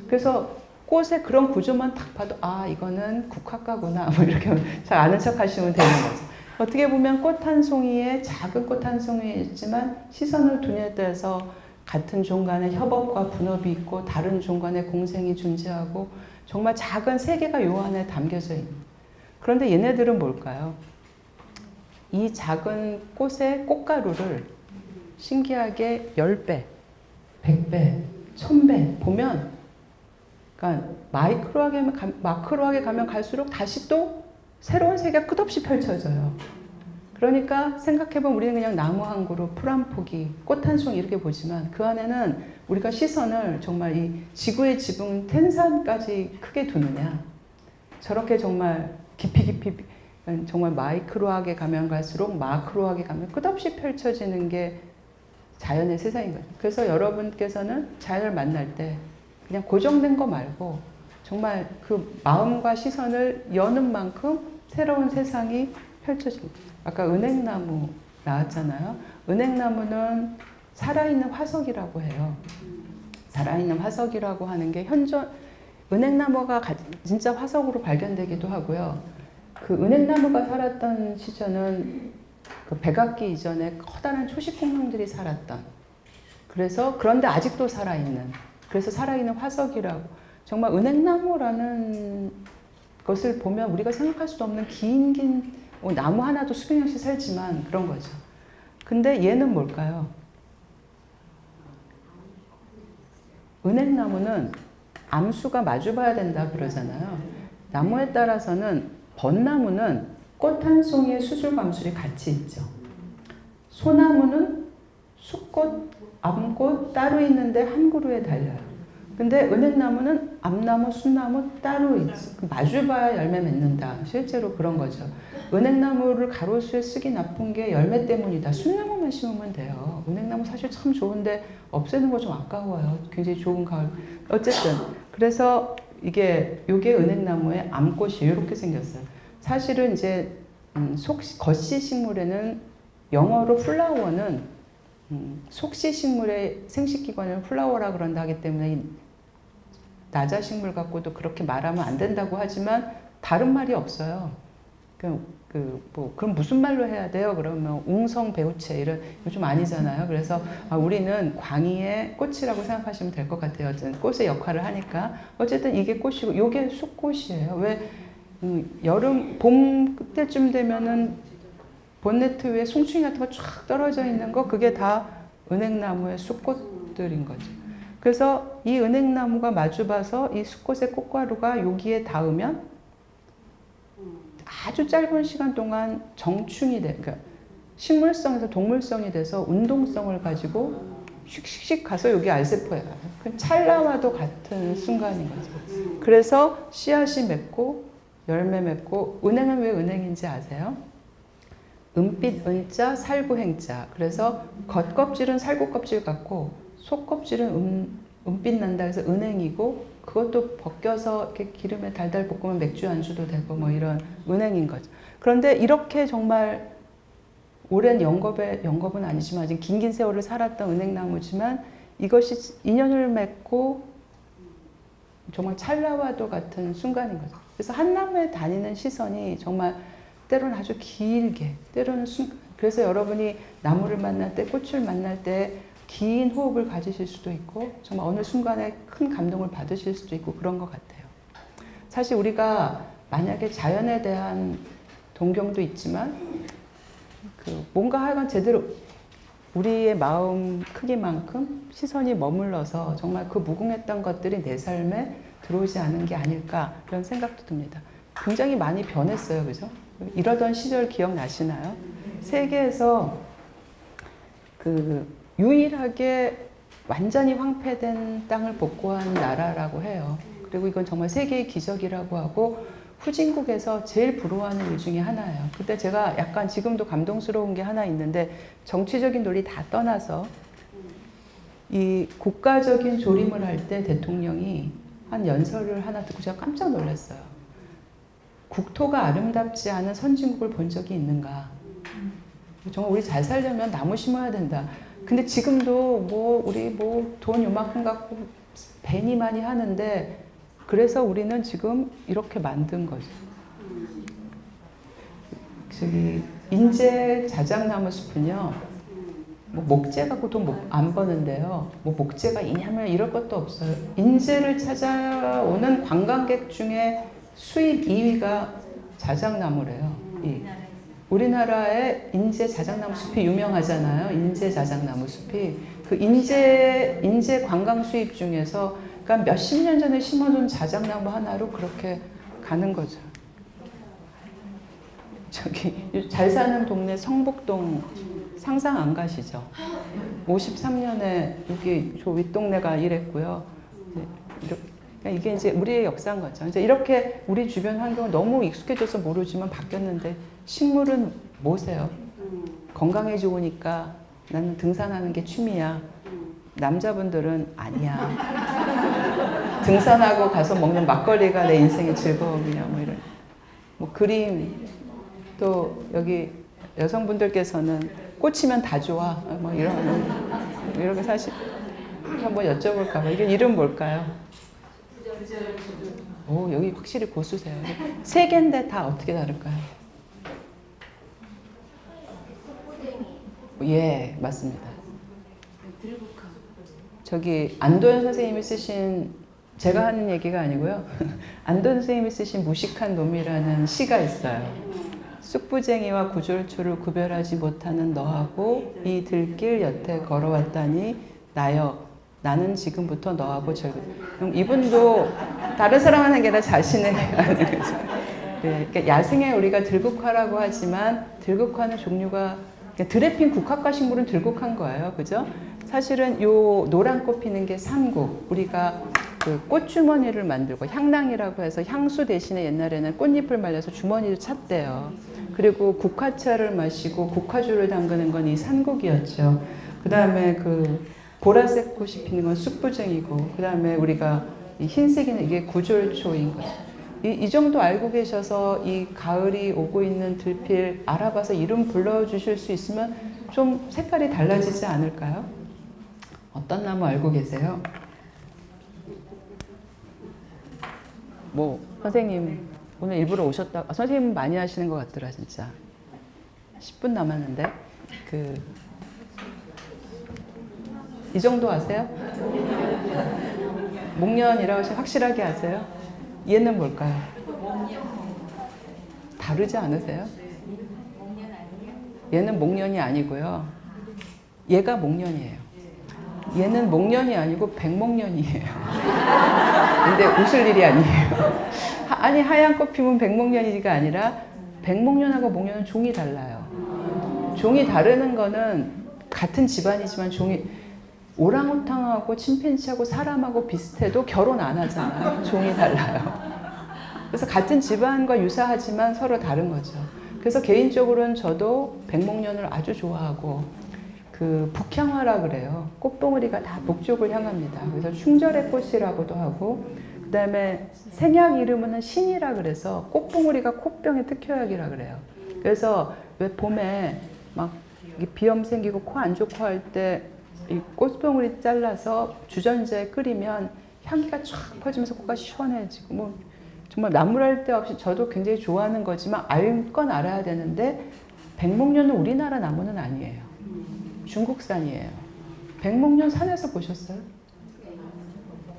그래서 꽃의 그런 구조만 딱 봐도 이거는 국화과구나. 이렇게 잘 아는 척 하시면 되는 거죠. 어떻게 보면 꽃 한 송이에 작은 꽃 한 송이에 있지만 시선을 두냐에 따라서 같은 종 간의 협업과 분업이 있고 다른 종 간의 공생이 존재하고 정말 작은 세계가 요 안에 담겨져 있는. 그런데 얘네들은 뭘까요? 이 작은 꽃의 꽃가루를 신기하게 10배, 100배, 1000배 보면, 그러니까 마크로하게 가면 갈수록 다시 또 새로운 세계가 끝없이 펼쳐져요. 그러니까 생각해보면 우리는 그냥 나무 한 그루, 풀 한 포기, 꽃 한 송이 이렇게 보지만 그 안에는 우리가 시선을 정말 이 지구의 지붕 텐산까지 크게 두느냐, 저렇게 정말 깊이 정말 마이크로하게 가면 갈수록 마크로하게 가면 끝없이 펼쳐지는 게 자연의 세상인 거죠. 그래서 여러분께서는 자연을 만날 때 그냥 고정된 거 말고 정말 그 마음과 시선을 여는 만큼 새로운 세상이 펼쳐집니다. 아까 은행나무 나왔잖아요. 은행나무는 살아있는 화석이라고 해요. 살아있는 화석이라고 하는 게 은행나무가 진짜 화석으로 발견되기도 하고요. 그 은행나무가 살았던 시절은 그 백악기 이전에 커다란 초식공룡들이 살았던, 그런데 아직도 살아있는, 그래서 살아있는 화석이라고. 정말 은행나무라는 것을 보면 우리가 생각할 수도 없는 긴 나무 하나도 수백 년씩 살지만 그런 거죠. 근데 얘는 뭘까요? 은행나무는 암수가 마주봐야 된다 그러잖아요. 나무에 따라서는 벚나무는 꽃 한 송이의 수술 감술이 같이 있죠. 소나무는 숫꽃, 암꽃 따로 있는데 한 그루에 달려요. 근데 은행나무는 암나무, 숫나무 따로 있죠. 마주봐야 열매 맺는다. 실제로 그런 거죠. 은행나무를 가로수에 쓰기 나쁜 게 열매 때문이다. 숫나무만 심으면 돼요. 은행나무 사실 참 좋은데 없애는 거 좀 아까워요. 굉장히 좋은 가을. 어쨌든 그래서 요게 은행나무의 암꽃이 이렇게 생겼어요. 사실은 이제 겉씨 식물에는 영어로 플라워는 속씨 식물의 생식기관을 플라워라 그런다 하기 때문에 나자 식물 갖고도 그렇게 말하면 안 된다고 하지만 다른 말이 없어요. 그럼 무슨 말로 해야 돼요? 그러면 웅성 배우채 이런 요즘 아니잖아요. 그래서 우리는 광희의 꽃이라고 생각하시면 될 것 같아요. 어쨌든 꽃의 역할을 하니까 어쨌든 이게 꽃이고 요게 숫꽃이에요. 왜 여름 봄 그때쯤 되면은 본네트 위에 송충이 같은 거 쫙 떨어져 있는 거 그게 다 은행나무의 숫꽃들인 거죠. 그래서 이 은행나무가 마주봐서 이 숫꽃의 꽃가루가 여기에 닿으면 아주 짧은 시간 동안 정충이 그러니까 식물성에서 동물성이 돼서 운동성을 가지고 슉슉슉 가서 여기 알세포에 가요. 그 찰나와도 같은 순간인 거죠. 그래서 씨앗이 맺고 열매 맺고, 은행은 왜 은행인지 아세요? 은빛 은자 살구 행자. 그래서 겉껍질은 살구 껍질 같고 속껍질은 은빛 난다 해서 은행이고, 그것도 벗겨서 이렇게 기름에 달달 볶으면 맥주 안주도 되고 뭐 이런 은행인 거죠. 그런데 이렇게 정말 오랜 영겁은 아니지만 아직 긴 세월을 살았던 은행나무지만 이것이 인연을 맺고 정말 찰나와도 같은 순간인 거죠. 그래서 한 나무에 다니는 시선이 정말 때로는 아주 길게, 때로는 그래서 여러분이 나무를 만날 때, 꽃을 만날 때 긴 호흡을 가지실 수도 있고 정말 어느 순간에 큰 감동을 받으실 수도 있고 그런 것 같아요. 사실 우리가 만약에 자연에 대한 동경도 있지만 뭔가 하여간 제대로 우리의 마음 크기만큼 시선이 머물러서 정말 그 무궁했던 것들이 내 삶에 들어오지 않은 게 아닐까 그런 생각도 듭니다. 굉장히 많이 변했어요. 그죠? 이러던 시절 기억나시나요? 세계에서 유일하게 완전히 황폐된 땅을 복구한 나라라고 해요. 그리고 이건 정말 세계의 기적이라고 하고 후진국에서 제일 부러워하는 일 중에 하나예요. 그때 제가 약간 지금도 감동스러운 게 하나 있는데, 정치적인 논리 다 떠나서 이 국가적인 조림을 할 때 대통령이 한 연설을 하나 듣고 제가 깜짝 놀랐어요. 국토가 아름답지 않은 선진국을 본 적이 있는가? 정말 우리 잘 살려면 나무 심어야 된다. 근데 지금도 우리 돈 요만큼 갖고 배니 많이 하는데, 그래서 우리는 지금 이렇게 만든 거죠. 저기 인제 자작나무 숲은요, 뭐 목재 갖고 돈 안 버는데요. 뭐 목재가 있냐면 이럴 것도 없어요. 인재를 찾아오는 관광객 중에 수입 2위가 자작나무래요. 우리나라의 인제 자작나무 숲이 유명하잖아요. 인제 자작나무 숲이 그 인제 관광 수입 중에서 그러니까 몇십 년 전에 심어둔 자작나무 하나로 그렇게 가는 거죠. 저기 잘 사는 동네 성북동 상상 안 가시죠? 53년에 여기 저 윗동네가 이랬고요. 이게 이제 우리의 역사인 거죠. 이제 이렇게 우리 주변 환경은 너무 익숙해져서 모르지만 바뀌었는데 식물은 뭐세요? 건강에 좋으니까 나는 등산하는 게 취미야. 남자분들은 아니야. 등산하고 가서 먹는 막걸리가 내 인생의 즐거움이야. 뭐 이런. 뭐 그림 또 여기 여성분들께서는 꽂히면 다 좋아. 뭐 이렇게 사실 한번 여쭤볼까봐. 이게 이름 뭘까요? 오, 여기 확실히 고수세요. 세 개인데 다 어떻게 다를까요? 예, 맞습니다. 저기 안도현 선생님이 쓰신, 제가 하는 얘기가 아니고요. 안도현 선생님이 쓰신 무식한 놈이라는 시가 있어요. 쑥부쟁이와 구절초를 구별하지 못하는 너하고 이 들길 여태 걸어왔다니 나여 나는 지금부터 너하고 그럼 이분도 다른 사람 하는 게 아니라 자신을 하는 거죠. 네, 그러니까 야생에 우리가 들국화라고 하지만 들국화는 종류가 그러니까 드레핀 국화과 식물은 들국화인 거예요. 그죠? 사실은 요 노란 꽃 피는 게 삼국. 우리가 그 꽃주머니를 만들고 향낭이라고 해서 향수 대신에 옛날에는 꽃잎을 말려서 주머니를 찼대요. 그리고 국화차를 마시고 국화주를 담그는 건 이 산국이었죠. 그 다음에 그 보라색 꽃이 피는 건 쑥부쟁이고, 그 다음에 우리가 이 흰색이는 이게 구절초인 거죠. 이 정도 알고 계셔서 이 가을이 오고 있는 들필 알아봐서 이름 불러주실 수 있으면 좀 색깔이 달라지지 않을까요? 어떤 나무 알고 계세요? 뭐 선생님 오늘 일부러 오셨다. 선생님 많이 하시는 것 같더라 진짜. 10분 남았는데 이 정도 아세요? 목련이라고 하시면 확실하게 아세요? 얘는 뭘까요? 다르지 않으세요? 얘는 목련이 아니고요. 얘가 목련이에요. 얘는 목련이 아니고 백목련이에요. 근데 웃을 일이 아니에요. 아니 하얀 꽃 피면 백목련이가 아니라 백목련하고 목련은 종이 달라요. 종이 다르는 거는 같은 집안이지만 종이 오랑우탕하고 침팬지하고 사람하고 비슷해도 결혼 안 하잖아요. 종이 달라요. 그래서 같은 집안과 유사하지만 서로 다른 거죠. 그래서 개인적으로는 저도 백목련을 아주 좋아하고 그 북향화라 그래요. 꽃봉오리가 다 북쪽을 향합니다. 그래서 충절의 꽃이라고도 하고 그 다음에 생약 이름은 신이라 그래서 꽃봉오리가 코병의 특효약이라 그래요. 그래서 왜 봄에 막 비염 생기고 코 안 좋고 할 때 이 꽃봉오리 잘라서 주전자에 끓이면 향기가 쫙 퍼지면서 코가 시원해지고 뭐 정말 나무랄 데 없이 저도 굉장히 좋아하는 거지만 알 건 알아야 되는데 백목련은 우리나라 나무는 아니에요. 중국산이에요. 백목련 산에서 보셨어요?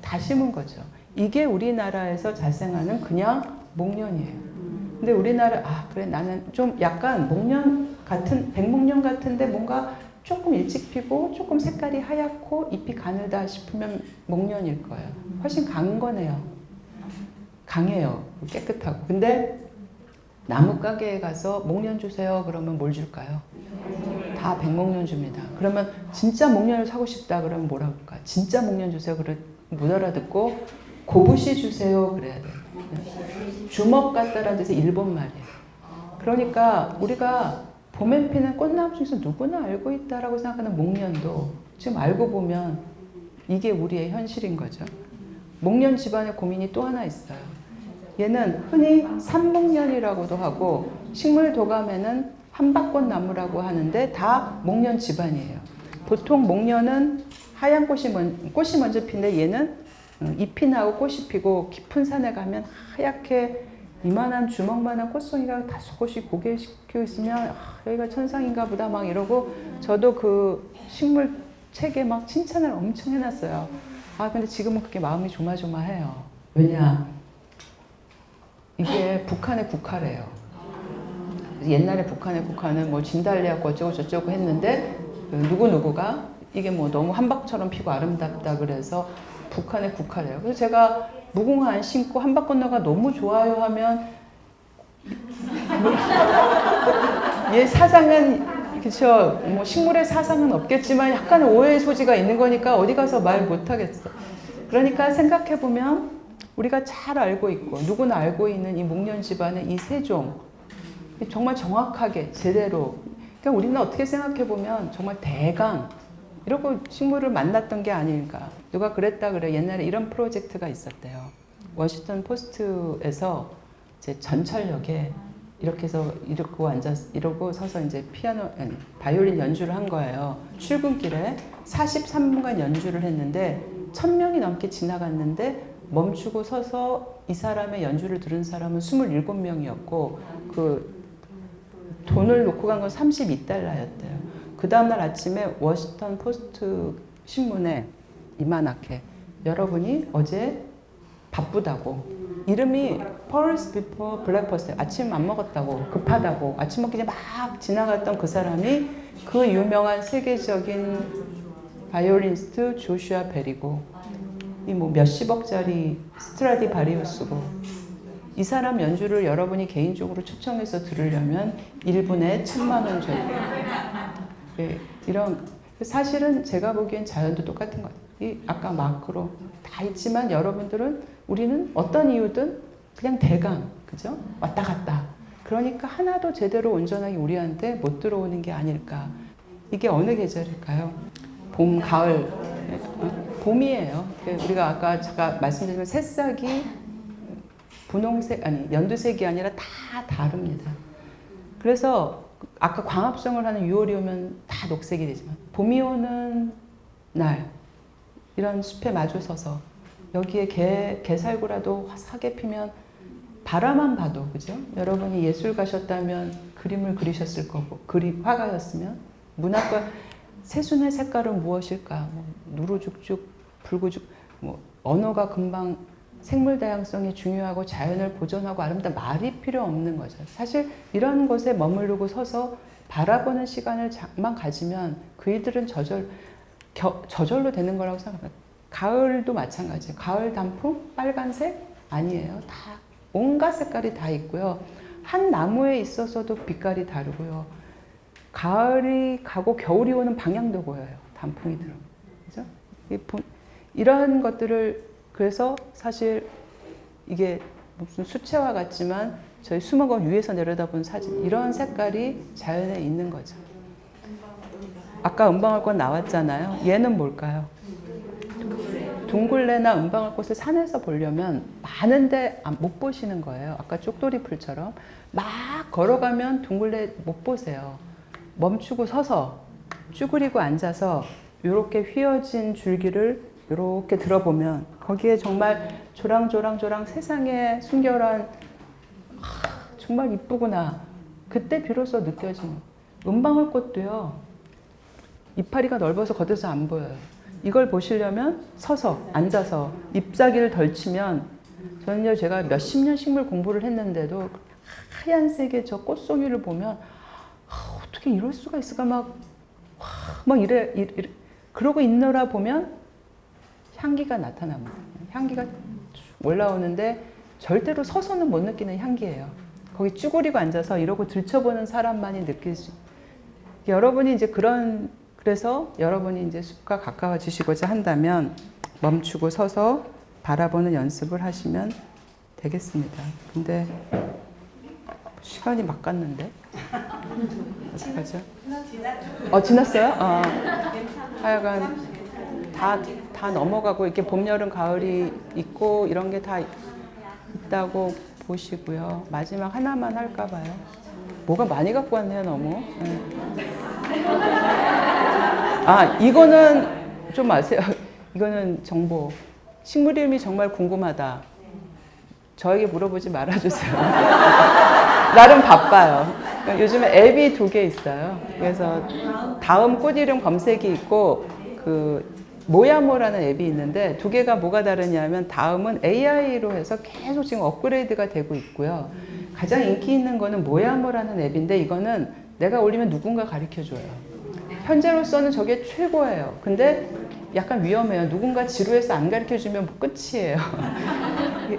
다 심은 거죠. 이게 우리나라에서 자생하는 그냥 목련이에요. 근데 우리나라 그래 나는 좀 약간 목련 같은 백목련 같은데 뭔가 조금 일찍 피고 조금 색깔이 하얗고 잎이 가늘다 싶으면 목련일 거예요. 훨씬 강한 거네요. 강해요. 깨끗하고. 근데 나무 가게에 가서 목련 주세요. 그러면 뭘 줄까요? 다 백목련 줍니다. 그러면 진짜 목련을 사고 싶다 그러면 뭐라고 할까? 진짜 목련 주세요. 그래 못 알아듣고 고부시 주세요. 그래야 돼요. 주먹 같다라는 뜻의 일본 말이에요. 그러니까 우리가 봄에 피는 꽃나무 중에서 누구나 알고 있다라고 생각하는 목련도 지금 알고 보면 이게 우리의 현실인 거죠. 목련 집안의 고민이 또 하나 있어요. 얘는 흔히 삼목련이라고도 하고 식물 도감에는 한박꽃나무라고 하는데 다 목련 집안이에요. 보통 목련은 하얀 꽃이 먼저 피는데 얘는 잎이 나고 꽃이 피고 깊은 산에 가면 하얗게 이만한 주먹만한 꽃송이가 다섯이 고개 식혀 있으면 여기가 천상인가 보다 막 이러고 저도 그 식물 책에 막 칭찬을 엄청 해놨어요. 근데 지금은 그게 마음이 조마조마해요. 왜냐? 이게 북한의 국화래요. 옛날에 북한의 국화는 뭐 진달래하고 어쩌고 저쩌고 했는데 누구누구가 이게 뭐 너무 한박처럼 피고 아름답다 그래서 북한의 국화래요. 그래서 제가 무궁화 안 심고 한박 건너가 너무 좋아요 하면 얘 사상은 그쵸 뭐 식물의 사상은 없겠지만 약간 오해의 소지가 있는 거니까 어디 가서 말 못하겠어. 그러니까 생각해보면 우리가 잘 알고 있고 누구나 알고 있는 이 목련 집안의 이 세종 정말 정확하게 제대로 그러니까 우리는 어떻게 생각해보면 정말 대강 이러고 식물을 만났던 게 아닐까. 누가 그랬다 그래. 옛날에 이런 프로젝트가 있었대요. 워싱턴 포스트에서 이제 전철역에 이렇게 해서 이러고 서서 이제 바이올린 연주를 한 거예요. 출근길에 43분간 연주를 했는데 1000명이 넘게 지나갔는데 멈추고 서서 이 사람의 연주를 들은 사람은 27명이었고 그 돈을 놓고 간 건 32달러였대요. 그 다음날 아침에 워싱턴 포스트 신문에 이만하게 여러분이 어제 바쁘다고 이름이 Pearls Before Breakfast 아침 안 먹었다고 급하다고 아침 먹기 전에 막 지나갔던 그 사람이 그 유명한 세계적인 바이올리니스트 조슈아 벨이고 이 뭐 몇십억짜리 스트라디바리우스고 이 사람 연주를 여러분이 개인적으로 초청해서 들으려면 1분에 1000만 원 줘요. 네, 이런 사실은 제가 보기엔 자연도 똑같은 것 같아요. 아까 마크로 다 있지만 여러분들은 우리는 어떤 이유든 그냥 대강 그죠? 왔다 갔다. 그러니까 하나도 제대로 온전하게 우리한테 못 들어오는 게 아닐까. 이게 어느 계절일까요? 봄, 가을. 봄이에요. 우리가 아까 제가 말씀드린 새싹이 분홍색 아니 연두색이 아니라 다 다릅니다. 그래서 아까 광합성을 하는 6월이 오면 다 녹색이 되지만 봄이 오는 날 이런 숲에 마주 서서 여기에 개살구라도 화사하게 피면 바라만 봐도 그죠? 여러분이 예술 가셨다면 그림을 그리셨을 거고 화가였으면 문학과 새순의 색깔은 무엇일까? 뭐 누루죽죽, 붉으죽, 뭐 언어가 금방 생물 다양성이 중요하고 자연을 보존하고 아름다운 말이 필요 없는 거죠. 사실 이런 곳에 머무르고 서서 바라보는 시간을만 가지면 그이들은 저절로 되는 거라고 생각합니다. 가을도 마찬가지예요. 가을 단풍 빨간색 아니에요. 다 온갖 색깔이 다 있고요. 한 나무에 있어서도 빛깔이 다르고요. 가을이 가고 겨울이 오는 방향도 보여요. 단풍이 들어. 그죠? 이러한 것들을 그래서 사실 이게 무슨 수채화 같지만 저희 수목원 위에서 내려다본 사진 이런 색깔이 자연에 있는 거죠. 아까 은방울꽃 나왔잖아요. 얘는 뭘까요? 둥글레나 은방울꽃을 산에서 보려면 많은데 못 보시는 거예요. 아까 쪽돌이풀처럼 막 걸어가면 둥글레 못 보세요. 멈추고 서서 쭈그리고 앉아서 이렇게 휘어진 줄기를 이렇게 들어보면 거기에 정말 조랑조랑조랑 세상에 순결한 정말 이쁘구나. 그때 비로소 느껴지는 은방울꽃도요. 이파리가 넓어서 겉에서 안 보여요. 이걸 보시려면 서서 앉아서 잎사귀를 덜치면 저는요 제가 몇십 년 식물 공부를 했는데도 하얀색의 저 꽃송이를 보면 어떻게 이럴 수가 있을까 막 이래 그러고 있노라 보면 향기가 나타납니다. 향기가 올라오는데 절대로 서서는 못 느끼는 향기예요. 거기 쭈그리고 앉아서 이러고 들춰보는 사람만이 느낄 수. 여러분이 이제 그래서 여러분이 이제 숲과 가까워지시고자 한다면 멈추고 서서 바라보는 연습을 하시면 되겠습니다. 근데 시간이 막 갔는데 어떡하죠? 지났어요? 하여간 다 넘어가고 이렇게 봄, 여름, 가을이 있고 이런 게 다 있다고 보시고요. 마지막 하나만 할까 봐요. 뭐가 많이 갖고 왔네요, 너무. 이거는 좀 아세요? 이거는 정보. 식물 이름이 정말 궁금하다. 저에게 물어보지 말아주세요. 나름 바빠요. 요즘에 앱이 2개 있어요. 그래서 다음 꽃 이름 검색이 있고 그 모야모라는 앱이 있는데 2개가 뭐가 다르냐면 다음은 AI로 해서 계속 지금 업그레이드가 되고 있고요. 가장 인기 있는 거는 모야모라는 앱인데 이거는 내가 올리면 누군가 가르쳐줘요. 현재로서는 저게 최고예요. 근데 약간 위험해요. 누군가 지루해서 안 가르쳐주면 뭐 끝이에요.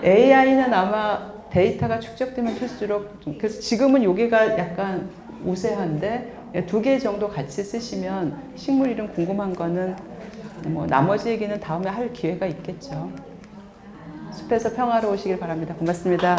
AI는 아마 데이터가 축적되면 클수록 그래서 지금은 여기가 약간 우세한데 2개 정도 같이 쓰시면 식물 이름 궁금한 거는 뭐 나머지 얘기는 다음에 할 기회가 있겠죠. 숲에서 평화로우시길 바랍니다. 고맙습니다.